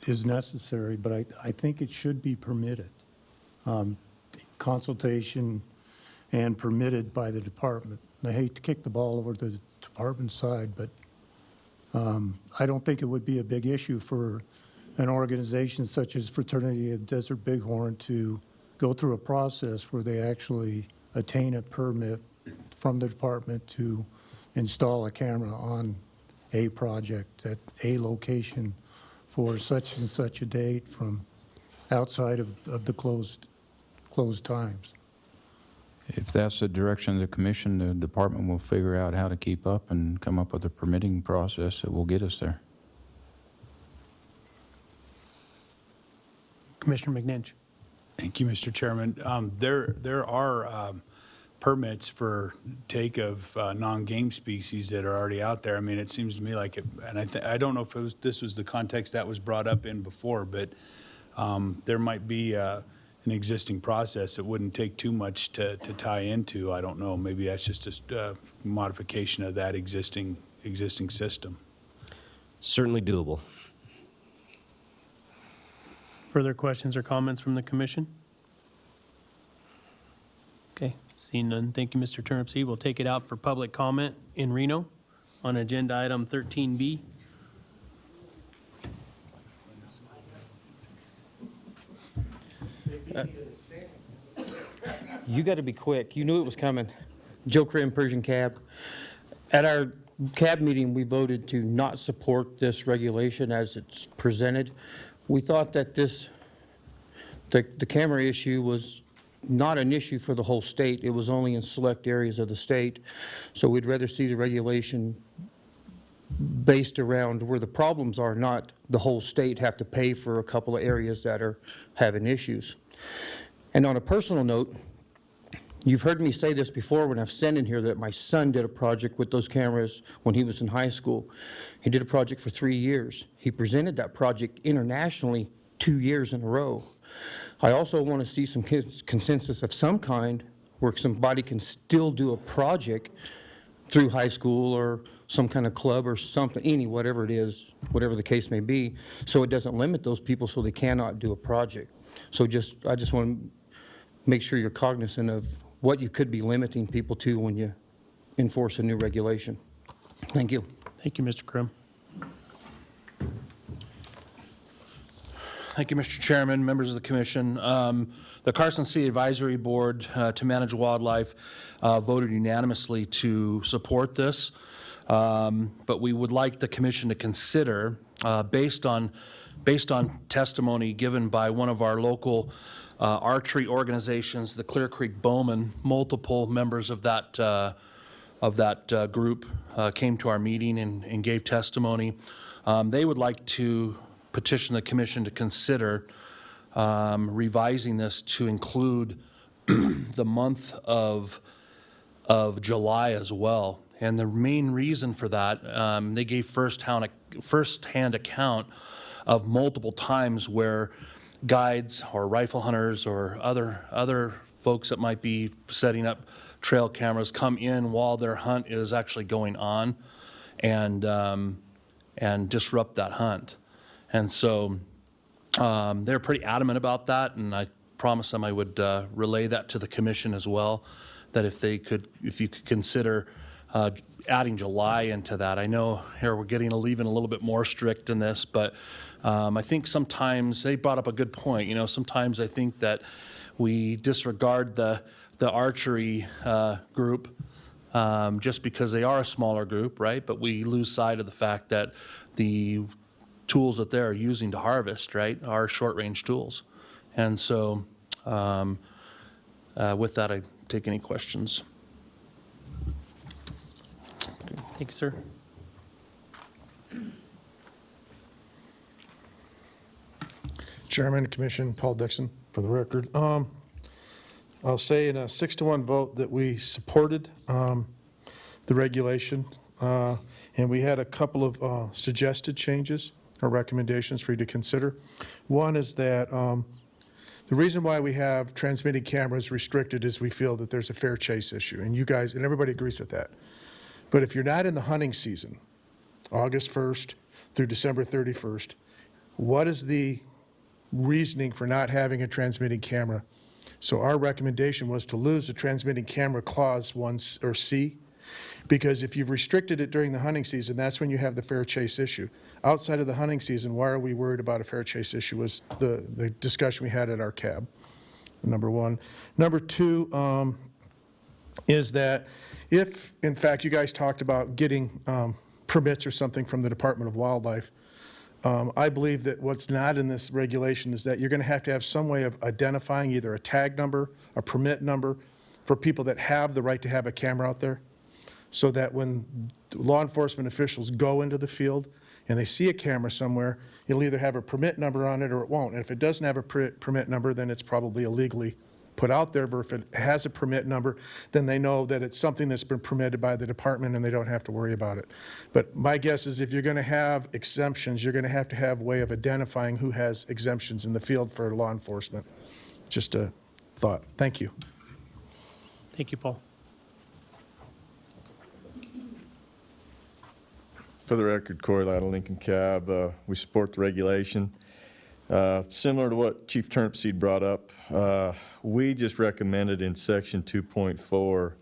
is necessary, but I think it should be permitted. Consultation and permitted by the department. I hate to kick the ball over to the department side, but I don't think it would be a big issue for an organization such as Fraternity of Desert Bighorn to go through a process where they actually attain a permit from the department to install a camera on a project at a location for such and such a date from outside of the closed times. If that's the direction of the commission, the department will figure out how to keep up and come up with a permitting process that will get us there. Commissioner McNinch. Thank you, Mr. Chairman. There are permits for take of non-game species that are already out there. I mean, it seems to me like it, and I don't know if this was the context that was brought up in before, but there might be an existing process that wouldn't take too much to tie into. I don't know. Maybe that's just a modification of that existing system. Certainly doable. Further questions or comments from the commission? Okay, seeing none, thank you, Mr. Turnipseed. We'll take it out for public comment in Reno on agenda item 13B. You got to be quick. You knew it was coming. Joe Crim, Persian Cab. At our cab meeting, we voted to not support this regulation as it's presented. We thought that the camera issue was not an issue for the whole state. It was only in select areas of the state. So we'd rather see the regulation based around where the problems are, not the whole state have to pay for a couple of areas that are having issues. And on a personal note, you've heard me say this before when I've said in here that my son did a project with those cameras when he was in high school. He did a project for 3 years. He presented that project internationally 2 years in a row. I also want to see some consensus of some kind where somebody can still do a project through high school or some kind of club or something, whatever it is, whatever the case may be, so it doesn't limit those people so they cannot do a project. So I just want to make sure you're cognizant of what you could be limiting people to when you enforce a new regulation. Thank you. Thank you, Mr. Crum. Thank you, Mr. Chairman, members of the commission. The Carson City Advisory Board to Manage Wildlife voted unanimously to support this, but we would like the commission to consider, based on testimony given by one of our local archery organizations, the Clear Creek Bowmen, multiple members of that group came to our meeting and gave testimony. They would like to petition the commission to consider revising this to include the month of July as well. And the main reason for that, they gave first-hand account of multiple times where guides or rifle hunters or other folks that might be setting up trail cameras come in while their hunt is actually going on and disrupt that hunt. And so they're pretty adamant about that, and I promised them I would relay that to the commission as well, that if you could consider adding July into that. I know here we're getting even a little bit more strict in this, but I think sometimes they brought up a good point. Sometimes I think that we disregard the archery group just because they are a smaller group, right? But we lose sight of the fact that the tools that they're using to harvest, right, are short-range tools. And so with that, I take any questions. Thank you, sir. Chairman, Commission, Paul Dixon, for the record. I'll say in a 6-1 vote that we supported the regulation, and we had a couple of suggested changes or recommendations for you to consider. One is that the reason why we have transmitting cameras restricted is we feel that there's a fair chase issue, and you guys, and everybody agrees with that. But if you're not in the hunting season, August 1st through December 31st, what is the reasoning for not having a transmitting camera? So our recommendation was to lose the transmitting camera clause 1 or C, because if you've restricted it during the hunting season, that's when you have the fair chase issue. Outside of the hunting season, why are we worried about a fair chase issue was the discussion we had at our cab. number one. Number two is that if, in fact, you guys talked about getting permits or something from the Department of Wildlife, I believe that what's not in this regulation is that you're going to have some way of identifying either a tag number, a permit number for people that have the right to have a camera out there, so that when law enforcement officials go into the field and they see a camera somewhere, it'll either have a permit number on it or it won't. And if it doesn't have a permit number, then it's probably illegally put out there. But if it has a permit number, then they know that it's something that's been permitted by the department and they don't have to worry about it. But my guess is if you're going to have exemptions, you're going to have a way of identifying who has exemptions in the field for law enforcement. Just a thought. Thank you. Thank you, Paul. For the record, Corey Lytle, Lincoln Cab, we support the regulation. Similar to what Chief Turnipseed brought up, we just recommended in section 2.4,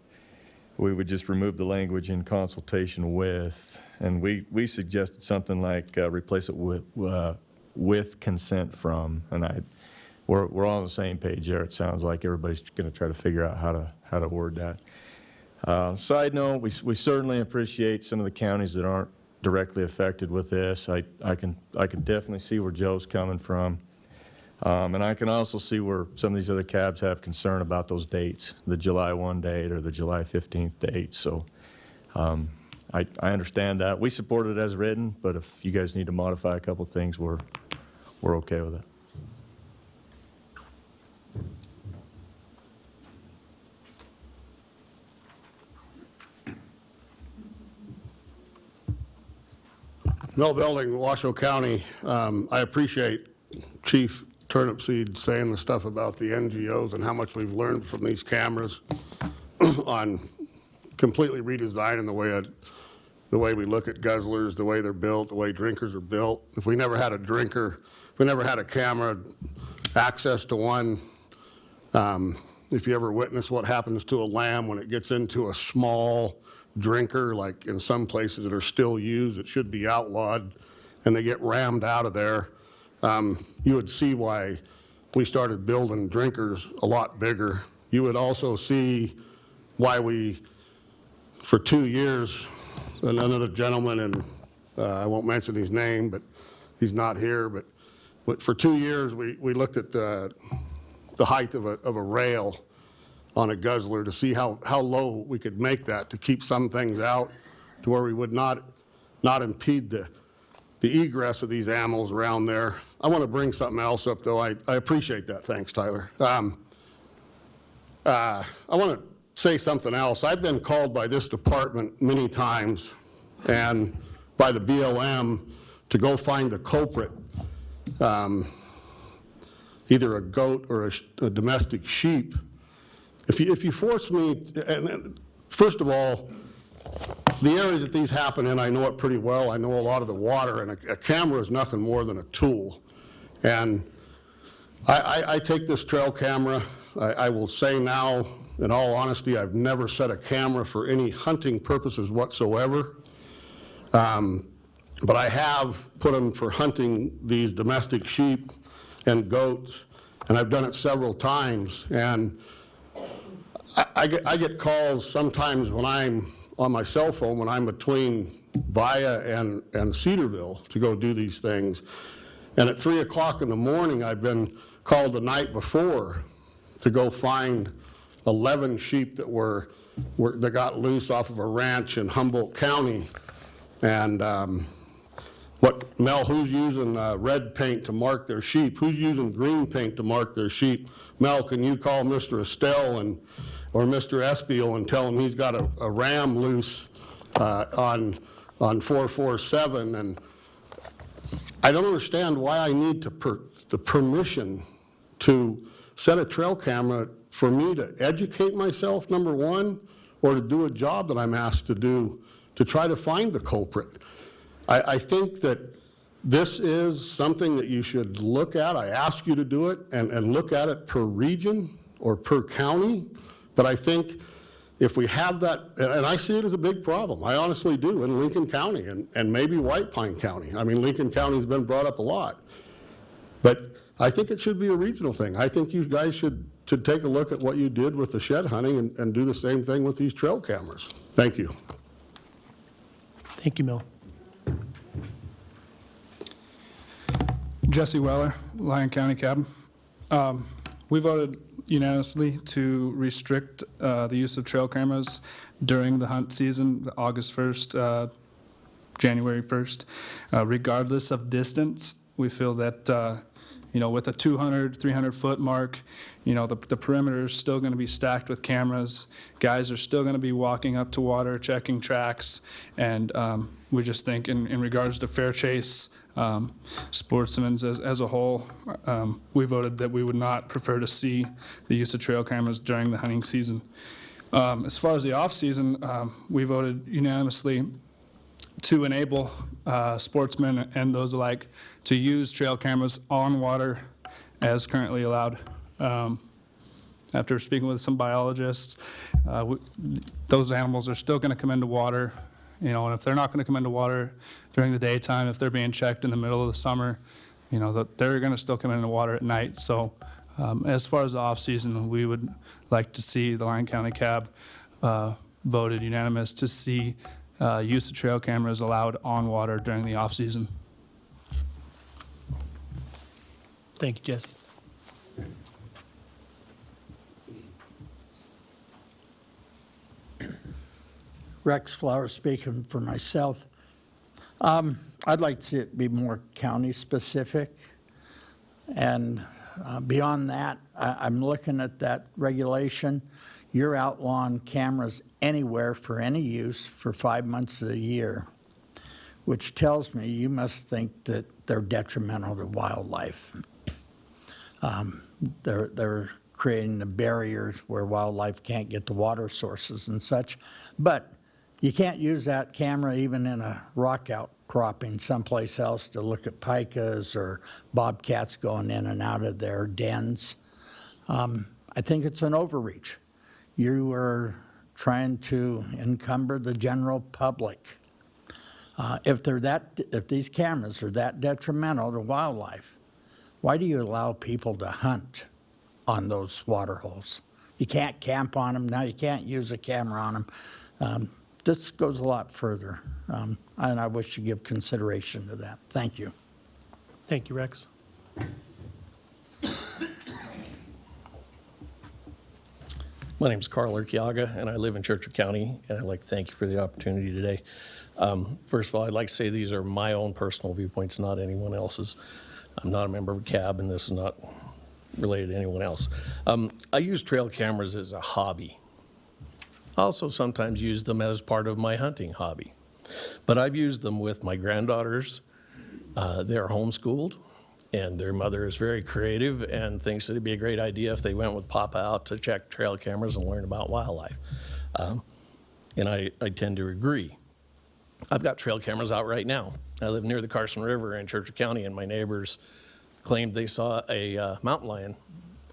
we would just remove the language in consultation with, and we suggested something like replace it with consent from, and we're all on the same page there. It sounds like everybody's going to try to figure out how to word that. Side note, we certainly appreciate some of the counties that aren't directly affected with this. I can definitely see where Joe's coming from. And I can also see where some of these other cabs have concern about those dates, the July 1 date or the July 15th date. So I understand that. We support it as written, but if you guys need to modify a couple of things, we're okay with it. Mill Building, Washoe County. I appreciate Chief Turnipseed saying the stuff about the NGOs and how much we've learned from these cameras on completely redesigning the way we look at guzzlers, the way they're built, the way drinkers are built. If we never had a drinker, if we never had a camera, access to one, if you ever witness what happens to a lamb when it gets into a small drinker, like in some places that are still used, it should be outlawed, and they get rammed out of there, you would see why we started building drinkers a lot bigger. You would also see why we, for 2 years, another gentleman, and I won't mention his name, but he's not here, but for 2 years we looked at the height of a rail on a guzzler to see how low we could make that to keep some things out to where we would not impede the egress of these animals around there. I want to bring something else up, though. I appreciate that. Thanks, Tyler. I want to say something else. I've been called by this department many times and by the BLM to go find the culprit, either a goat or a domestic sheep. If you force me, and first of all, the areas that these happen in, I know it pretty well. I know a lot of the water, and a camera is nothing more than a tool. And I take this trail camera. I will say now, in all honesty, I've never set a camera for any hunting purposes whatsoever. But I have put them for hunting these domestic sheep and goats, and I've done it several times. And I get calls sometimes when I'm on my cell phone, when I'm between Via and Cedarville to go do these things. And at 3 o'clock in the morning, I've been called the night before to go find 11 sheep that got loose off of a ranch in Humboldt County. And Mel, who's using red paint to mark their sheep? Who's using green paint to mark their sheep? Mel, can you call Mr. Estelle or Mr. Espiel and tell him he's got a ram loose on 447? And I don't understand why I need the permission to set a trail camera for me to educate myself, number one, or to do a job that I'm asked to do to try to find the culprit. I think that this is something that you should look at. I ask you to do it and look at it per region or per county. But I think if we have that, and I see it as a big problem, I honestly do, in Lincoln County and maybe White Pine County. I mean, Lincoln County's been brought up a lot. But I think it should be a regional thing. I think you guys should to take a look at what you did with the shed hunting and do the same thing with these trail cameras. Thank you. Thank you, Mel. Jesse Weller, Lyon County Cab. We voted unanimously to restrict the use of trail cameras during the hunt season, August 1st, January 1st, regardless of distance. We feel that, with a 200, 300-foot mark, the perimeter is still going to be stacked with cameras. Guys are still going to be walking up to water, checking tracks, and we just think in regards to fair chase, sportsmen as a whole, we voted that we would not prefer to see the use of trail cameras during the hunting season. As far as the off-season, we voted unanimously to enable sportsmen and those alike to use trail cameras on water as currently allowed. After speaking with some biologists, those animals are still going to come into water, and if they're not going to come into water during the daytime, if they're being checked in the middle of the summer, they're going to still come into water at night. So as far as the off-season, we would like to see the Lyon County Cab voted unanimous to see use of trail cameras allowed on water during the off-season. Thank you, Jesse. Rex Flowers speaking for myself. I'd like to see it be more county-specific. And beyond that, I'm looking at that regulation. You're outlawing cameras anywhere for any use for 5 months of the year, which tells me you must think that they're detrimental to wildlife. They're creating the barriers where wildlife can't get to water sources and such. But you can't use that camera even in a rock outcropping someplace else to look at pikas or bobcats going in and out of their dens. I think it's an overreach. You are trying to encumber the general public. If these cameras are that detrimental to wildlife, why do you allow people to hunt on those water holes? You can't camp on them. Now you can't use a camera on them. This goes a lot further, and I wish you give consideration to that. Thank you. Thank you, Rex. My name is Carl Urquiaga, and I live in Churchill County, and I'd like to thank you for the opportunity today. First of all, I'd like to say these are my own personal viewpoints, not anyone else's. I'm not a member of a CAB, and this is not related to anyone else. I use trail cameras as a hobby. I also sometimes use them as part of my hunting hobby. But I've used them with my granddaughters. They're homeschooled, and their mother is very creative and thinks it'd be a great idea if they went with Papa out to check trail cameras and learn about wildlife. And I tend to agree. I've got trail cameras out right now. I live near the Carson River in Churchill County, and my neighbors claimed they saw a mountain lion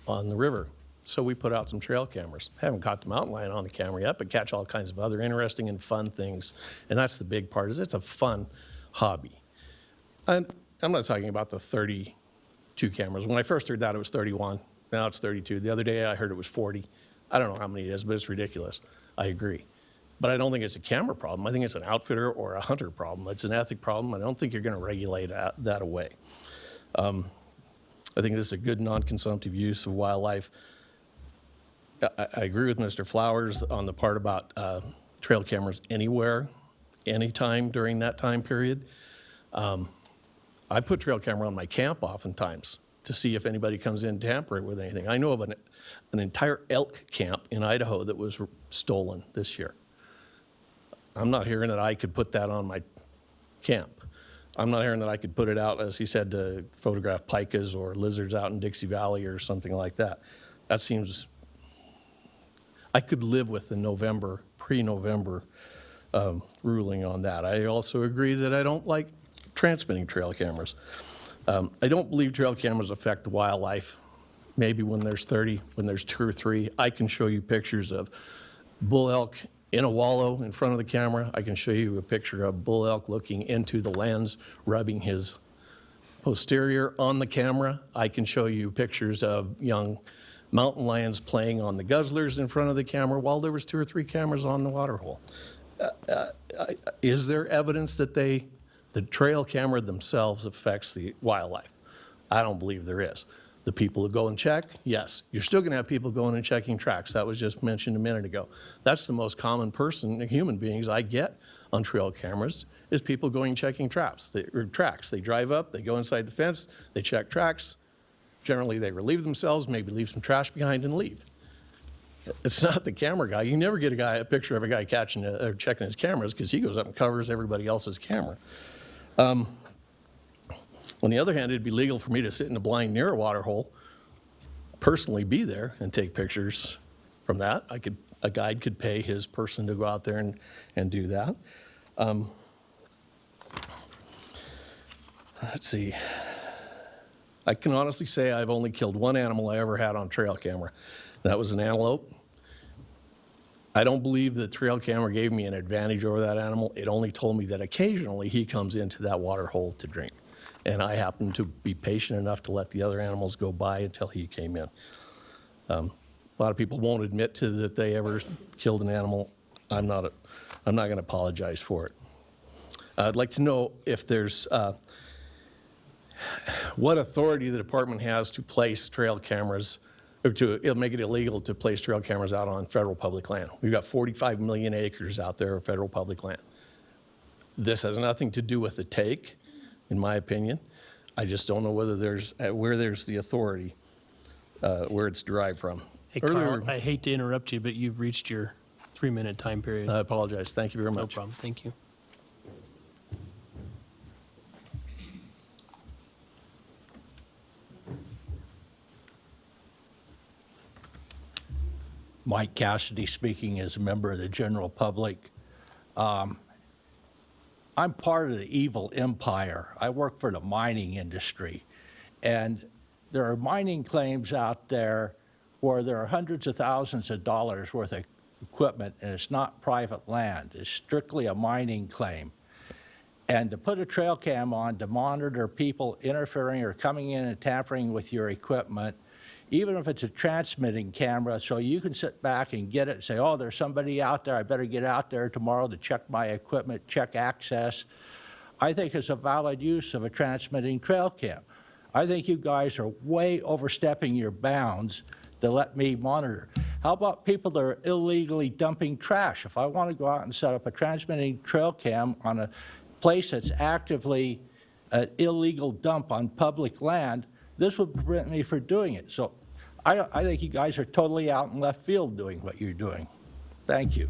on the river. So we put out some trail cameras. Haven't caught the mountain lion on the camera yet, but catch all kinds of other interesting and fun things. And that's the big part, is it's a fun hobby. And I'm not talking about the 32 cameras. When I first heard that, it was 31. Now it's 32. The other day I heard it was 40. I don't know how many it is, but it's ridiculous. I agree. But I don't think it's a camera problem. I think it's an outfitter or a hunter problem. It's an ethic problem. I don't think you're going to regulate that away. I think this is a good non-consumptive use of wildlife. I agree with Mr. Flowers on the part about trail cameras anywhere, anytime during that time period. I put trail camera on my camp oftentimes to see if anybody comes in tampering with anything. I know of an entire elk camp in Idaho that was stolen this year. I'm not hearing that I could put that on my camp. I'm not hearing that I could put it out, as he said, to photograph pikas or lizards out in Dixie Valley or something like that. That seems, I could live with the pre-November ruling on that. I also agree that I don't like transmitting trail cameras. I don't believe trail cameras affect the wildlife. Maybe when there's 30, when there's 2 or 3, I can show you pictures of bull elk in a wallow in front of the camera. I can show you a picture of bull elk looking into the lens, rubbing his posterior on the camera. I can show you pictures of young mountain lions playing on the guzzlers in front of the camera while there was 2 or 3 cameras on the water hole. Is there evidence that the trail camera themselves affects the wildlife? I don't believe there is. The people who go and check, yes. You're still going to have people going and checking tracks. That was just mentioned a minute ago. That's the most common human beings I get on trail cameras, is people going and checking tracks. They drive up, they go inside the fence, they check tracks. Generally, they relieve themselves, maybe leave some trash behind and leave. It's not the camera guy. You never get a picture of a guy checking his cameras, because he goes up and covers everybody else's camera. On the other hand, it'd be legal for me to sit in a blind near a water hole, personally be there and take pictures from that. A guide could pay his person to go out there and do that. Let's see. I can honestly say I've only killed one animal I ever had on trail camera. That was an antelope. I don't believe the trail camera gave me an advantage over that animal. It only told me that occasionally he comes into that water hole to drink. And I happened to be patient enough to let the other animals go by until he came in. A lot of people won't admit to that they ever killed an animal. I'm not going to apologize for it. I'd like to know if there's what authority the department has to place trail cameras, or to make it illegal to place trail cameras out on federal public land. We've got 45 million acres out there of federal public land. This has nothing to do with the take, in my opinion. I just don't know whether where there's the authority, where it's derived from. Hey, Carl, I hate to interrupt you, but you've reached your 3-minute time period. I apologize. Thank you very much. No problem. Thank you. Mike Cassidy speaking as a member of the general public. I'm part of the evil empire. I work for the mining industry. And there are mining claims out there where there are hundreds of thousands of dollars worth of equipment, and it's not private land. It's strictly a mining claim. And to put a trail cam on to monitor people interfering or coming in and tampering with your equipment, even if it's a transmitting camera, so you can sit back and get it and say, oh, there's somebody out there, I better get out there tomorrow to check my equipment, check access. I think it's a valid use of a transmitting trail cam. I think you guys are way overstepping your bounds to let me monitor. How about people that are illegally dumping trash? If I want to go out and set up a transmitting trail cam on a place that's actively an illegal dump on public land, this would prevent me from doing it. So I think you guys are totally out in left field doing what you're doing. Thank you.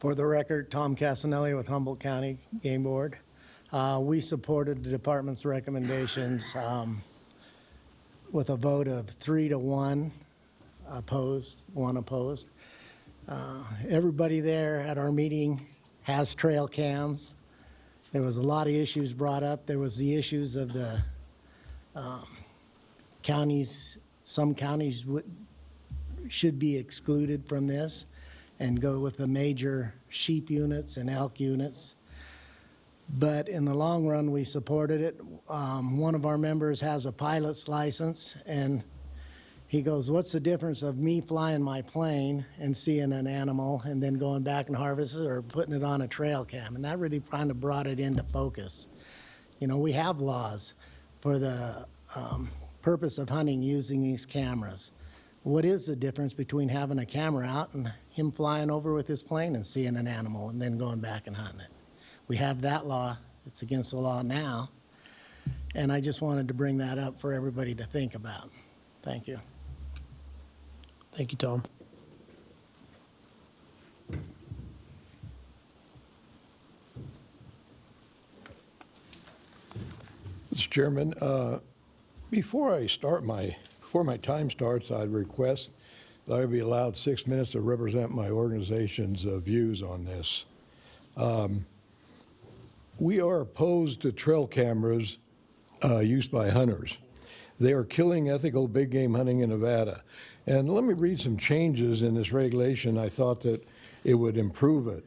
For the record, Tom Casanelli with Humboldt County Game Board. We supported the department's recommendations with a vote of 3-1 opposed, 1 opposed. Everybody there at our meeting has trail cams. There was a lot of issues brought up. There was the issues of the counties. Some counties should be excluded from this and go with the major sheep units and elk units. But in the long run, we supported it. One of our members has a pilot's license, and he goes, what's the difference of me flying my plane and seeing an animal and then going back and harvesting it, or putting it on a trail cam? And that really kind of brought it into focus. You know, we have laws for the purpose of hunting using these cameras. What is the difference between having a camera out and him flying over with his plane and seeing an animal and then going back and hunting it? We have that law. It's against the law now. And I just wanted to bring that up for everybody to think about. Thank you. Thank you, Tom. Mr. Chairman, before my time starts, I'd request that I be allowed 6 minutes to represent my organization's views on this. We are opposed to trail cameras used by hunters. They are killing ethical big game hunting in Nevada. And let me read some changes in this regulation. I thought that it would improve it.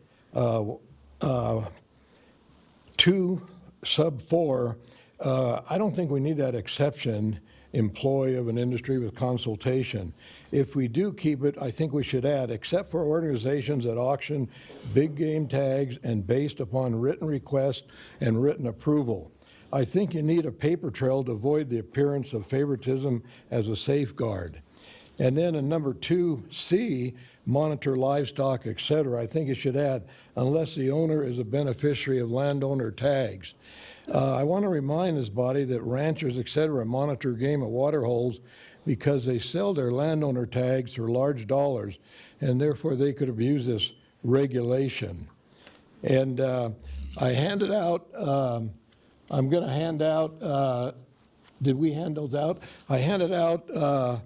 2 sub 4 I don't think we need that exception, employee of an industry with consultation. If we do keep it, I think we should add, except for organizations that auction big game tags and based upon written request and written approval. I think you need a paper trail to avoid the appearance of favoritism as a safeguard. And then in number 2C, monitor livestock, et cetera, I think it should add, unless the owner is a beneficiary of landowner tags. I want to remind this body that ranchers, et cetera, monitor game at water holes because they sell their landowner tags for large dollars, and therefore they could abuse this regulation. And I handed out, I'm going to hand out, did we hand those out? I handed out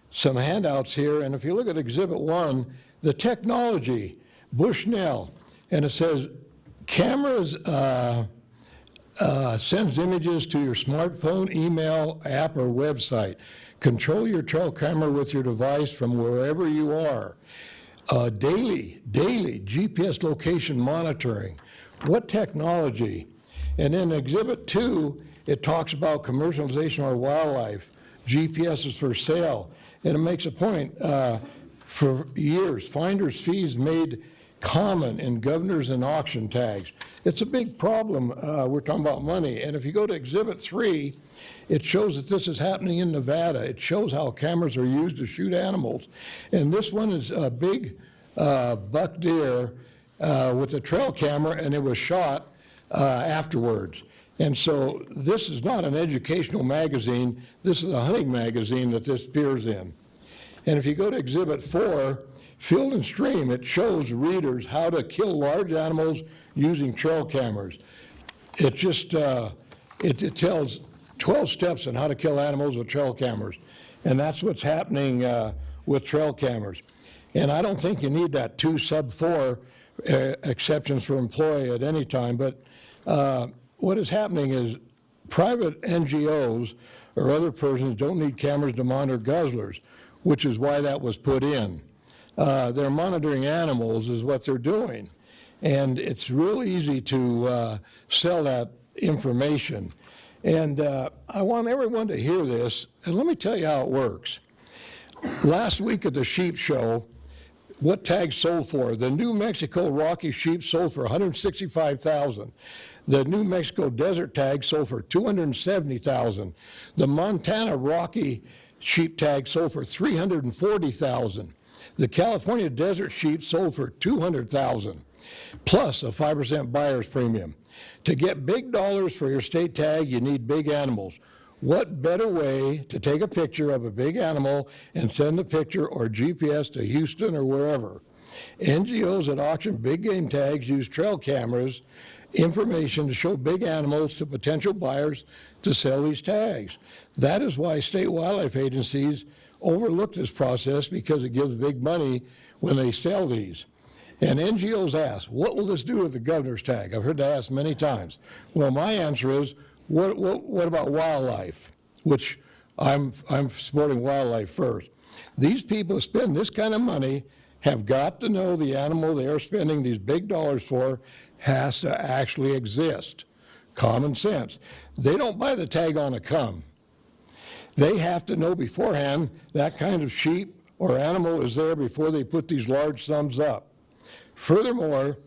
some handouts here, and if you look at Exhibit 1, the technology, Bushnell, and it says cameras sends images to your smartphone, email, app, or website. Control your trail camera with your device from wherever you are. Daily GPS location monitoring. What technology? And in Exhibit 2, it talks about commercialization of our wildlife. GPS is for sale. And it makes a point, for years, finder's fees made common in governors and auction tags. It's a big problem. We're talking about money. And if you go to Exhibit 3, it shows that this is happening in Nevada. It shows how cameras are used to shoot animals. And this one is a big buck deer with a trail camera, and it was shot afterwards. And so this is not an educational magazine. This is a hunting magazine that this appears in. And if you go to Exhibit 4, Field and Stream, it shows readers how to kill large animals using trail cameras. It just, it tells 12 steps on how to kill animals with trail cameras. And that's what's happening with trail cameras. And I don't think you need that 2 sub 4 exceptions for employee at any time, but what is happening is private NGOs or other persons don't need cameras to monitor guzzlers, which is why that was put in. They're monitoring animals is what they're doing. And it's real easy to sell that information. And I want everyone to hear this, and let me tell you how it works. Last week at the sheep show, what tags sold for? The New Mexico Rocky sheep sold for $165,000. The New Mexico Desert tag sold for $270,000. The Montana Rocky sheep tag sold for $340,000. The California Desert sheep sold for $200,000, plus a 5% buyer's premium. To get big dollars for your state tag, you need big animals. What better way to take a picture of a big animal and send the picture or GPS to Houston or wherever? NGOs that auction big game tags use trail cameras information to show big animals to potential buyers to sell these tags. That is why state wildlife agencies overlook this process, because it gives big money when they sell these. And NGOs ask, what will this do with the governor's tag? I've heard that asked many times. Well, my answer is, what about wildlife? Which I'm supporting wildlife first. These people who spend this kind of money have got to know the animal they are spending these big dollars for has to actually exist. Common sense. They don't buy the tag on a come. They have to know beforehand that kind of sheep or animal is there before they put these large sums up. Furthermore,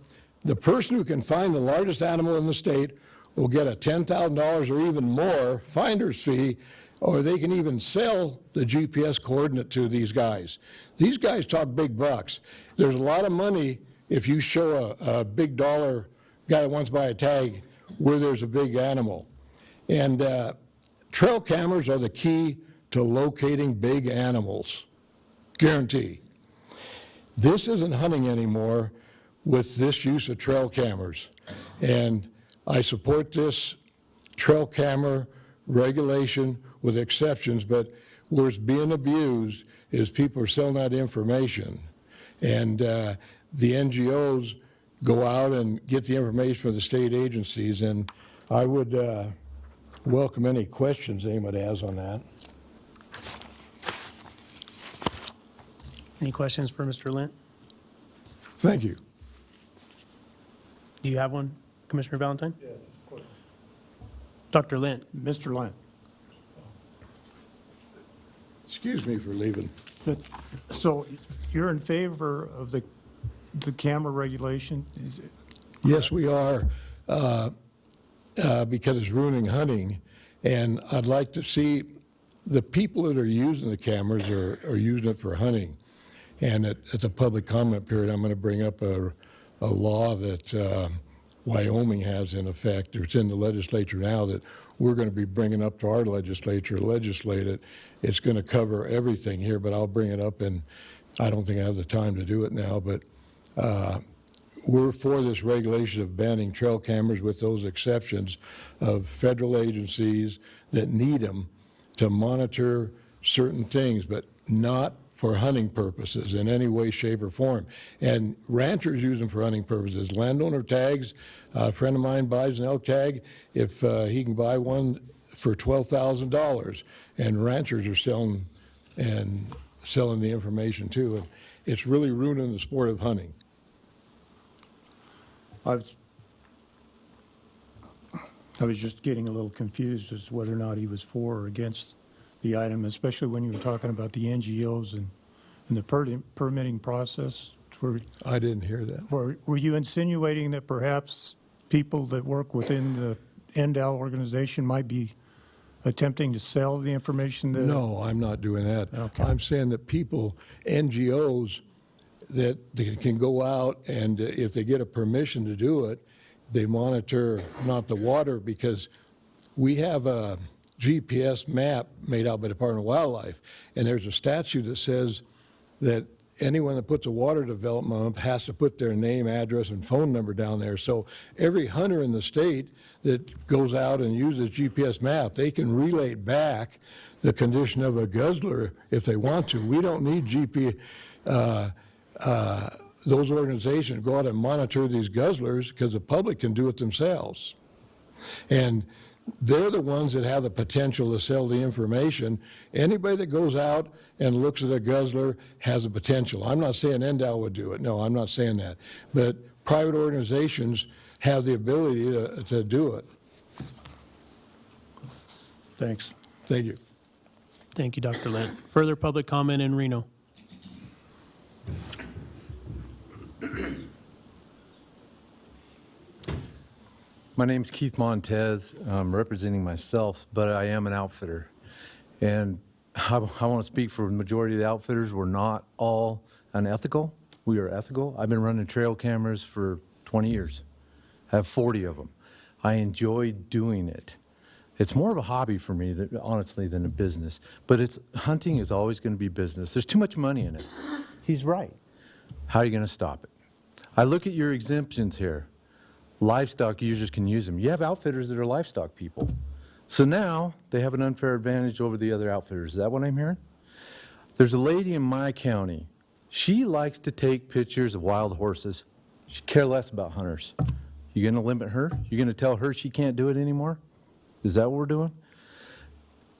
the person who can find the largest animal in the state will get a $10,000 or even more finder's fee, or they can even sell the GPS coordinate to these guys. These guys talk big bucks. There's a lot of money if you show a big dollar guy that wants to buy a tag where there's a big animal. And trail cameras are the key to locating big animals. Guarantee. This isn't hunting anymore with this use of trail cameras. And I support this trail camera regulation with exceptions, but where it's being abused is people are selling that information. And the NGOs go out and get the information from the state agencies. And I would welcome any questions anyone has on that. Any questions for Mr. Lent? Thank you. Do you have one, Commissioner Valentine? Yes, of course. Dr. Lent. Mr. Lent. Excuse me for leaving. But, so you're in favor of the camera regulation? Is it? Yes, we are, because it's ruining hunting. And I'd like to see the people that are using the cameras are using it for hunting. And at the public comment period, I'm going to bring up a law that Wyoming has in effect. It's in the legislature now that we're going to be bringing up to our legislature, legislate it. It's going to cover everything here, but I'll bring it up, and I don't think I have the time to do it now, but we're for this regulation of banning trail cameras with those exceptions of federal agencies that need them to monitor certain things, but not for hunting purposes in any way, shape, or form. And ranchers use them for hunting purposes. Landowner tags, a friend of mine buys an elk tag if he can buy one for $12,000, and ranchers are selling the information too. And it's really ruining the sport of hunting. I was just getting a little confused as to whether or not he was for or against the item, especially when you were talking about the NGOs and the permitting process. I didn't hear that. Were you insinuating that perhaps people that work within the NDAL organization might be attempting to sell the information? No, I'm not doing that. Okay. I'm saying that people, NGOs, that they can go out and if they get a permission to do it, they monitor not the water, because we have a GPS map made out by the Department of Wildlife, and there's a statute that says that anyone that puts a water development up has to put their name, address, and phone number down there. So every hunter in the state that goes out and uses GPS map, they can relay back the condition of a guzzler if they want to. We don't need GPS. Those organizations go out and monitor these guzzlers because the public can do it themselves. And they're the ones that have the potential to sell the information. Anybody that goes out and looks at a guzzler has a potential. I'm not saying NDAL would do it. No, I'm not saying that. But private organizations have the ability to do it. Thanks. Thank you. Thank you, Dr. Lent. Further public comment in Reno? My name's Keith Montez. I'm representing myself, but I am an outfitter. And I want to speak for the majority of the outfitters. We're not all unethical. We are ethical. I've been running trail cameras for 20 years. I have 40 of them. I enjoy doing it. It's more of a hobby for me, honestly, than a business. But hunting is always going to be business. There's too much money in it. He's right. How are you going to stop it? I look at your exemptions here. Livestock users can use them. You have outfitters that are livestock people. So now they have an unfair advantage over the other outfitters. Is that what I'm hearing? There's a lady in my county. She likes to take pictures of wild horses. She cares less about hunters. You going to limit her? You going to tell her she can't do it anymore? Is that what we're doing?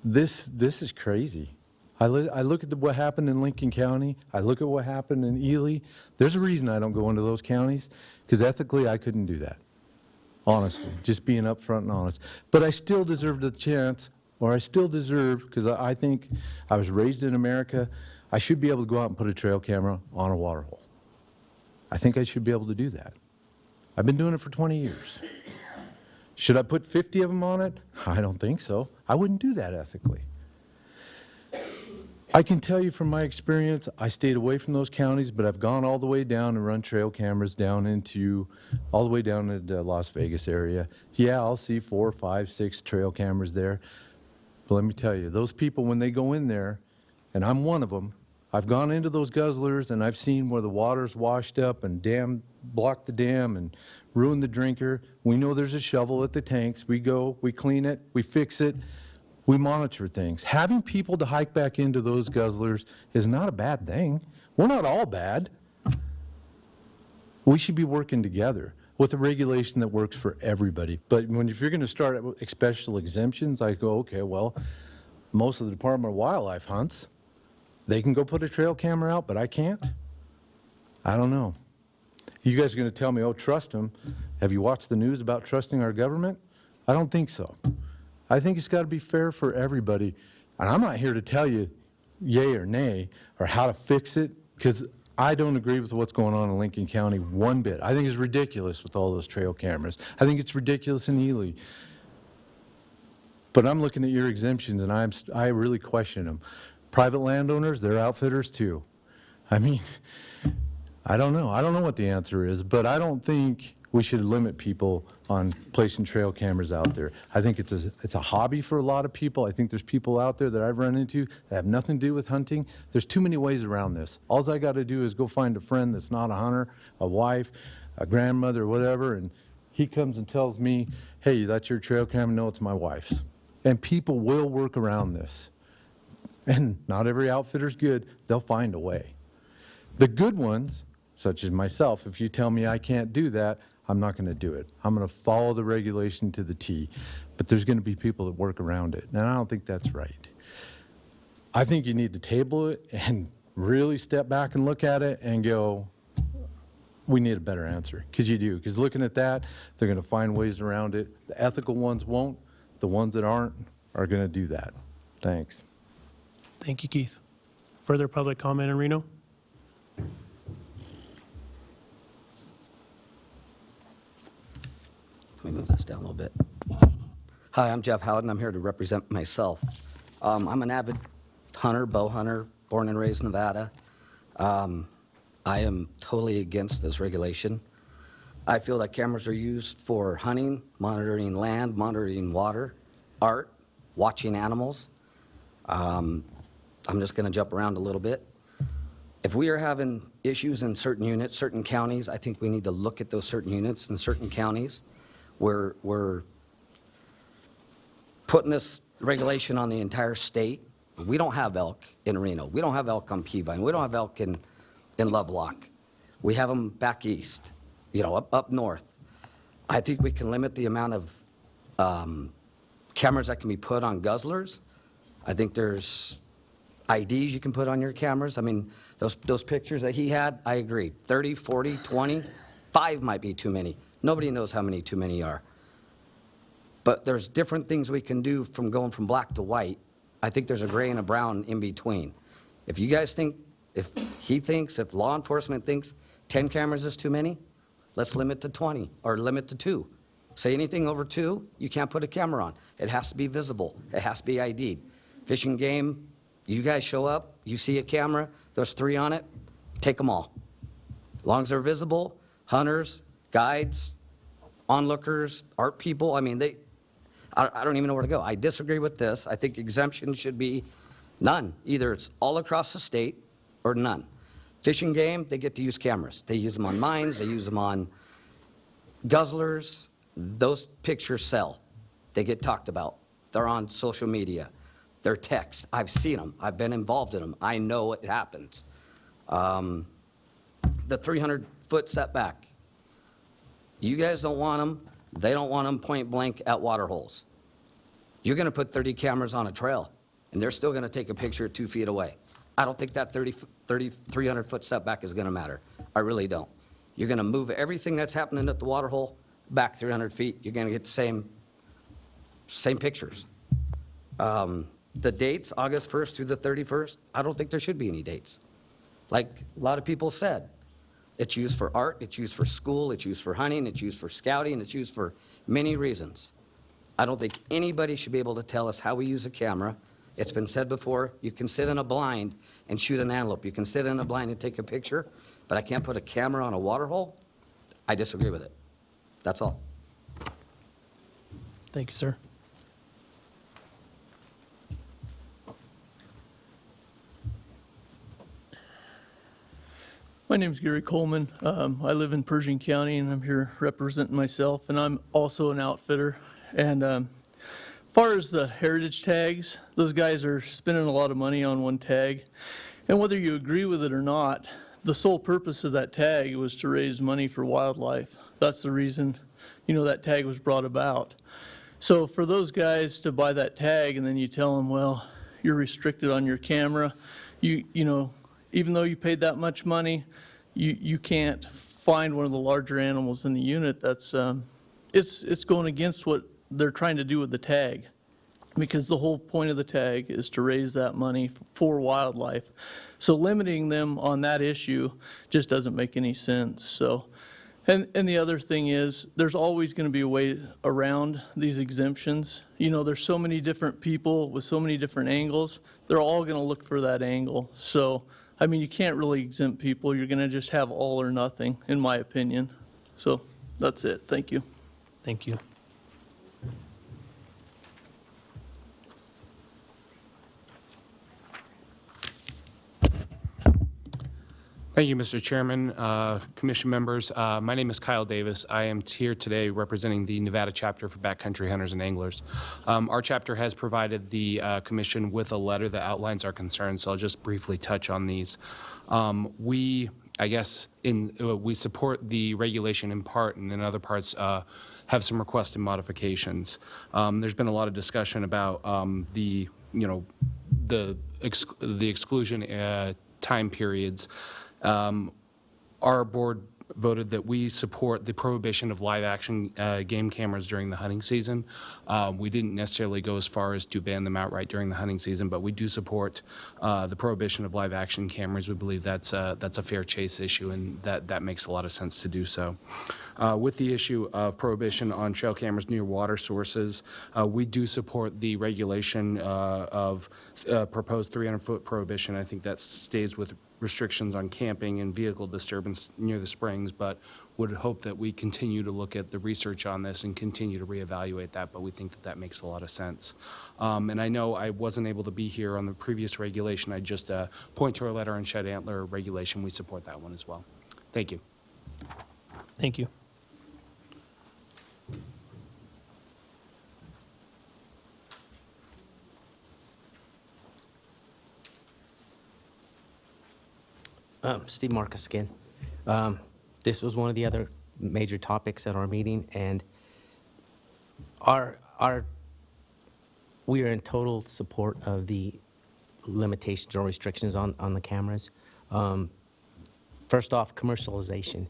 This is crazy. I look at what happened in Lincoln County. I look at what happened in Ely. There's a reason I don't go into those counties, because ethically I couldn't do that. Honestly, just being upfront and honest. But I still deserve the chance, or I still deserve, because I think I was raised in America, I should be able to go out and put a trail camera on a water hole. I think I should be able to do that. I've been doing it for 20 years. Should I put 50 of them on it? I don't think so. I wouldn't do that ethically. I can tell you from my experience, I stayed away from those counties, but I've gone all the way down and run trail cameras down into, all the way down to the Las Vegas area. Yeah, I'll see 4, 5, 6 trail cameras there. But let me tell you, those people, when they go in there, and I'm one of them, I've gone into those guzzlers and I've seen where the water's washed up and blocked the dam and ruined the drinker. We know there's a shovel at the tanks. We go, we clean it, we fix it. We monitor things. Having people to hike back into those guzzlers is not a bad thing. We're not all bad. We should be working together with a regulation that works for everybody. But if you're going to start special exemptions, I go, okay, well, most of the Department of Wildlife hunts, they can go put a trail camera out, but I can't? I don't know. You guys are going to tell me, oh, trust them. Have you watched the news about trusting our government? I don't think so. I think it's got to be fair for everybody. And I'm not here to tell you yay or nay or how to fix it, because I don't agree with what's going on in Lincoln County one bit. I think it's ridiculous with all those trail cameras. I think it's ridiculous in Ely. But I'm looking at your exemptions, and I really question them. Private landowners, they're outfitters too. I mean, I don't know. I don't know what the answer is, but I don't think we should limit people on placing trail cameras out there. I think it's a hobby for a lot of people. I think there's people out there that I've run into that have nothing to do with hunting. There's too many ways around this. All I got to do is go find a friend that's not a hunter, a wife, a grandmother, whatever, and he comes and tells me, hey, that's your trail camera? No, it's my wife's. And people will work around this. And not every outfitter's good. They'll find a way. The good ones, such as myself, if you tell me I can't do that, I'm not going to do it. I'm going to follow the regulation to the T. But there's going to be people that work around it, and I don't think that's right. I think you need to table it and really step back and look at it and go, we need a better answer, because you do. Because looking at that, they're going to find ways around it. The ethical ones won't. The ones that aren't are going to do that. Thanks. Thank you, Keith. Further public comment in Reno? Let me move this down a little bit. Hi, I'm Jeff Howden. I'm here to represent myself. I'm an avid hunter, bow hunter, born and raised in Nevada. I am totally against this regulation. I feel that cameras are used for hunting, monitoring land, monitoring water, art, watching animals. I'm just going to jump around a little bit. If we are having issues in certain units, certain counties, I think we need to look at those certain units in certain counties. We're putting this regulation on the entire state. We don't have elk in Reno. We don't have elk on Peavine. We don't have elk in Lovelock. We have them back east, you know, up north. I think we can limit the amount of cameras that can be put on guzzlers. I think there's IDs you can put on your cameras. I mean, those pictures that he had, I agree. 30, 40, 20, 5 might be too many. Nobody knows how many too many are. But there's different things we can do from going from black to white. I think there's a gray and a brown in between. If you guys think, if he thinks, if law enforcement thinks 10 cameras is too many, let's limit to 20 or limit to 2. Say anything over 2, you can't put a camera on. It has to be visible. It has to be ID'd. Fish and Game, you guys show up, you see a camera, there's 3 on it, take them all. As long as they're visible, hunters, guides, onlookers, art people, I mean, I don't even know where to go. I disagree with this. I think exemption should be none. Either it's all across the state or none. Fish and Game, they get to use cameras. They use them on mines, they use them on guzzlers. Those pictures sell. They get talked about. They're on social media. They're text. I've seen them. I've been involved in them. I know what happens. The 300-foot setback. You guys don't want them. They don't want them point blank at water holes. You're going to put 30 cameras on a trail, and they're still going to take a picture 2 feet away. I don't think that 300-foot setback is going to matter. I really don't. You're going to move everything that's happening at the water hole back 300 feet. You're going to get the same pictures. The dates, August 1st through the 31st, I don't think there should be any dates. Like a lot of people said, it's used for art, it's used for school, it's used for hunting, it's used for scouting, it's used for many reasons. I don't think anybody should be able to tell us how we use a camera. It's been said before, you can sit in a blind and shoot an antelope. You can sit in a blind and take a picture, but I can't put a camera on a water hole? I disagree with it. That's all. Thank you, sir. My name's Gary Coleman. I live in Pershing County, and I'm here representing myself, and I'm also an outfitter. And as far as the heritage tags, those guys are spending a lot of money on one tag. And whether you agree with it or not, the sole purpose of that tag was to raise money for wildlife. That's the reason, you know, that tag was brought about. So for those guys to buy that tag and then you tell them, well, you're restricted on your camera, you know, even though you paid that much money, you can't find one of the larger animals in the unit. That's it's going against what they're trying to do with the tag. because the whole point of the tag is to raise that money for wildlife. So limiting them on that issue just doesn't make any sense. So, and the other thing is, there's always going to be a way around these exemptions. You know, there's so many different people with so many different angles. They're all going to look for that angle. So, I mean, you can't really exempt people. You're going to just have all or nothing, in my opinion. So that's it. Thank you. Thank you. Thank you, Mr. Chairman, Commission members. My name is Kyle Davis. I am here today representing the Nevada chapter for Backcountry Hunters and Anglers. Our chapter has provided the Commission with a letter that outlines our concerns, so I'll just briefly touch on these. We support the regulation in part, and in other parts have some requested modifications. There's been a lot of discussion about the exclusion time periods. Our board voted that we support the prohibition of live action game cameras during the hunting season. We didn't necessarily go as far as to ban them outright during the hunting season, but we do support the prohibition of live action cameras. We believe that's a fair chase issue, and that makes a lot of sense to do so. With the issue of prohibition on trail cameras near water sources, we do support the regulation of proposed 300-foot prohibition. I think that stays with restrictions on camping and vehicle disturbance near the springs, but would hope that we continue to look at the research on this and continue to reevaluate that, but we think that makes a lot of sense. And I know I wasn't able to be here on the previous regulation. I just point to our letter on shed antler regulation. We support that one as well. Thank you. Thank you. Steve Marcus again. This was one of the other major topics at our meeting, and we are in total support of the limitations or restrictions on the cameras. First off, commercialization.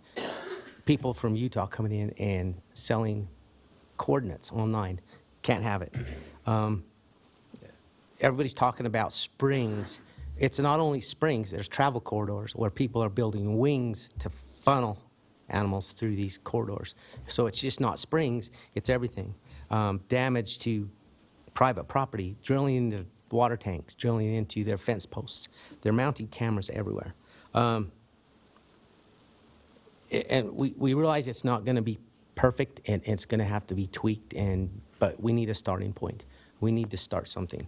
People from Utah coming in and selling coordinates online, can't have it. Everybody's talking about springs. It's not only springs, there's travel corridors where people are building wings to funnel animals through these corridors. So it's just not springs, it's everything. Damage to private property, drilling into water tanks, drilling into their fence posts. They're mounting cameras everywhere. And we realize it's not gonna be perfect and it's gonna have to be tweaked, but we need a starting point. We need to start something.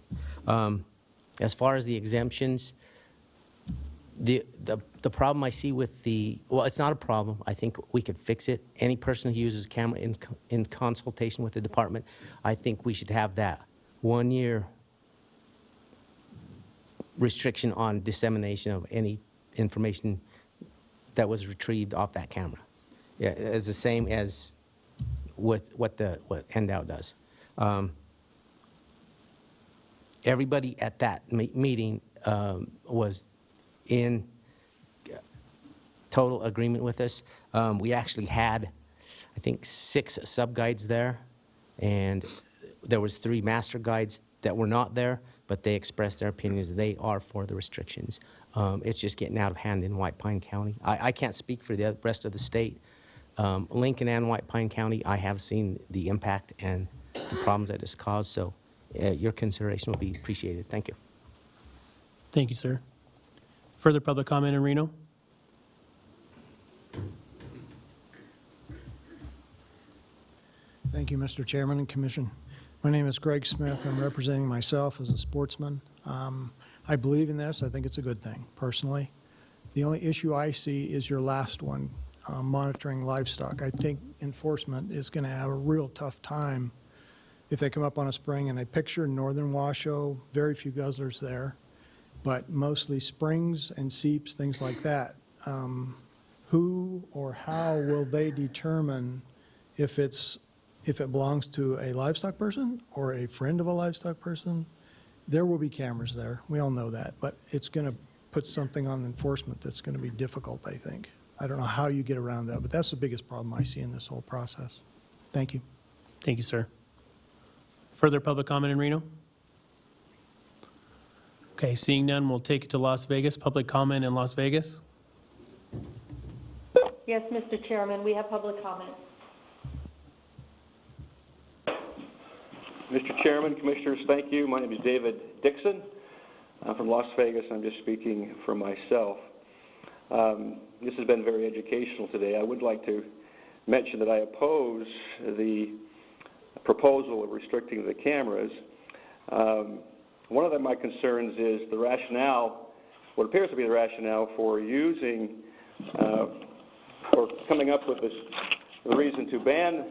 As far as the exemptions, the problem I see with well, it's not a problem. I think we could fix it. Any person who uses a camera in consultation with the department, I think we should have that 1 year restriction on dissemination of any information that was retrieved off that camera. Yeah, it's the same as with what NDOW does. Everybody at that meeting was in total agreement with us. We actually had, I think, 6 sub-guides there, and there was 3 master guides that were not there, but they expressed their opinions. They are for the restrictions. It's just getting out of hand in White Pine County. I can't speak for the rest of the state. Lincoln and White Pine County, I have seen the impact and the problems that it's caused, so your consideration will be appreciated. Thank you. Thank you, sir. Further public comment in Reno? Thank you, Mr. Chairman and Commission. My name is Greg Smith. I'm representing myself as a sportsman. I believe in this. I think it's a good thing, personally. The only issue I see is your last one, monitoring livestock. I think enforcement is going to have a real tough time if they come up on a spring, and I picture northern Washoe, very few guzzlers there, but mostly springs and seeps, things like that. Who or how will they determine if it belongs to a livestock person or a friend of a livestock person? There will be cameras there. We all know that, but it's going to put something on enforcement that's going to be difficult, I think. I don't know how you get around that, but that's the biggest problem I see in this whole process. Thank you. Thank you, sir. Further public comment in Reno? Okay, seeing none, we'll take it to Las Vegas. Public comment in Las Vegas. Yes, Mr. Chairman, we have public comment. Mr. Chairman, Commissioners, thank you. My name is David Dixon. I'm from Las Vegas. I'm just speaking for myself. This has been very educational today. I would like to mention that I oppose the proposal of restricting the cameras. One of my concerns is the rationale, what appears to be the rationale for using or coming up with the reason to ban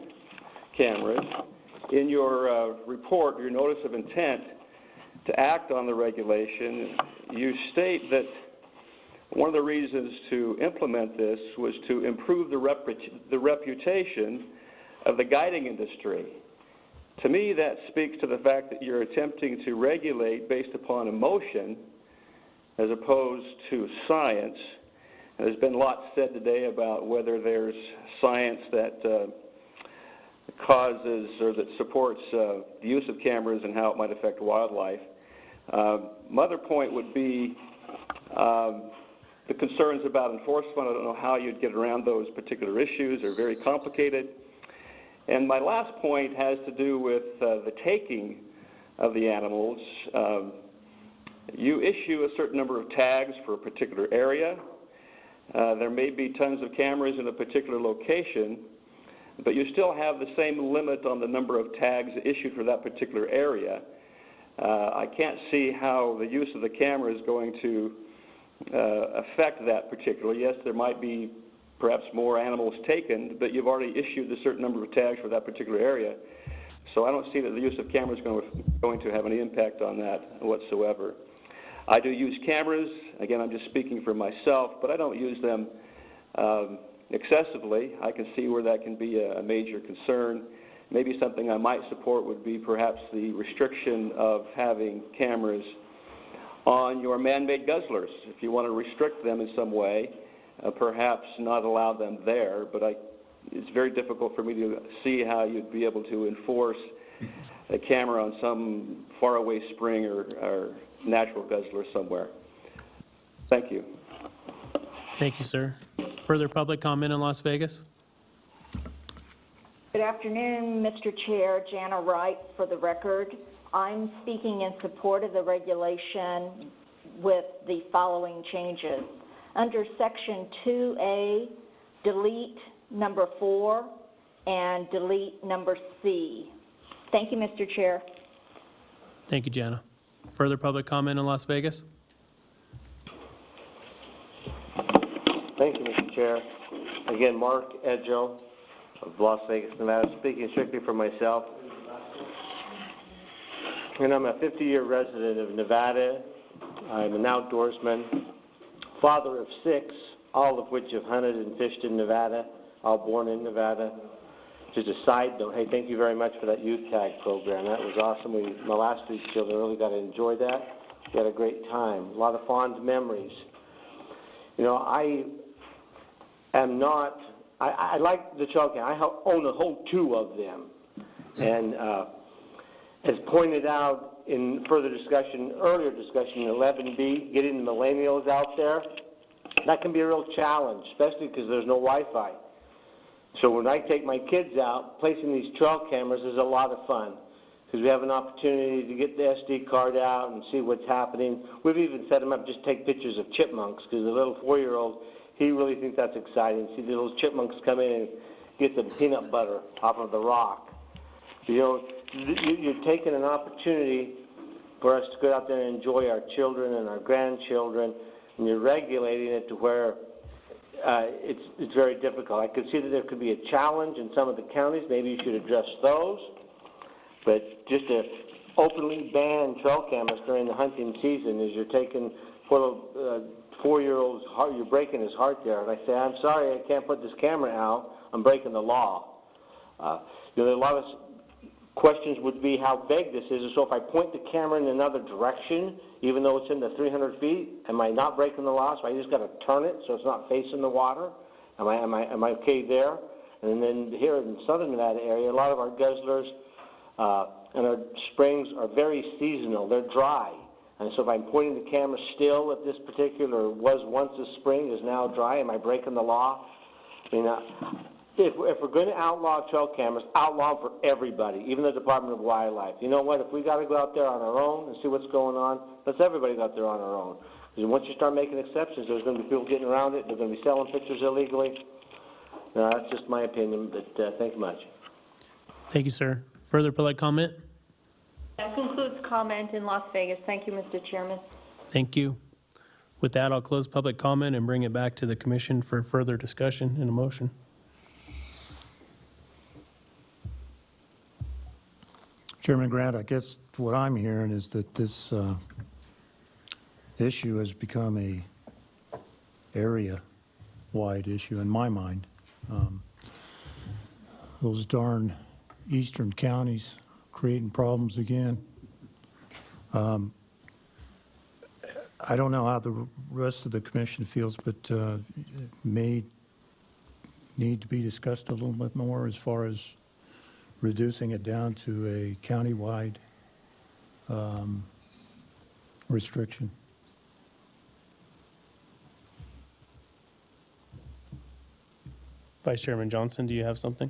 cameras. In your report, your notice of intent to act on the regulation, you state that one of the reasons to implement this was to improve the reputation of the guiding industry. To me, that speaks to the fact that you're attempting to regulate based upon emotion as opposed to science. And there's been lots said today about whether there's science that causes or that supports the use of cameras and how it might affect wildlife. My other point would be the concerns about enforcement. I don't know how you'd get around those particular issues. They're very complicated. And my last point has to do with the taking of the animals. You issue a certain number of tags for a particular area. There may be tons of cameras in a particular location, but you still have the same limit on the number of tags issued for that particular area. I can't see how the use of the camera is going to affect that particularly. Yes, there might be perhaps more animals taken, but you've already issued a certain number of tags for that particular area. So I don't see that the use of cameras is going to have any impact on that whatsoever. I do use cameras. Again, I'm just speaking for myself, but I don't use them excessively. I can see where that can be a major concern. Maybe something I might support would be perhaps the restriction of having cameras on your man-made guzzlers. If you want to restrict them in some way, perhaps not allow them there, but it's very difficult for me to see how you'd be able to enforce a camera on some faraway spring or natural guzzler somewhere. Thank you. Thank you, sir. Further public comment in Las Vegas? Good afternoon, Mr. Chair. Jana Wright for the record. I'm speaking in support of the regulation with the following changes. Under Section 2A, delete number 4 and delete number C. Thank you, Mr. Chair. Thank you, Jana. Further public comment in Las Vegas? Thank you, Mr. Chair. Again, Mark Edgell of Las Vegas, Nevada, speaking strictly for myself. And I'm a 50-year resident of Nevada. I'm an outdoorsman, father of 6, all of which have hunted and fished in Nevada, all born in Nevada. Just a side note, hey, thank you very much for that youth tag program. That was awesome. My last 3 children really got to enjoy that. We had a great time, a lot of fond memories. You know, I like the trail cam. I own a whole 2 of them. And as pointed out in further discussion, earlier discussion in 11B, getting the millennials out there, that can be a real challenge, especially because there's no Wi-Fi. So when I take my kids out, placing these trail cameras is a lot of fun because we have an opportunity to get the SD card out and see what's happening. We've even set them up just take pictures of chipmunks because the little 4-year-old, he really thinks that's exciting. See the little chipmunks come in and get the peanut butter off of the rock. You know, you're taking an opportunity for us to go out there and enjoy our children and our grandchildren, and you're regulating it to where it's very difficult. I could see that there could be a challenge in some of the counties. Maybe you should address those. But just to openly ban trail cameras during the hunting season is you're taking poor 4-year-old's heart, you're breaking his heart there. And I say, I'm sorry, I can't put this camera out. I'm breaking the law. You know, a lot of questions would be how vague this is. So if I point the camera in another direction, even though it's in the 300 feet, am I not breaking the law? So I just got to turn it so it's not facing the water? Am I okay there? And then here in southern Nevada area, a lot of our guzzlers and our springs are very seasonal. They're dry. And so if I'm pointing the camera still at this particular, was once a spring, is now dry, am I breaking the law? I mean, if we're going to outlaw trail cameras, outlaw them for everybody, even the Department of Wildlife. You know what? If we got to go out there on our own and see what's going on, let's everybody go out there on our own. Because once you start making exceptions, there's going to be people getting around it. They're going to be selling pictures illegally. No, that's just my opinion, but thank you much. Thank you, sir. Further public comment? That concludes comment in Las Vegas. Thank you, Mr. Chairman. Thank you. With that, I'll close public comment and bring it back to the commission for further discussion and a motion. Chairman Grant, I guess what I'm hearing is that this issue has become a area-wide issue in my mind. Those darn eastern counties creating problems again. I don't know how the rest of the commission feels, but it may need to be discussed a little bit more as far as reducing it down to a county-wide restriction. Vice Chairman Johnson, do you have something?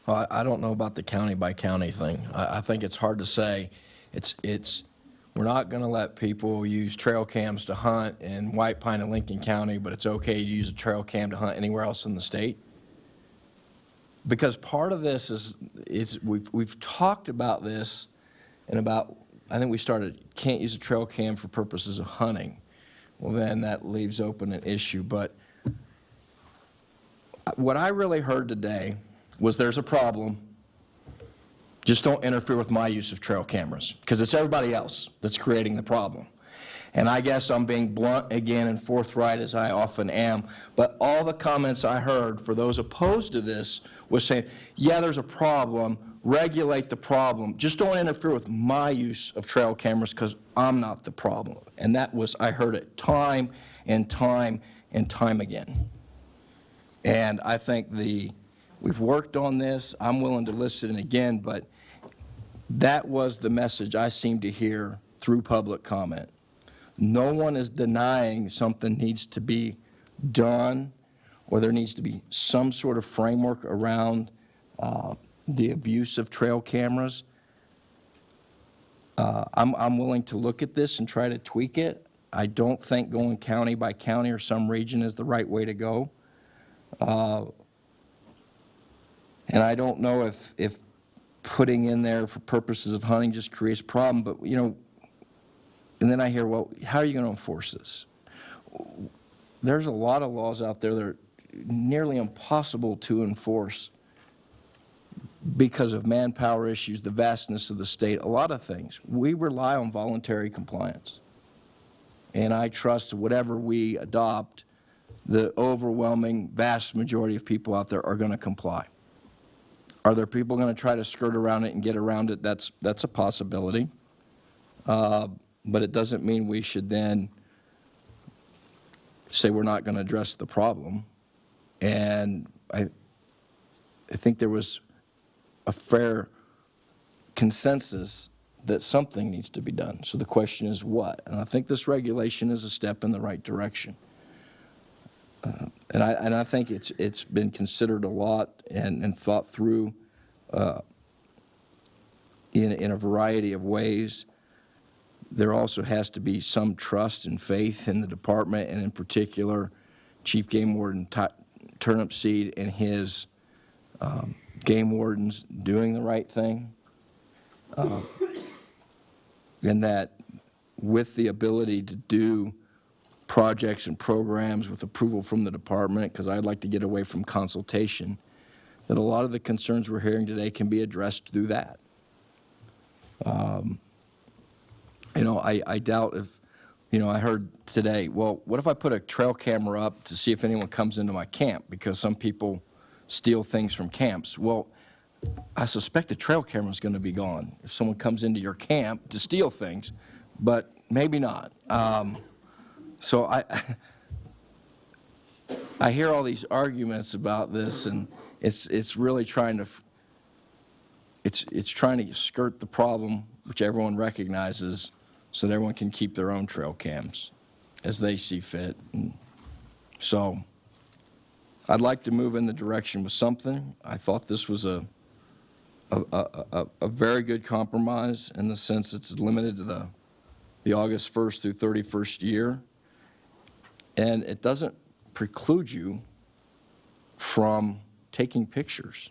Well, I don't know about the county by county thing. I think it's hard to say. We're not going to let people use trail cams to hunt in White Pine and Lincoln County, but it's okay to use a trail cam to hunt anywhere else in the state. Because part of this is we've talked about this and about, I think we started, can't use a trail cam for purposes of hunting. Well, then that leaves open an issue. But what I really heard today was there's a problem. Just don't interfere with my use of trail cameras, because it's everybody else that's creating the problem. And I guess I'm being blunt again and forthright, as I often am, but all the comments I heard for those opposed to this was saying, yeah, there's a problem, regulate the problem, just don't interfere with my use of trail cameras because I'm not the problem. And that was, I heard it time and time and time again. And I think we've worked on this. I'm willing to listen again, but that was the message I seemed to hear through public comment. No one is denying something needs to be done, or there needs to be some sort of framework around the abuse of trail cameras. I'm willing to look at this and try to tweak it. I don't think going county by county or some region is the right way to go. And I don't know if putting in there for purposes of hunting just creates a problem, but, you know, and then I hear, well, how are you going to enforce this? There's a lot of laws out there that are nearly impossible to enforce because of manpower issues, the vastness of the state, a lot of things. We rely on voluntary compliance. And I trust whatever we adopt, the overwhelming vast majority of people out there are going to comply. Are there people going to try to skirt around it and get around it? That's a possibility. But it doesn't mean we should then say we're not going to address the problem. And I think there was a fair consensus that something needs to be done. So the question is what? And I think this regulation is a step in the right direction. And I think it's been considered a lot and thought through in a variety of ways. There also has to be some trust and faith in the department, and in particular, Chief Game Warden Turnipseed and his game wardens doing the right thing. And that with the ability to do projects and programs with approval from the department, because I'd like to get away from consultation, that a lot of the concerns we're hearing today can be addressed through that. You know, I doubt if, you know, I heard today, well, what if I put a trail camera up to see if anyone comes into my camp, because some people steal things from camps. Well, I suspect the trail camera is going to be gone if someone comes into your camp to steal things, but maybe not. So I hear all these arguments about this, and it's really trying to it's trying to skirt the problem, which everyone recognizes, so that everyone can keep their own trail cams as they see fit. And so I'd like to move in the direction with something. I thought this was a very good compromise in the sense it's limited to the August 1st through 31st year. And it doesn't preclude you from taking pictures.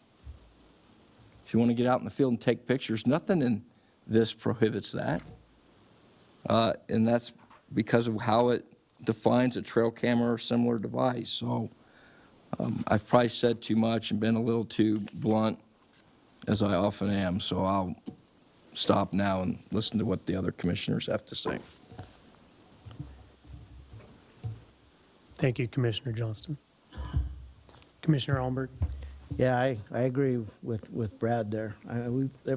If you want to get out in the field and take pictures, nothing in this prohibits that. And that's because of how it defines a trail camera or similar device. So I've probably said too much and been a little too blunt, as I often am, so I'll stop now and listen to what the other commissioners have to say. Thank you, Commissioner Johnston. Commissioner Allenberg. Yeah, I agree with Brad there.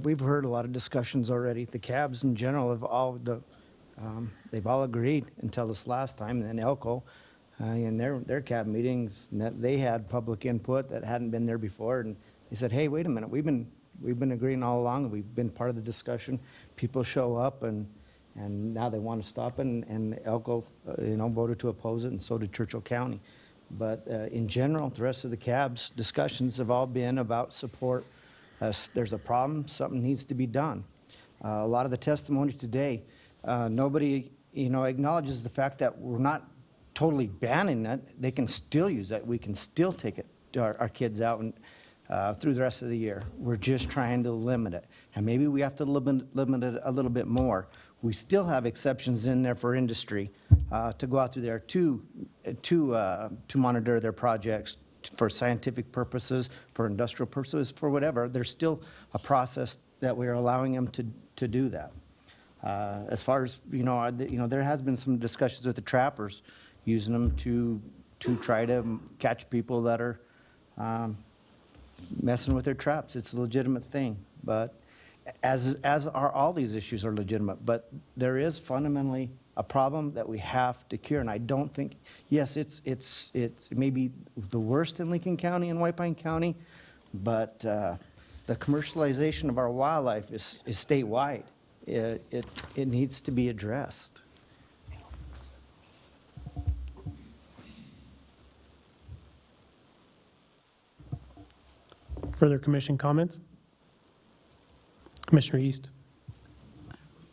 We've heard a lot of discussions already. The cabs in general have they've all agreed until this last time, and then Elko, in their cab meetings, they had public input that hadn't been there before, and they said, hey, wait a minute, we've been agreeing all along, and we've been part of the discussion. People show up, and now they want to stop, and Elko, voted to oppose it, and so did Churchill County. But in general, the rest of the cabs discussions have all been about support. There's a problem, something needs to be done. A lot of the testimony today, nobody, acknowledges the fact that we're not totally banning it. They can still use that. We can still take our kids out and through the rest of the year. We're just trying to limit it. And maybe we have to limit it a little bit more. We still have exceptions in there for industry to go out through there to monitor their projects for scientific purposes, for industrial purposes, for whatever. There's still a process that we're allowing them to do that. As far as, there has been some discussions with the trappers using them to try to catch people that are messing with their traps. It's a legitimate thing, but as are all these issues are legitimate, but there is fundamentally a problem that we have to cure, and I don't think, yes, it's maybe the worst in Lincoln County and White Pine County, but the commercialization of our wildlife is statewide. It needs to be addressed. Further commission comments? Commissioner East.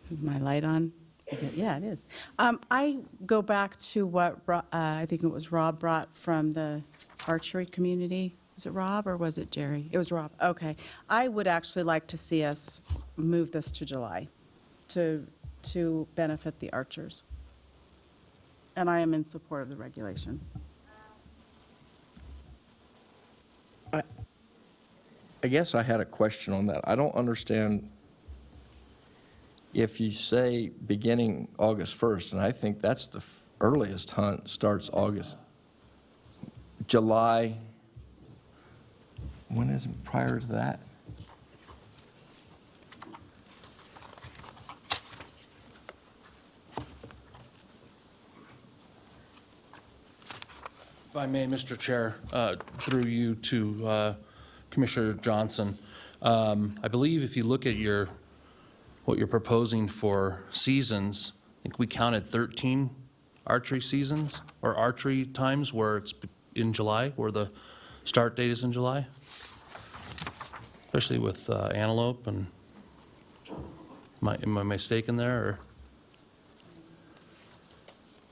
Is my light on? Yeah, it is. I go back to what I think it was Rob brought from the archery community. Was it Rob or was it Jerry? It was Rob. Okay. I would actually like to see us move this to July to benefit the archers. And I am in support of the regulation. I guess I had a question on that. I don't understand if you say beginning August 1st, and I think that's the earliest hunt starts August. July, when is it prior to that? If I may, Mr. Chair, through you to Commissioner Johnson, I believe if you look at what you're proposing for seasons, I think we counted 13 archery seasons or archery times where it's in July, where the start date is in July, especially with antelope. And am I mistaken there? Or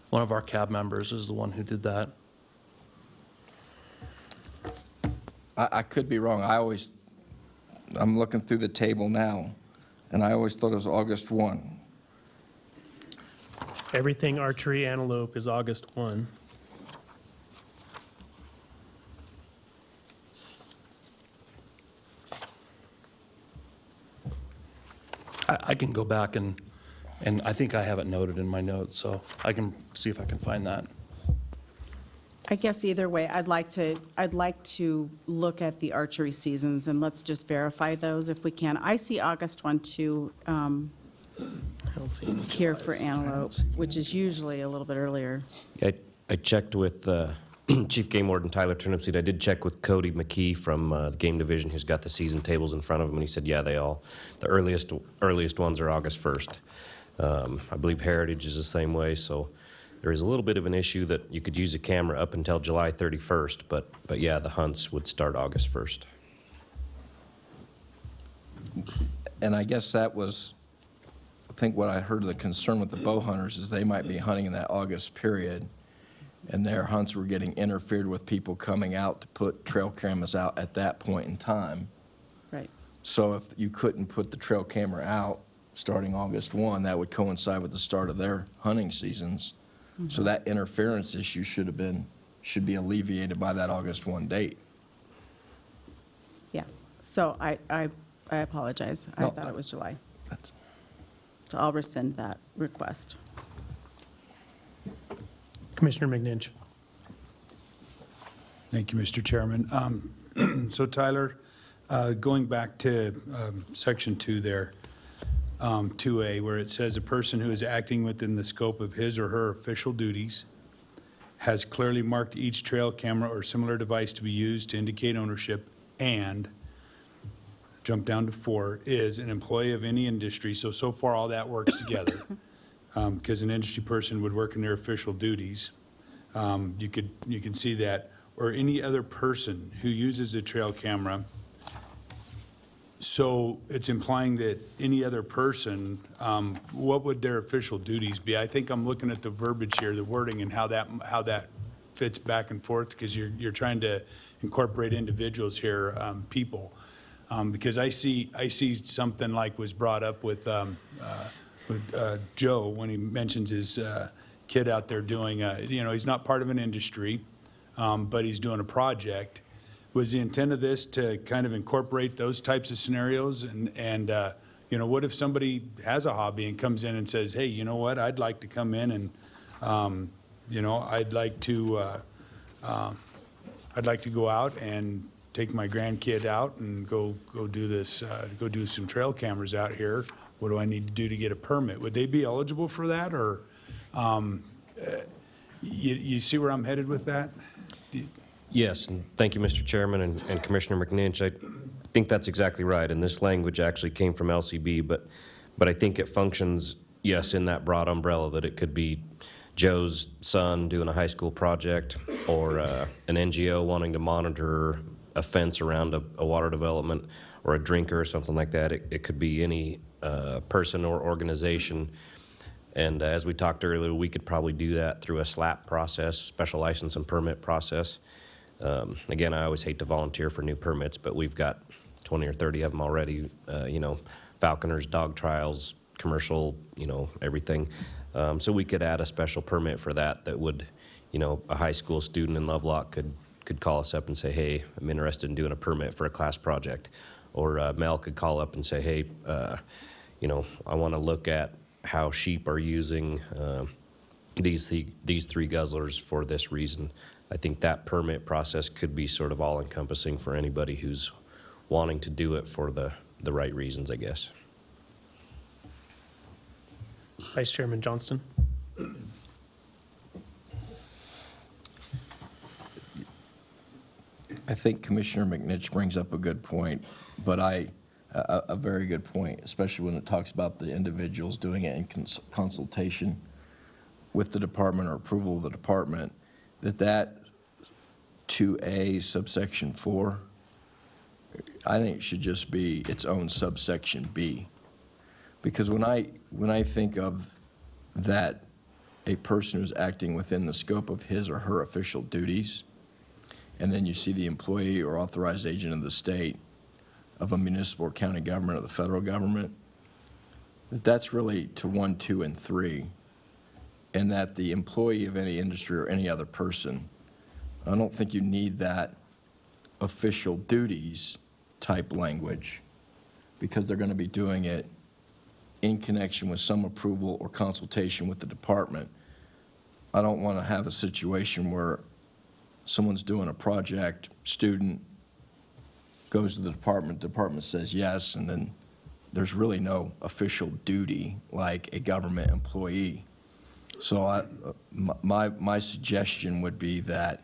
one of our cab members is the one who did that. I could be wrong. I'm looking through the table now, and I always thought it was August 1. Everything archery antelope is August 1. I can go back and I think I have it noted in my notes, so I can see if I can find that. I guess either way, I'd like to look at the archery seasons and let's just verify those if we can. I see August 1 too, here for antelope, which is usually a little bit earlier. I checked with Chief Game Warden Tyler Turnipseed, I did check with Cody McKee from the Game Division, who's got the season tables in front of him, and he said, yeah, the earliest ones are August 1st. I believe Heritage is the same way, so there is a little bit of an issue that you could use a camera up until July 31st, but yeah, the hunts would start August 1st. And I guess that was, I think what I heard of the concern with the bow hunters is they might be hunting in that August period, and their hunts were getting interfered with people coming out to put trail cameras out at that point in time. Right. So if you couldn't put the trail camera out starting August 1, that would coincide with the start of their hunting seasons. So that interference issue should be alleviated by that August 1 date. Yeah. So I apologize. I thought it was July. So I'll rescind that request. Commissioner McNinch. Thank you, Mr. Chairman. So Tyler, going back to Section 2 there, 2A, where it says a person who is acting within the scope of his or her official duties has clearly marked each trail camera or similar device to be used to indicate ownership, and jump down to 4, is an employee of any industry. So far all that works together, because an industry person would work in their official duties. You can see that, or any other person who uses a trail camera. So it's implying that any other person, what would their official duties be? I think I'm looking at the verbiage here, the wording, and how that fits back and forth, because you're trying to incorporate individuals here, people. Because I see something like was brought up with Joe when he mentions his kid out there doing, he's not part of an industry, but he's doing a project. Was the intent of this to kind of incorporate those types of scenarios? And what if somebody has a hobby and comes in and says, hey, you know what, I'd like to come in and, I'd like to go out and take my grandkid out and go do this, go do some trail cameras out here. What do I need to do to get a permit? Would they be eligible for that, or you see where I'm headed with that? Yes, and thank you, Mr. Chairman and Commissioner McNinch. I think that's exactly right, and this language actually came from LCB, but I think it functions, yes, in that broad umbrella that it could be Joe's son doing a high school project, or an NGO wanting to monitor a fence around a water development, or a drinker or something like that. It could be any person or organization. And as we talked earlier, we could probably do that through a SLAP process, special license and permit process. Again, I always hate to volunteer for new permits, but we've got 20 or 30 of them already, falconers, dog trials, commercial, everything. So we could add a special permit for that would, a high school student in Lovelock could call us up and say, hey, I'm interested in doing a permit for a class project. Or Mel could call up and say, hey, I want to look at how sheep are using these three guzzlers for this reason. I think that permit process could be sort of all-encompassing for anybody who's wanting to do it for the right reasons, I guess. Vice Chairman Johnston. I think Commissioner McNinch brings up a good point, but a very good point, especially when it talks about the individuals doing it in consultation with the department or approval of the department, that 2A subsection 4, I think it should just be its own subsection B. Because when I think of that, a person who's acting within the scope of his or her official duties, and then you see the employee or authorized agent of the state, of a municipal or county government, or the federal government, that's really to 1, 2, and 3, and that the employee of any industry or any other person, I don't think you need that official duties type language, because they're going to be doing it in connection with some approval or consultation with the department. I don't want to have a situation where someone's doing a project, student goes to the department says yes, and then there's really no official duty like a government employee. So my suggestion would be that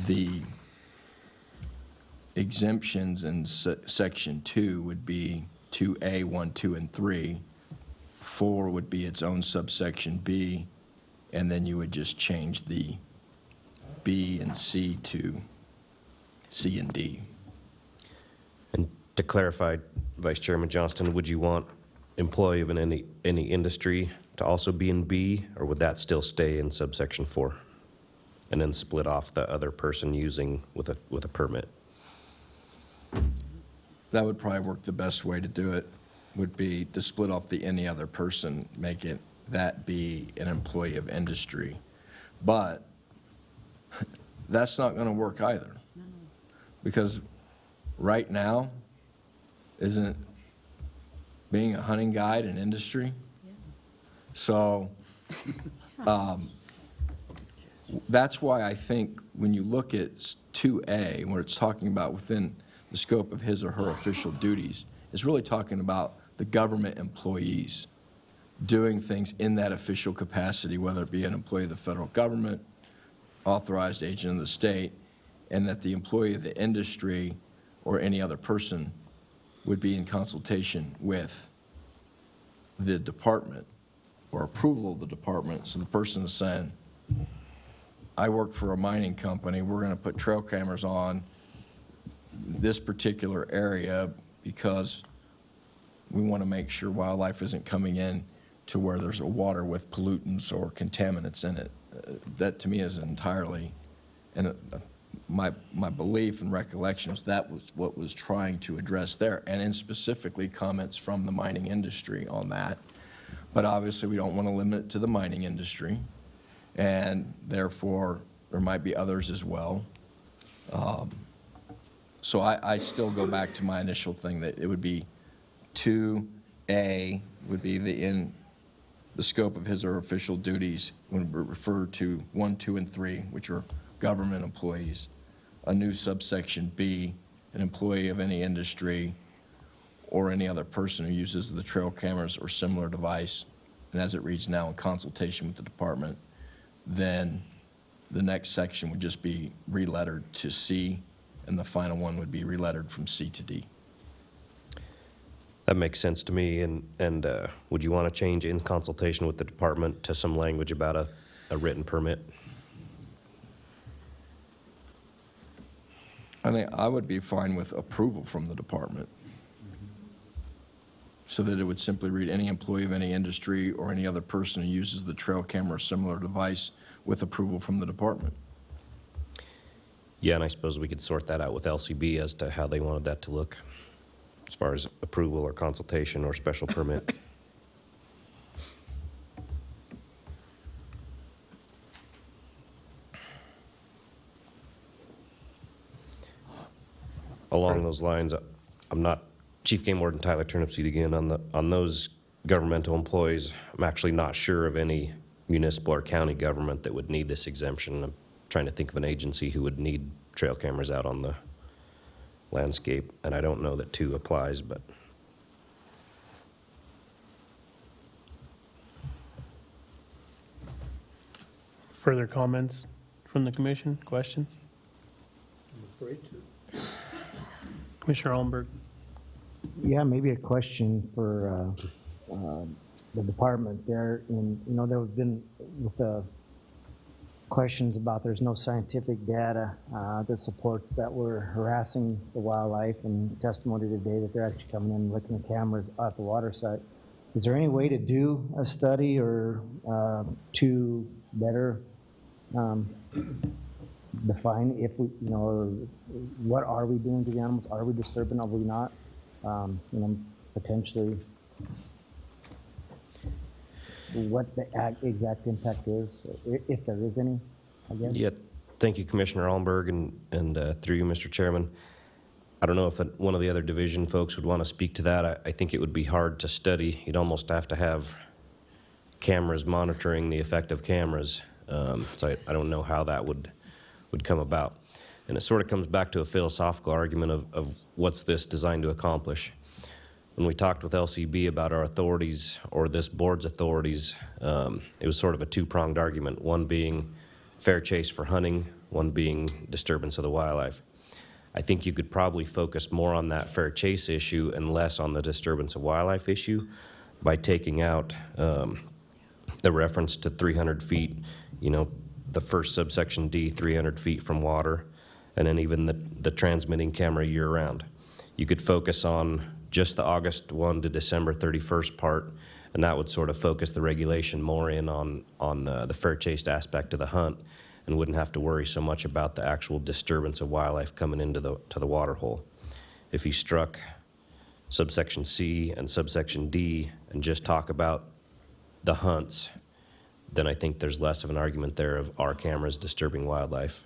the exemptions in section 2 would be 2A, 1, 2, and 3. 4 would be its own subsection B, and then you would just change the B and C to C and D. And to clarify, Vice Chairman Johnston, would you want employee of any industry to also be in B, or would that still stay in subsection 4? And then split off the other person using with a permit? That would probably work. The best way to do it would be to split off the any other person, make it that be an employee of industry. But that's not going to work either. Because right now, isn't being a hunting guide an industry? So that's why I think when you look at 2A, where it's talking about within the scope of his or her official duties, it's really talking about the government employees doing things in that official capacity, whether it be an employee of the federal government, authorized agent of the state, and that the employee of the industry or any other person would be in consultation with the department or approval of the department. So the person is saying, I work for a mining company, we're going to put trail cameras on this particular area because we want to make sure wildlife isn't coming in to where there's a water with pollutants or contaminants in it. That to me is entirely, and my belief and recollection is that was what was trying to address there, and in specifically comments from the mining industry on that. But obviously we don't want to limit it to the mining industry, and therefore there might be others as well. So I still go back to my initial thing that it would be 2A would be in the scope of his or her official duties when we refer to 1, 2, and 3, which are government employees. A new subsection B, an employee of any industry or any other person who uses the trail cameras or similar device, and as it reads now in consultation with the department, then the next section would just be relettered to C, and the final one would be relettered from C to D. That makes sense to me, and would you want to change in consultation with the department to some language about a written permit? I think I would be fine with approval from the department. So that it would simply read, any employee of any industry or any other person who uses the trail camera or similar device with approval from the department. Yeah, and I suppose we could sort that out with LCB as to how they wanted that to look, as far as approval or consultation or special permit. Along those lines, I'm not, Chief Game Warden Tyler Turnipseed again, on those governmental employees, I'm actually not sure of any municipal or county government that would need this exemption. I'm trying to think of an agency who would need trail cameras out on the landscape, and I don't know that 2 applies, but. Further comments from the commission? Questions? I'm afraid to. Commissioner Allenberg. Yeah, maybe a question for the department there. There have been with the questions about there's no scientific data that supports that we're harassing the wildlife, and testimony today that they're actually coming in and looking at cameras at the water site. Is there any way to do a study or to better define if we, or what are we doing to the animals? Are we disturbing? Are we not? Potentially what the exact impact is, if there is any, I guess. Yeah, thank you, Commissioner Allenberg, and through you, Mr. Chairman. I don't know if one of the other division folks would want to speak to that. I think it would be hard to study. You'd almost have to have cameras monitoring the effect of cameras. So I don't know how that would come about. And it sort of comes back to a philosophical argument of what's this designed to accomplish. When we talked with LCB about our authorities, or this board's authorities, it was sort of a two-pronged argument. One being fair chase for hunting, one being disturbance of the wildlife. I think you could probably focus more on that fair chase issue and less on the disturbance of wildlife issue by taking out the reference to 300 feet, the first subsection D, 300 feet from water, and then even the transmitting camera year-round. You could focus on just the August 1 to December 31st part, and that would sort of focus the regulation more in on the fair chase aspect of the hunt, and wouldn't have to worry so much about the actual disturbance of wildlife coming into the water hole. If you struck subsection C and subsection D and just talk about the hunts, then I think there's less of an argument there of our cameras disturbing wildlife,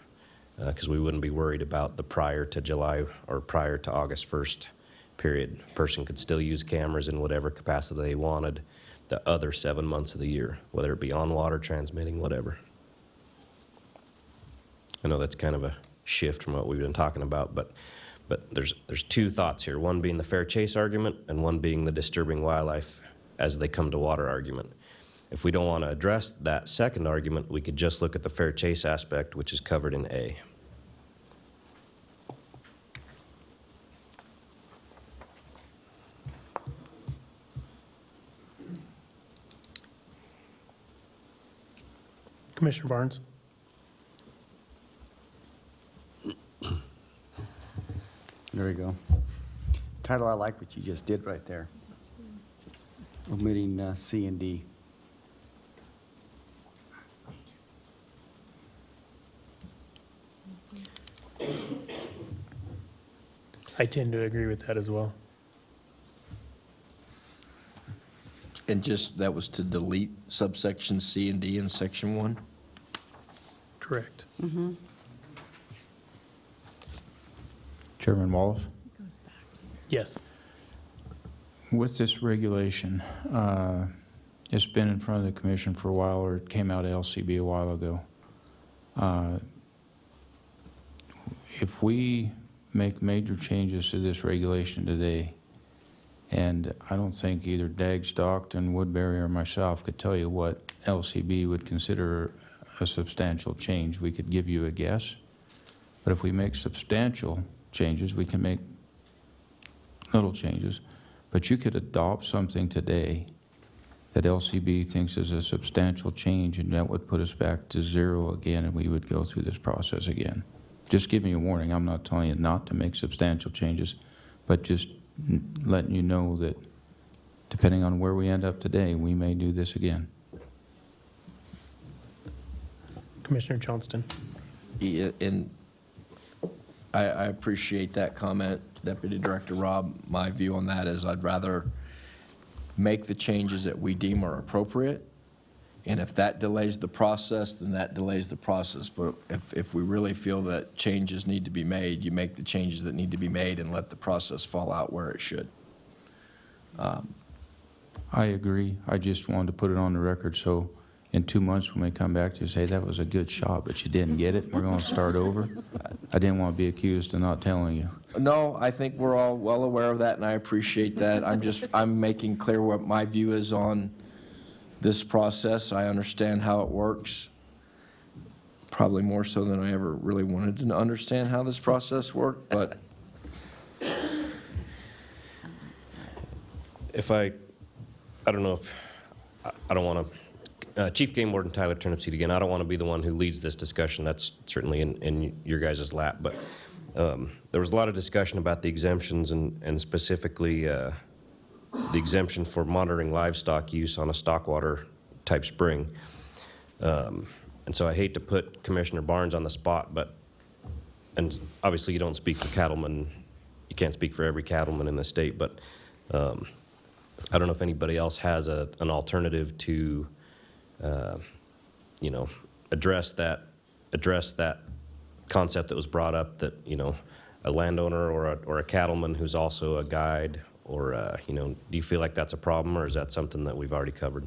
because we wouldn't be worried about the prior to July or prior to August 1st period. A person could still use cameras in whatever capacity they wanted the other 7 months of the year, whether it be on water, transmitting, whatever. I know that's kind of a shift from what we've been talking about, but there's two thoughts here, one being the fair chase argument and one being the disturbing wildlife as they come to water argument. If we don't want to address that second argument, we could just look at the fair chase aspect, which is covered in A. Commissioner Barnes? There we go. Title, I like what you just did right there. Omitting C and D. I tend to agree with that as well. And just, that was to delete subsection C and D in section 1? Correct. Chairman Wallace? Yes. With this regulation, it's been in front of the commission for a while, or it came out of LCB a while ago. If we make major changes to this regulation today, and I don't think either Dag, Stockton, Woodbury, or myself could tell you what LCB would consider a substantial change. We could give you a guess, but if we make substantial changes, we can make little changes. But you could adopt something today that LCB thinks is a substantial change, and that would put us back to zero again, and we would go through this process again. Just giving you a warning. I'm not telling you not to make substantial changes, but just letting you know that depending on where we end up today, we may do this again. Commissioner Johnston? Yeah, and I appreciate that comment, Deputy Director Rob. My view on that is I'd rather make the changes that we deem are appropriate, and if that delays the process, then that delays the process. But if we really feel that changes need to be made, you make the changes that need to be made and let the process fall out where it should. I agree. I just wanted to put it on the record so in 2 months when we come back to you, say that was a good shot, but you didn't get it, we're going to start over. I didn't want to be accused of not telling you. No, I think we're all well aware of that, and I appreciate that. I'm making clear what my view is on this process. I understand how it works, probably more so than I ever really wanted to understand how this process worked, but If I don't know if, I don't want to, Chief Game Warden Tyler Turnipseed again, I don't want to be the one who leads this discussion. That's certainly in your guys' lap, but there was a lot of discussion about the exemptions and specifically the exemption for monitoring livestock use on a stockwater type spring. And so I hate to put Commissioner Barnes on the spot, and obviously you don't speak for cattlemen, you can't speak for every cattleman in the state, but I don't know if anybody else has an alternative to, address that concept that was brought up, that, a landowner or a cattleman who's also a guide, or, do you feel like that's a problem, or is that something that we've already covered?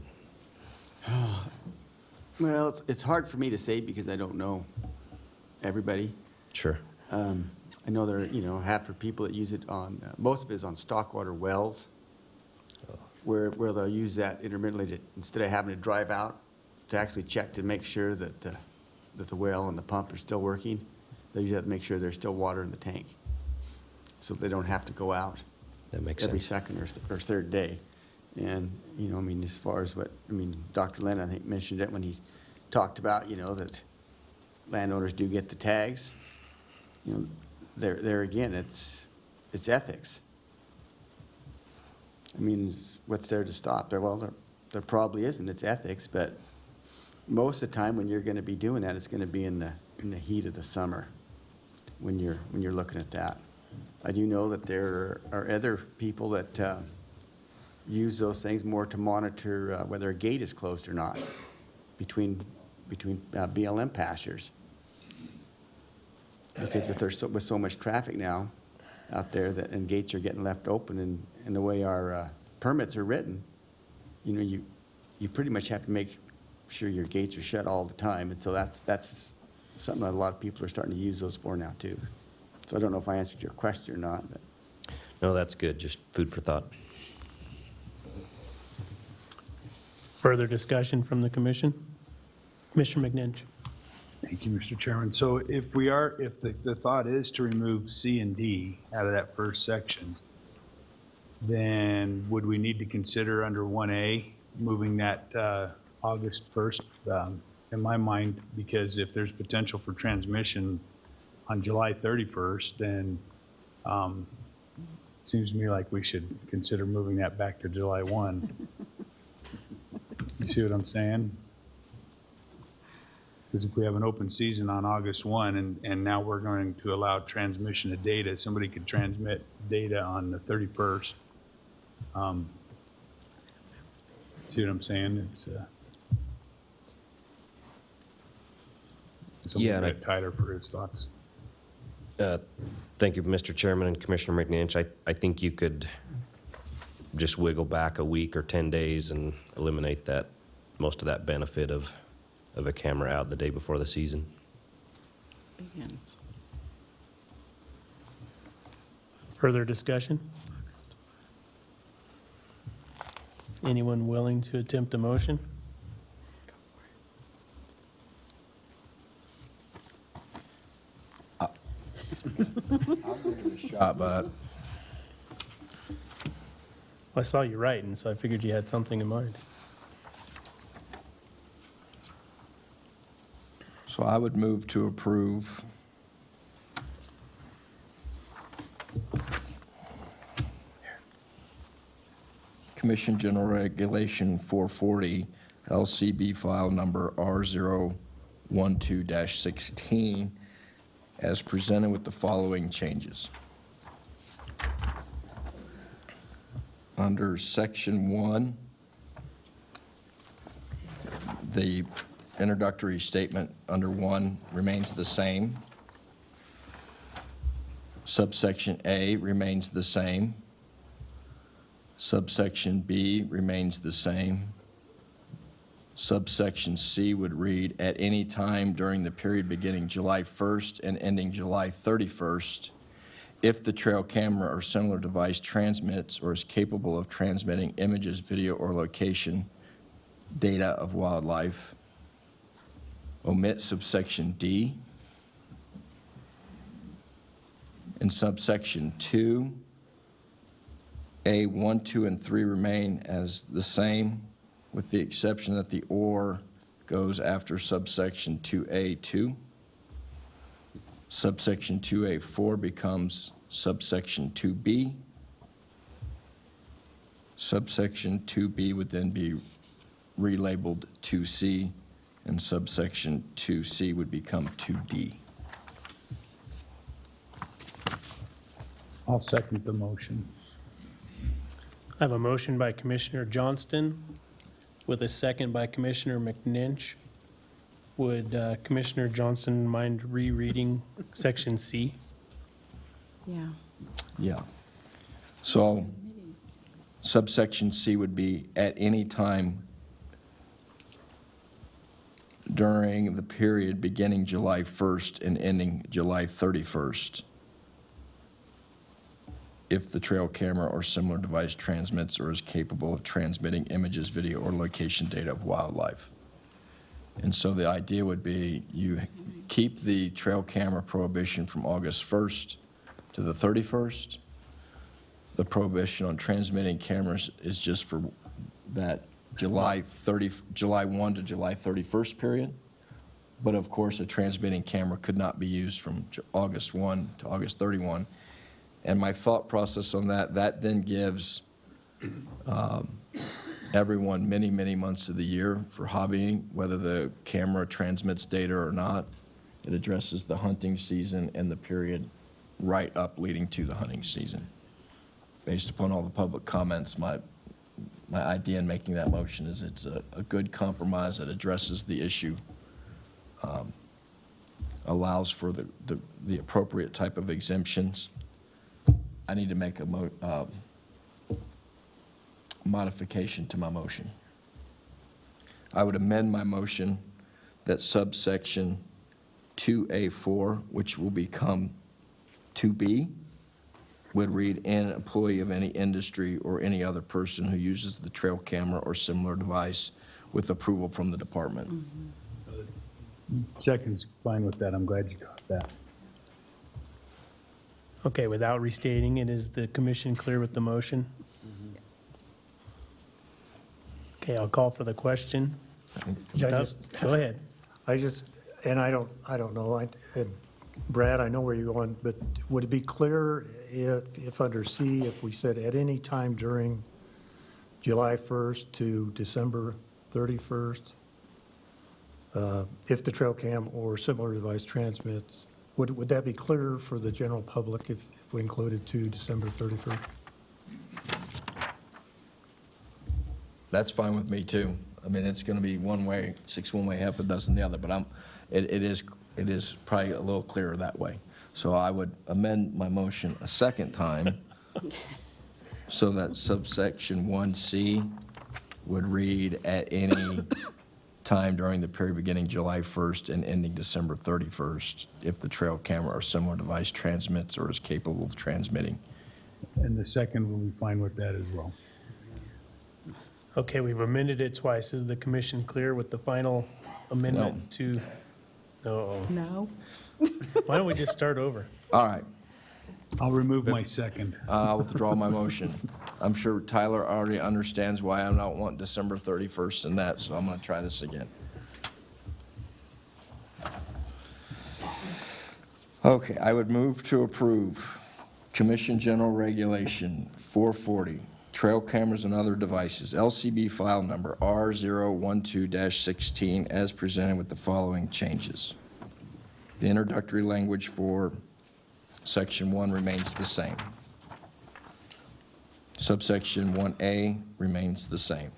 Well, it's hard for me to say because I don't know everybody. Sure. I know there are, half for people that use it on, most of it is on stockwater wells, where they'll use that intermittently to, instead of having to drive out to actually check to make sure that that the well and the pump are still working, they usually have to make sure there's still water in the tank, so they don't have to go out That makes every sense. second or third day. And, you know, I mean, as far as Dr. Lynn, I think, mentioned it when he talked about, you know, that landowners do get the tags. You know, there again, it's ethics. I mean, what's there to stop? There probably isn't. It's ethics, but most of the time when you're going to be doing that, it's going to be in the heat of the summer when you're looking at that. I do know that there are other people that use those things more to monitor whether a gate is closed or not between BLM pastures. Because with so much traffic now out there and gates are getting left open, and the way our permits are written, you know, you pretty much have to make sure your gates are shut all the time. And so that's something that a lot of people are starting to use those for now too. So I don't know if I answered your question or not. But. No, that's good. Just food for thought. Further discussion from the commission? Commissioner McNinch. Thank you, Mr. Chairman. So if the thought is to remove C and D out of that first section, then would we need to consider under 1A moving that August 1st? In my mind, because if there's potential for transmission on July 31st, then it seems to me like we should consider moving that back to July 1. You see what I'm saying? Because if we have an open season on August 1 and now we're going to allow transmission of data, somebody could transmit data on the 31st. See what I'm saying? It's something a bit tighter for his thoughts. Thank you, Mr. Chairman and Commissioner McNinch. I think you could just wiggle back a week or 10 days and eliminate most of that benefit of a camera out the day before the season. Further discussion? Anyone willing to attempt a motion? I'll give it a shot, but I saw you writing, so I figured you had something in mind. so I would move to approve Commission General Regulation 440, LCB file number R012-16, as presented with the following changes. Under Section 1, the introductory statement under 1 remains the same. Subsection A remains the same. Subsection B remains the same. Subsection C would read, at any time during the period beginning July 1st and ending July 31st, if the trail camera or similar device transmits or is capable of transmitting images, video, or location data of wildlife. Omit subsection D. In subsection 2, A, 1, 2, and 3 remain as the same, with the exception that the or goes after subsection 2A2. Subsection 2A4 becomes subsection 2B. Subsection 2B would then be relabeled 2C, and subsection 2C would become 2D. I'll second the motion. I have a motion by Commissioner Johnston with a second by Commissioner McNinch. Would Commissioner Johnston mind rereading Section C? Yeah. Yeah. So subsection C would be at any time during the period beginning July 1st and ending July 31st. If the trail camera or similar device transmits or is capable of transmitting images, video, or location data of wildlife. And so the idea would be you keep the trail camera prohibition from August 1st to the 31st. The prohibition on transmitting cameras is just for that July 1 to July 31st period. But of course, a transmitting camera could not be used from August 1 to August 31. And my thought process on that then gives everyone many, many months of the year for hobbying, whether the camera transmits data or not. It addresses the hunting season and the period right up leading to the hunting season. Based upon all the public comments, my idea in making that motion is it's a good compromise that addresses the issue, allows for the appropriate type of exemptions. I need to make a modification to my motion. I would amend my motion that subsection 2A4, which will become 2B, would read, "An employee of any industry or any other person who uses the trail camera or similar device with approval from the department." Second's fine with that. I'm glad you caught that. Okay, without restating it, is the commission clear with the motion? Okay, I'll call for the question. Go ahead. I don't know, and Brad, I know where you're going, but would it be clear if under C, if we said at any time during July 1st to December 31st, if the trail cam or similar device transmits, would that be clearer for the general public if we included to December 31st? That's fine with me too. I mean, it's going to be one way, six one way, half a dozen the other, but it is probably a little clearer that way. So I would amend my motion a second time so that subsection 1C would read, "At any time during the period beginning July 1st and ending December 31st, if the trail camera or similar device transmits or is capable of transmitting." And the second will be fine with that as well. Okay, we've amended it twice. Is the commission clear with the final amendment to? No. No. Why don't we just start over? All right. I'll remove my second. I'll withdraw my motion. I'm sure Tyler already understands why I don't want December 31st in that, so I'm going to try this again. Okay, I would move to approve Commission General Regulation 440, Trail Cameras and Other Devices, LCB file number R012-16, as presented with the following changes. The introductory language for Section 1 remains the same. Subsection 1A remains the same.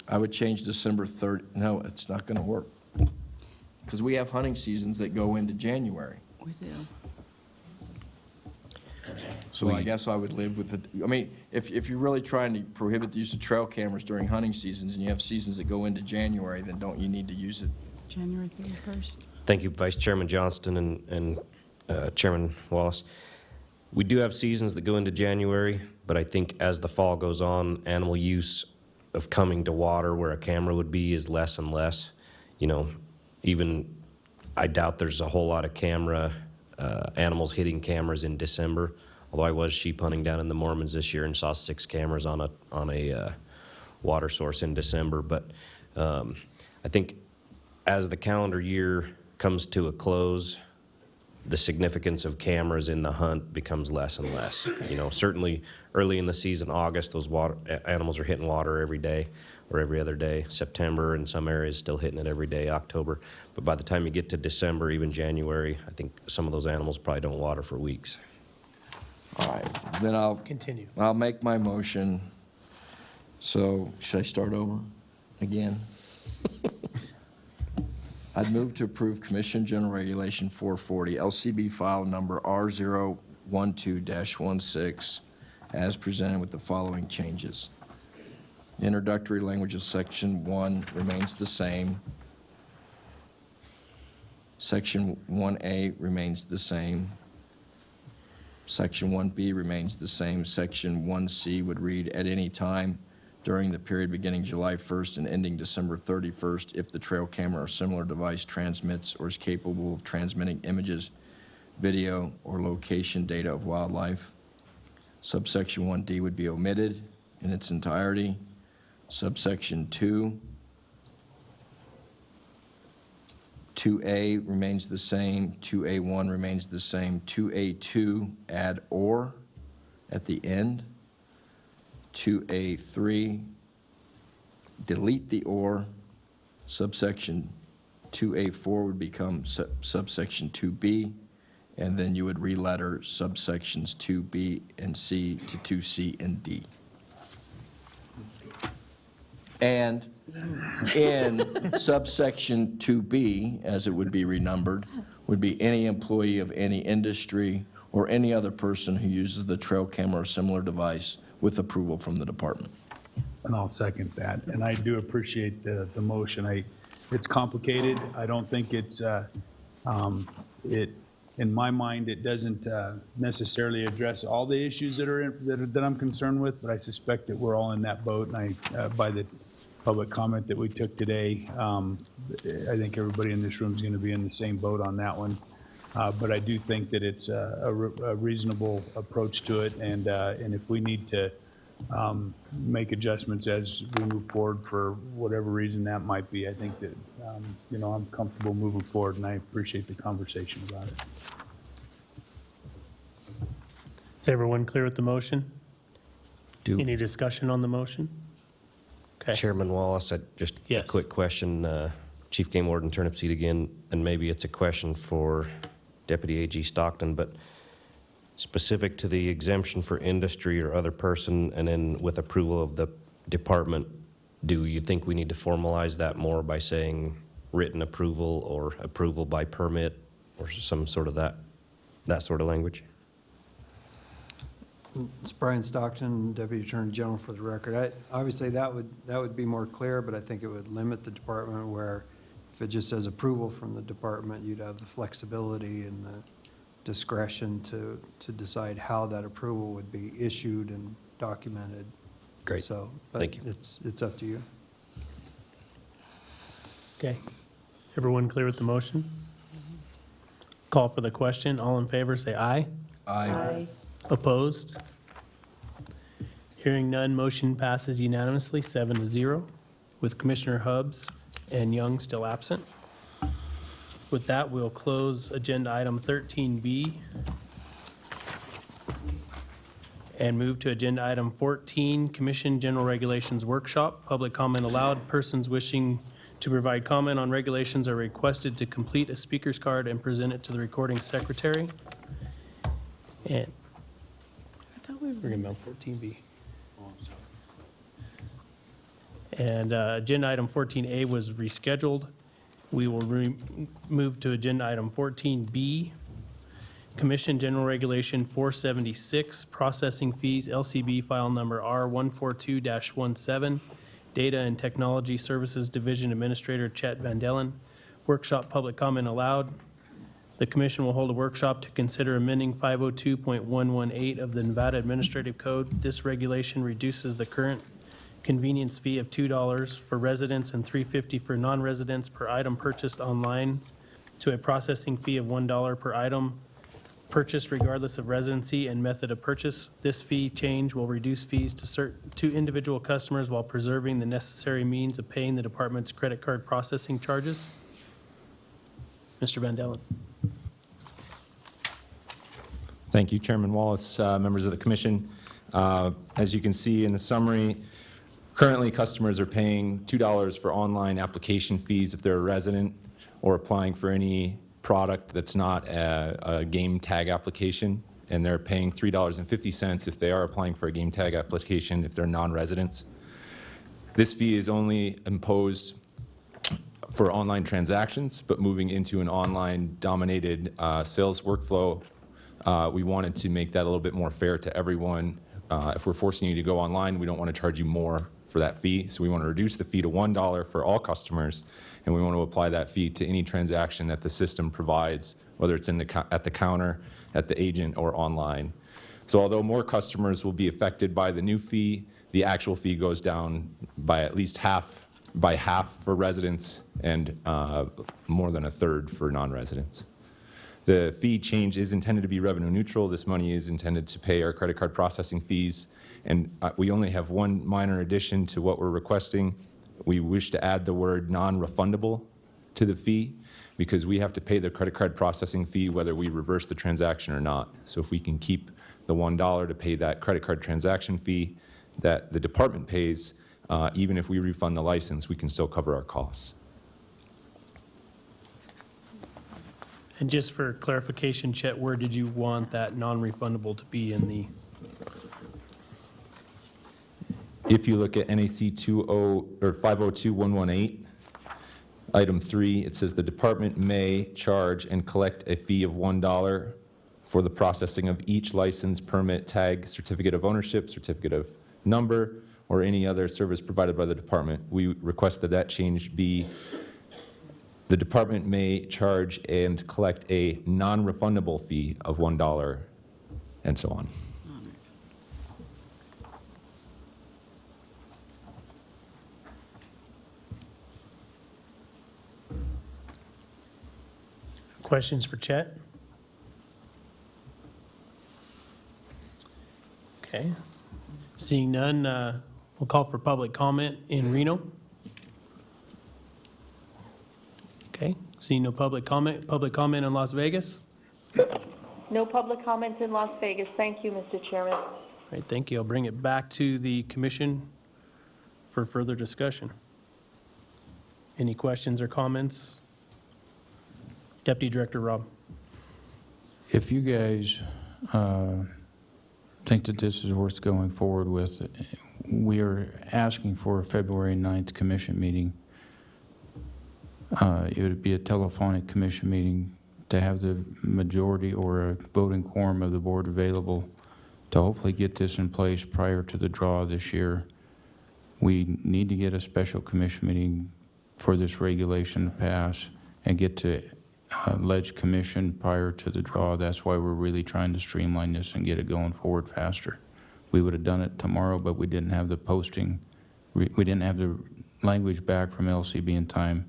I would change December 3rd. No, it's not going to work. Because we have hunting seasons that go into January. We do. So I guess I would live with it. I mean, if you're really trying to prohibit the use of trail cameras during hunting seasons and you have seasons that go into January, then don't you need to use it? January 31st. Thank you, Vice Chairman Johnston and Chairman Wallace. We do have seasons that go into January, but I think as the fall goes on, animal use of coming to water where a camera would be is less and less. You know, even I doubt there's a whole lot of animals hitting cameras in December. Although I was sheep hunting down in the Mormons this year and saw 6 cameras on a water source in December. But I think as the calendar year comes to a close, the significance of cameras in the hunt becomes less and less. You know, certainly early in the season, August, those animals are hitting water every day or every other day. September, in some areas, still hitting it every day, October. But by the time you get to December, even January, I think some of those animals probably don't water for weeks. All right, then I'll continue. I'll make my motion. So should I start over again? I'd move to approve Commission General Regulation 440, LCB file number R012-16, as presented with the following changes. The introductory language of Section 1 remains the same. Section 1A remains the same. Section 1B remains the same. Section 1C would read, at any time during the period beginning July 1st and ending December 31st, if the trail camera or similar device transmits or is capable of transmitting images, video, or location data of wildlife. Subsection 1D would be omitted in its entirety. Subsection 2A remains the same, 2A1 remains the same, 2A2, add or at the end, 2A3, delete the or, subsection 2A4 would become subsection 2B, and then you would re-letter subsections 2B and C to 2C and D. And in subsection 2B, as it would be renumbered, would be any employee of any industry or any other person who uses the trail camera or similar device with approval from the department. And I'll second that. And I do appreciate the motion. It's complicated. I don't think it's, in my mind, it doesn't necessarily address all the issues that I'm concerned with, but I suspect that we're all in that boat. And by the public comment that we took today, I think everybody in this room is going to be in the same boat on that one. But I do think that it's a reasonable approach to it, and if we need to make adjustments as we move forward for whatever reason that might be, I think that I'm comfortable moving forward, and I appreciate the conversation about it. Is everyone clear with the motion? Any discussion on the motion? Okay. Chairman Wallace, just a quick question. Chief Game Warden Turnipseed again, and maybe it's a question for Deputy AG Stockton, but specific to the exemption for industry or other person, and then with approval of the department, do you think we need to formalize that more by saying written approval or approval by permit or some sort of that sort of language? It's Brian Stockton, Deputy Attorney General for the record. Obviously, that would be more clear, but I think it would limit the department where if it just says approval from the department, you'd have the flexibility and the discretion to decide how that approval would be issued and documented. Great. So, but thank you. It's up to you. Okay. Everyone clear with the motion? Call for the question. All in favor, say aye. Aye. Opposed? Hearing none, motion passes unanimously, 7-0, with Commissioner Hubbs and Young still absent. With that, we'll close agenda item 13B and move to agenda item 14, Commission General Regulations Workshop. Public comment allowed. Persons wishing to provide comment on regulations are requested to complete a speaker's card and present it to the recording secretary. And we're going to be on 14B. And agenda item 14A was rescheduled. We will move to agenda item 14B, Commission General Regulation 476, Processing Fees, LCB file number R142-17, Data and Technology Services Division Administrator Chet Van Dellen. Workshop public comment allowed. The commission will hold a workshop to consider amending 502.118 of the Nevada Administrative Code. This regulation reduces the current convenience fee of $2 for residents and $3.50 for non-residents per item purchased online to a processing fee of $1 per item purchased regardless of residency and method of purchase. This fee change will reduce fees to individual customers while preserving the necessary means of paying the department's credit card processing charges. Mr. Van Dellen. Thank you, Chairman Wallace, members of the commission. As you can see in the summary, currently customers are paying $2 for online application fees if they're a resident or applying for any product that's not a game tag application, and they're paying $3.50 if they are applying for a game tag application if they're non-residents. This fee is only imposed for online transactions, but moving into an online-dominated sales workflow, we wanted to make that a little bit more fair to everyone. If we're forcing you to go online, we don't want to charge you more for that fee, so we want to reduce the fee to $1 for all customers, and we want to apply that fee to any transaction that the system provides, whether it's at the counter, at the agent, or online. So although more customers will be affected by the new fee, the actual fee goes down by at least half for residents and more than a third for non-residents. The fee change is intended to be revenue neutral. This money is intended to pay our credit card processing fees. And we only have one minor addition to what we're requesting. We wish to add the word non-refundable to the fee because we have to pay the credit card processing fee whether we reverse the transaction or not. So if we can keep the $1 to pay that credit card transaction fee that the department pays, even if we refund the license, we can still cover our costs. And just for clarification, Chet, where did you want that non-refundable to be in the? If you look at NAC 502118, item 3, it says the department may charge and collect a fee of $1 for the processing of each license, permit, tag, certificate of ownership, certificate of number, or any other service provided by the department. We request that change be the department may charge and collect a non-refundable fee of $1 and so on. Questions for Chet? Okay. Seeing none, we'll call for public comment in Reno. Okay, seeing no public comment in Las Vegas? No public comments in Las Vegas. Thank you, Mr. Chairman. All right, thank you. I'll bring it back to the commission for further discussion. Any questions or comments? Deputy Director Rob. If you guys think that this is worth going forward with, we are asking for a February 9th commission meeting. It would be a telephonic commission meeting to have the majority or a voting quorum of the board available to hopefully get this in place prior to the draw this year. We need to get a special commission meeting for this regulation to pass and get to ledge commission prior to the draw. That's why we're really trying to streamline this and get it going forward faster. We would have done it tomorrow, but we didn't have the posting. We didn't have the language back from LCB in time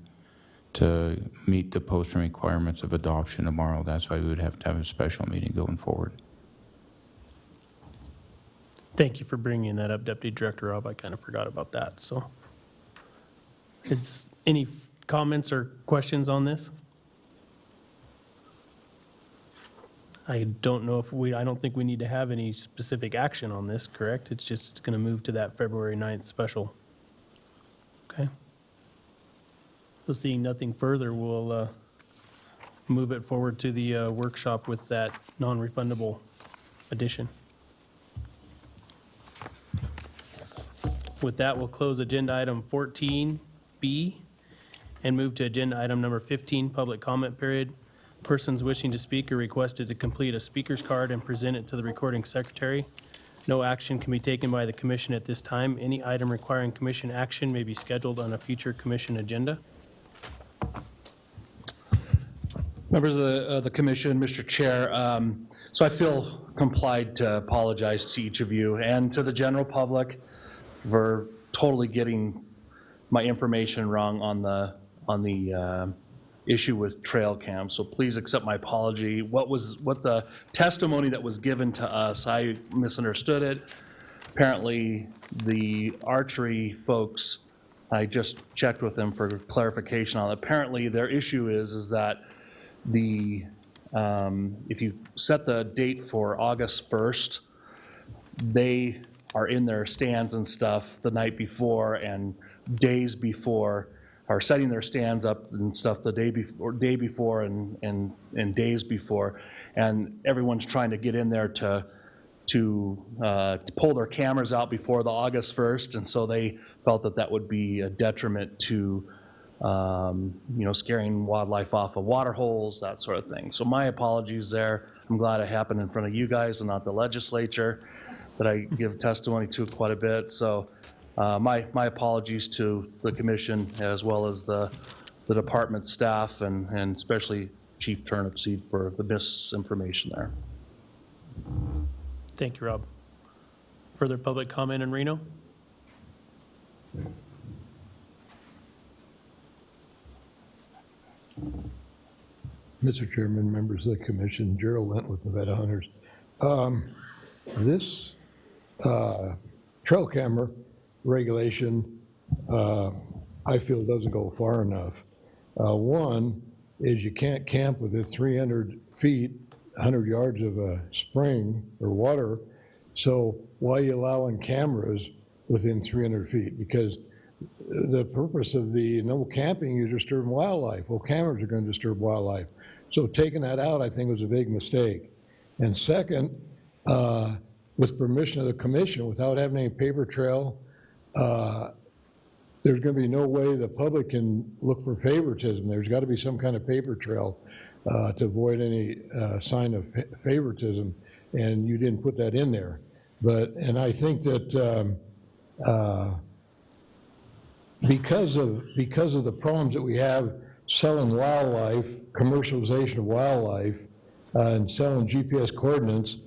to meet the posting requirements of adoption tomorrow. That's why we would have to have a special meeting going forward. Thank you for bringing that up, Deputy Director Rob. I kind of forgot about that. So, is any comments or questions on this? I don't know if I don't think we need to have any specific action on this, correct? It's going to move to that February 9th special. Okay. So seeing nothing further, we'll move it forward to the workshop with that non-refundable addition. With that, we'll close agenda item 14B and move to agenda item number 15, public comment period. Persons wishing to speak are requested to complete a speaker's card and present it to the recording secretary. No action can be taken by the commission at this time. Any item requiring commission action may be scheduled on a future commission agenda. Members of the commission, Mr. Chair, so I feel complied to apologize to each of you and to the general public for totally getting my information wrong on the issue with trail cams. So please accept my apology. What the testimony that was given to us, I misunderstood it. Apparently, the archery folks, I just checked with them for clarification on it. Apparently, their issue is that if you set the date for August 1st, they are in their stands and stuff the night before and days before, are setting their stands up and stuff the day before and days before, and everyone's trying to get in there to pull their cameras out before the August 1st, and so they felt that would be a detriment to scaring wildlife off of water holes, that sort of thing. So my apologies there. I'm glad it happened in front of you guys and not the legislature that I give testimony to quite a bit. So my apologies to the commission as well as the department staff and especially Chief Turnipseed for the misinformation there. Thank you, Rob. Further public comment in Reno? Mr. Chairman, members of the commission, Gerald Lent with Nevada Hunters. This trail camera regulation, I feel doesn't go far enough. One is you can't camp within 300 feet, 100 yards of a spring or water. So why are you allowing cameras within 300 feet? Because the purpose of the no camping, you're disturbing wildlife. Well, cameras are going to disturb wildlife. So taking that out, I think, was a big mistake. And second, with permission of the commission, without having any paper trail, there's going to be no way the public can look for favoritism. There's got to be some kind of paper trail to avoid any sign of favoritism, and you didn't put that in there. And I think that because of the problems that we have selling wildlife, commercialization of wildlife, and selling GPS coordinates,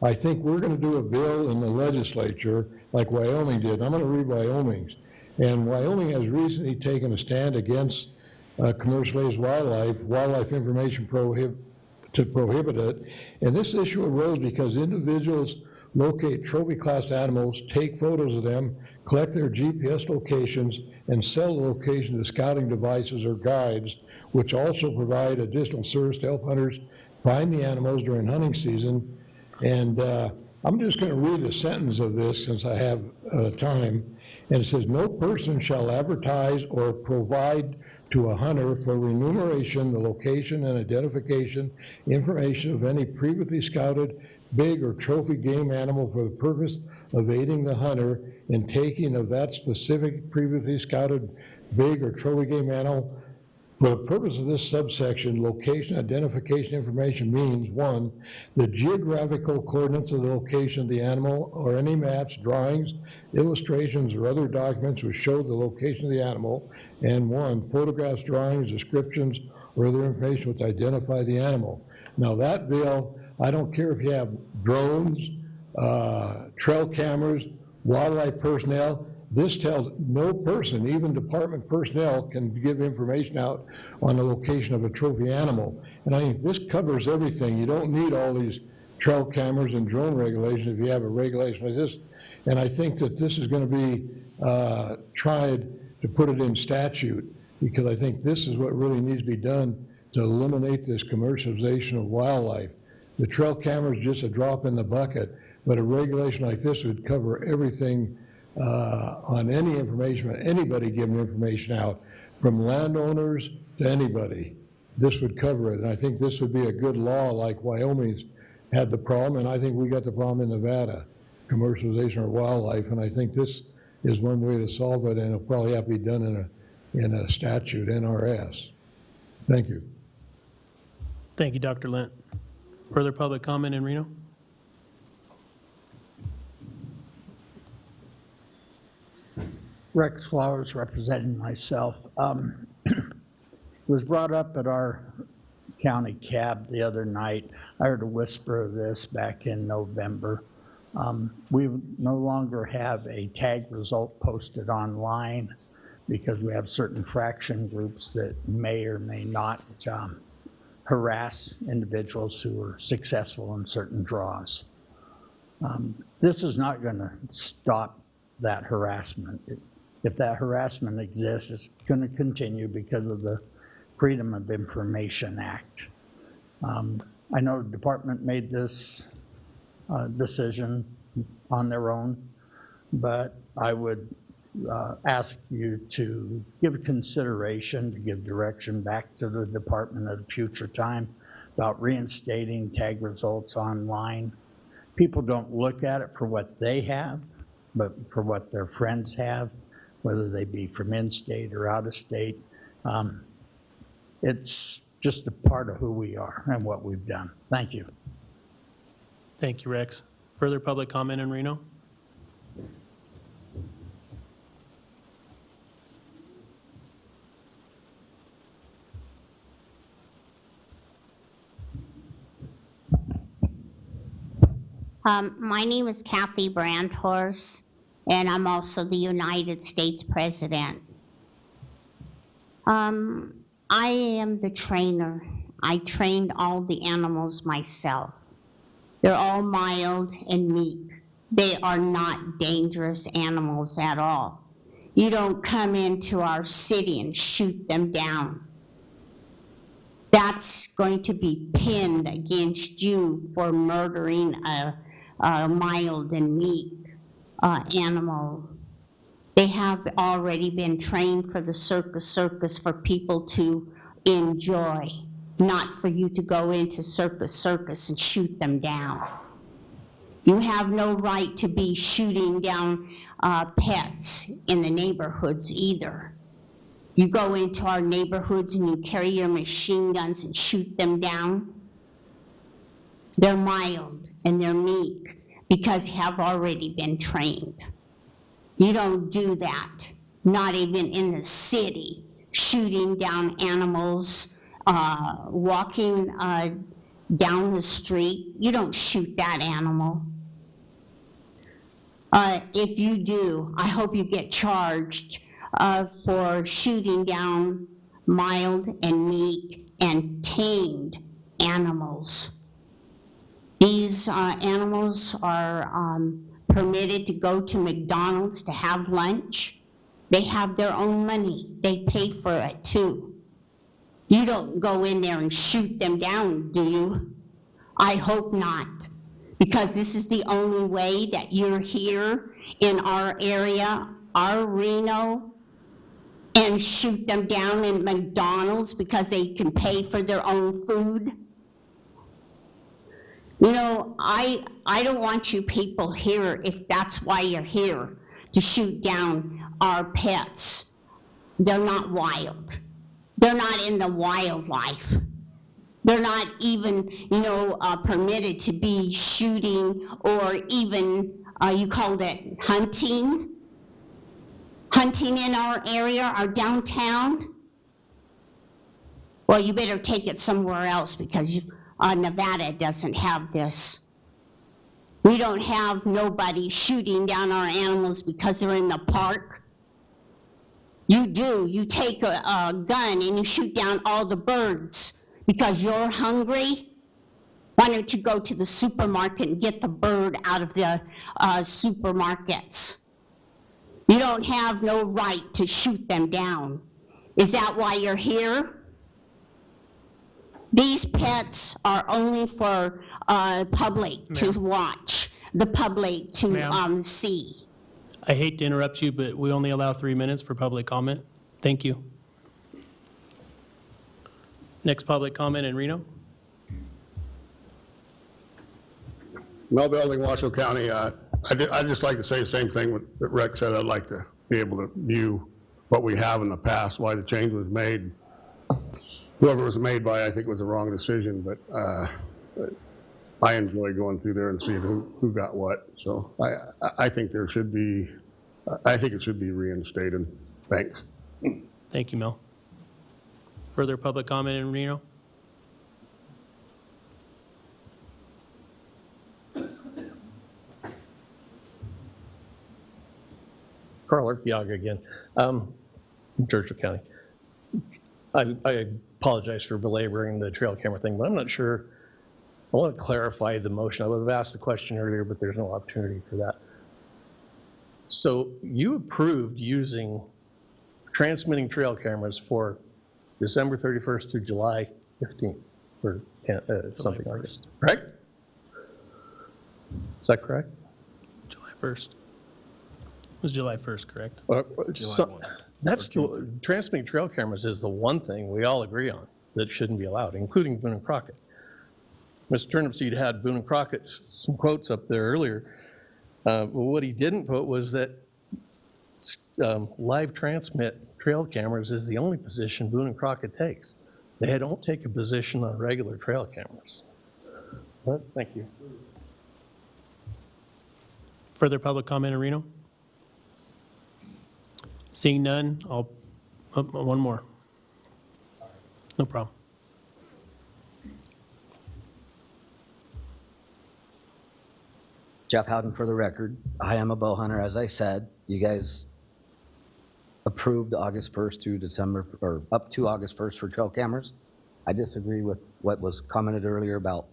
I think we're going to do a bill in the legislature like Wyoming did. I'm going to read Wyoming's. And Wyoming has recently taken a stand against commercialized wildlife information to prohibit it. And this issue arose because individuals locate trophy class animals, take photos of them, collect their GPS locations, and sell the location to scouting devices or guides, which also provide additional service to help hunters find the animals during hunting season. And I'm just going to read a sentence of this since I have time. And it says, no person shall advertise or provide to a hunter for remuneration the location and identification information of any previously scouted big or trophy game animal for the purpose of aiding the hunter in taking of that specific previously scouted big or trophy game animal. For the purpose of this subsection, location identification information means, 1, the geographical coordinates of the location of the animal or any maps, drawings, illustrations, or other documents which show the location of the animal, and 1, photographs, drawings, descriptions, or other information which identify the animal. Now that bill, I don't care if you have drones, trail cameras, wildlife personnel. This tells no person, even department personnel, can give information out on the location of a trophy animal. And I think this covers everything. You don't need all these trail cameras and drone regulations if you have a regulation like this. And I think that this is going to be tried to put it in statute, because I think this is what really needs to be done to eliminate this commercialization of wildlife. The trail camera is just a drop in the bucket, but a regulation like this would cover everything on any information, anybody giving information out, from landowners to anybody. This would cover it, and I think this would be a good law like Wyoming's had the problem, and I think we got the problem in Nevada, commercialization of wildlife, and I think this is one way to solve it, and it'll probably have to be done in a statute, NRS. Thank you. Thank you, Dr. Lent. Further public comment in Reno? Rex Flowers representing myself. It was brought up at our county cab the other night. I heard a whisper of this back in November. We no longer have a tag result posted online because we have certain fraction groups that may or may not harass individuals who are successful in certain draws. This is not going to stop that harassment. If that harassment exists, it's going to continue because of the Freedom of Information Act. I know the department made this decision on their own, but I would ask you to give consideration, to give direction back to the department at a future time about reinstating tag results online. People don't look at it for what they have, but for what their friends have, whether they be from in-state or out-of-state. It's just a part of who we are and what we've done. Thank you. Thank you, Rex. Further public comment in Reno? My name is Kathy Brandhorst, and I'm also the United States President. I am the trainer. I trained all the animals myself. They're all mild and meek. They are not dangerous animals at all. You don't come into our city and shoot them down. That's going to be pinned against you for murdering a mild and meek animal. They have already been trained for the circus for people to enjoy, not for you to go into circus and shoot them down. You have no right to be shooting down pets in the neighborhoods either. You go into our neighborhoods and you carry your machine guns and shoot them down. They're mild and they're meek because they have already been trained. You don't do that, not even in the city, shooting down animals, walking down the street. You don't shoot that animal. If you do, I hope you get charged for shooting down mild and meek and tamed animals. These animals are permitted to go to McDonald's to have lunch. They have their own money. They pay for it too. You don't go in there and shoot them down, do you? I hope not, because this is the only way that you're here in our area, our Reno, and shoot them down in McDonald's because they can pay for their own food. You know, I don't want you people here, if that's why you're here, to shoot down our pets. They're not wild. They're not in the wildlife. They're not even, permitted to be shooting or even, you called it hunting? Hunting in our area, our downtown? Well, you better take it somewhere else because Nevada doesn't have this. We don't have nobody shooting down our animals because they're in the park. You do. You take a gun and you shoot down all the birds because you're hungry. Why don't you go to the supermarket and get the bird out of the supermarkets? You don't have no right to shoot them down. Is that why you're here? These pets are only for public to watch, the public to see. I hate to interrupt you, but we only allow 3 minutes for public comment. Thank you. Next public comment in Reno. Mel Belding, Washoe County. I'd just like to say the same thing that Rex said. I'd like to be able to view what we have in the past, why the change was made. Whoever it was made by, I think it was the wrong decision, but I enjoy going through there and seeing who got what. So I think there should be, I think it should be reinstated. Thanks. Thank you, Mel. Further public comment in Reno? Carl Urquiaga again, from Churchill County. I apologize for belaboring the trail camera thing, but I'm not sure. I want to clarify the motion. I would have asked the question earlier, but there's no opportunity for that. So you approved using transmitting trail cameras for December 31st through July 15th, or something like that, correct? Is that correct? July 1st. It was July 1st, correct? That's the, transmitting trail cameras is the one thing we all agree on that shouldn't be allowed, including Boone and Crockett. Mr. Turnipseed had Boone and Crockett's some quotes up there earlier. But what he didn't put was that live transmit trail cameras is the only position Boone and Crockett takes. They don't take a position on regular trail cameras. Well, thank you. Further public comment in Reno? Seeing none, I'll, one more. No problem. Jeff Howden for the record. I am a bow hunter, as I said. You guys approved August 1st through December, or up to August 1st for trail cameras. I disagree with what was commented earlier about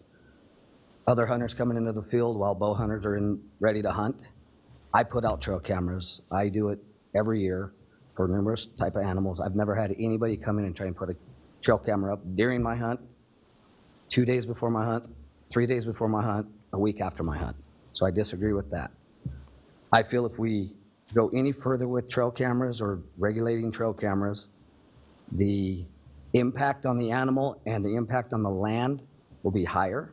other hunters coming into the field while bow hunters are ready to hunt. I put out trail cameras. I do it every year for numerous type of animals. I've never had anybody come in and try and put a trail camera up during my hunt, 2 days before my hunt, 3 days before my hunt, a week after my hunt. So I disagree with that. I feel if we go any further with trail cameras or regulating trail cameras, the impact on the animal and the impact on the land will be higher.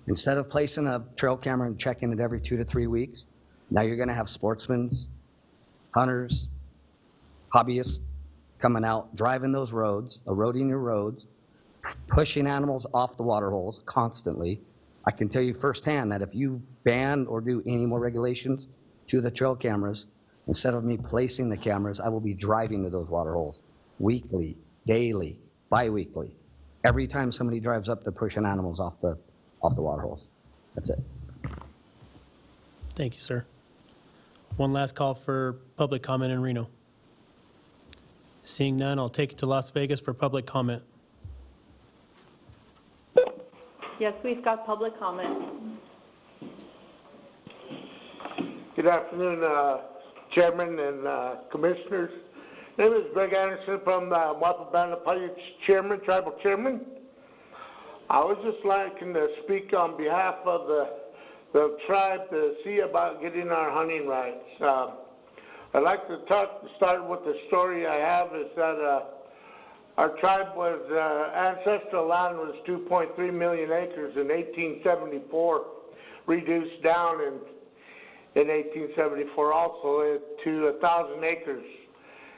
Instead of placing a trail camera and checking it every 2 to 3 weeks, now you're gonna have sportsmen, hunters, hobbyists coming out, driving those roads, eroding your roads, pushing animals off the water holes constantly. I can tell you firsthand that if you ban or do any more regulations to the trail cameras, instead of me placing the cameras, I will be driving to those water holes weekly, daily, bi-weekly. Every time somebody drives up, they're pushing animals off the water holes. That's it. Thank you, sir. One last call for public comment in Reno. Seeing none, I'll take it to Las Vegas for public comment. Yes, we've got public comment. Good afternoon, Chairman and Commissioners. My name is Greg Anderson from WAFWA Chairman, Tribal Chairman. I was just liking to speak on behalf of the tribe to see about getting our hunting rights. I'd like to start with the story I have is that our tribe was, ancestral land was 2.3 million acres in 1874, reduced down in 1874 also to 1,000 acres.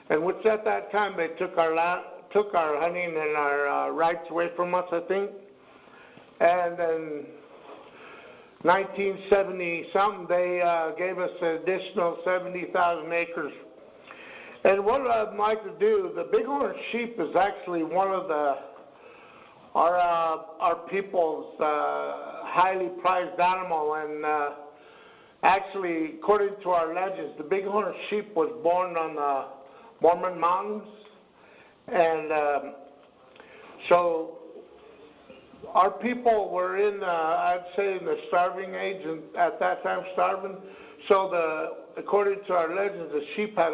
And which at that time they took our land, took our hunting and our rights away from us, I think. And then 1970-something, they gave us an additional 70,000 acres. And what I'd like to do, the bighorn sheep is actually one of our people's highly prized animal. And actually, according to our legends, the bighorn sheep was born on the Mormon Mountains. And so our people were in, I'd say, in the starving age, and at that time starving. So according to our legends, the sheep had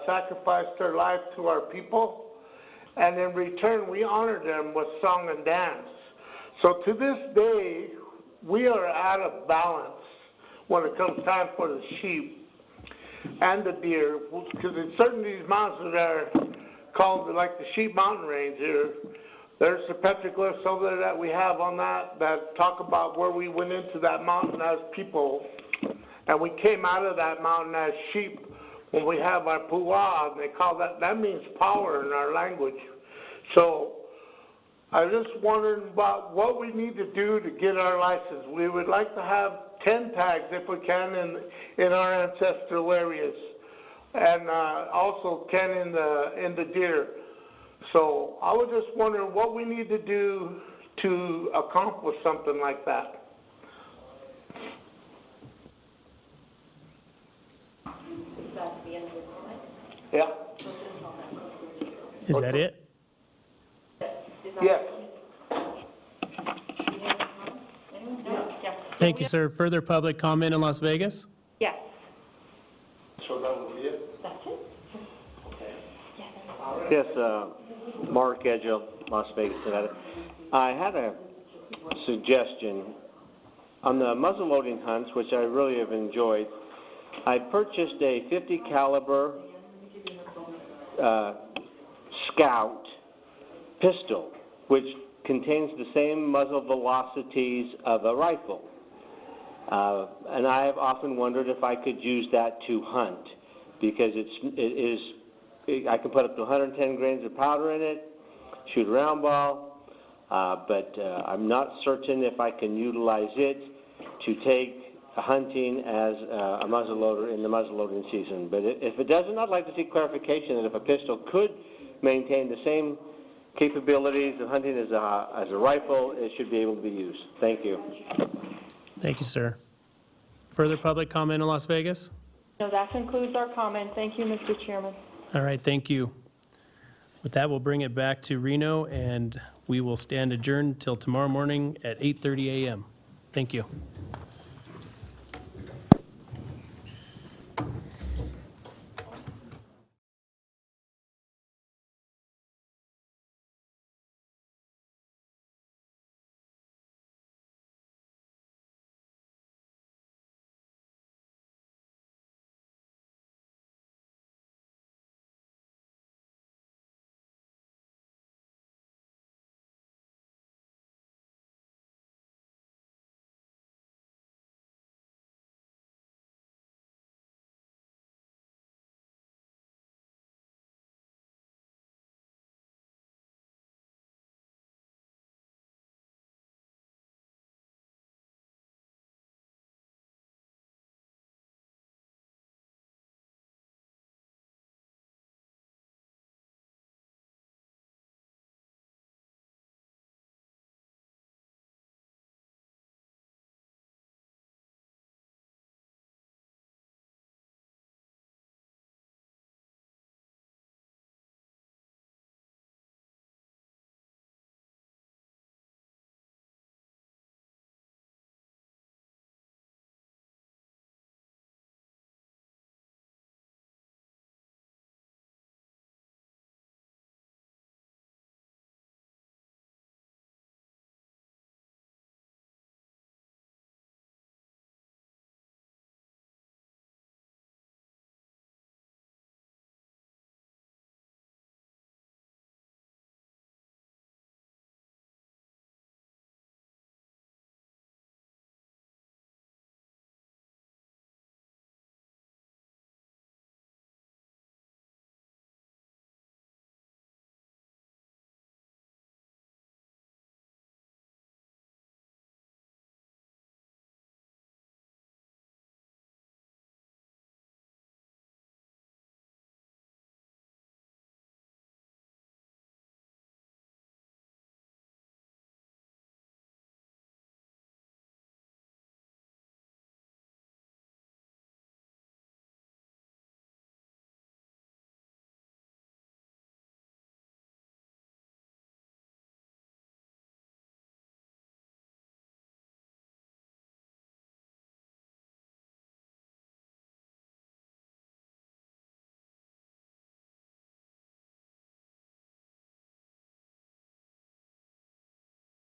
sacrificed their life to our people, and in return, we honored them with song and dance. So to this day, we are out of balance when it comes time for the sheep and the deer, because in certain of these mountains that are called like the Sheep Mountain Range here, there's the petroglyphs over there that we have on that talk about where we went into that mountain as people, and we came out of that mountain as sheep when we have our puah, and they call that means power in our language. So I was just wondering about what we need to do to get our license. We would like to have 10 tags if we can in our ancestral areas, and also can in the deer. So I was just wondering what we need to do to accomplish something like that. Yeah. Is that it? Yes. Thank you, sir. Further public comment in Las Vegas? Yes. So that will be it? That's it. Yes, Mark Edgell, Las Vegas, Nevada. I had a suggestion. On the muzzleloading hunts, which I really have enjoyed, I purchased a 50 caliber Scout pistol, which contains the same muzzle velocities of a rifle. And I have often wondered if I could use that to hunt, because I can put up to 110 grains of powder in it, shoot a round ball, but I'm not certain if I can utilize it to take hunting as a muzzleloader in the muzzleloading season. But if it doesn't, I'd like to see clarification that if a pistol could maintain the same capabilities of hunting as a rifle, it should be able to be used. Thank you. Thank you, sir. Further public comment in Las Vegas? No, that concludes our comment. Thank you, Mr. Chairman. All right, thank you. With that, we'll bring it back to Reno, and we will stand adjourned till tomorrow morning at 8:30 a.m. Thank you.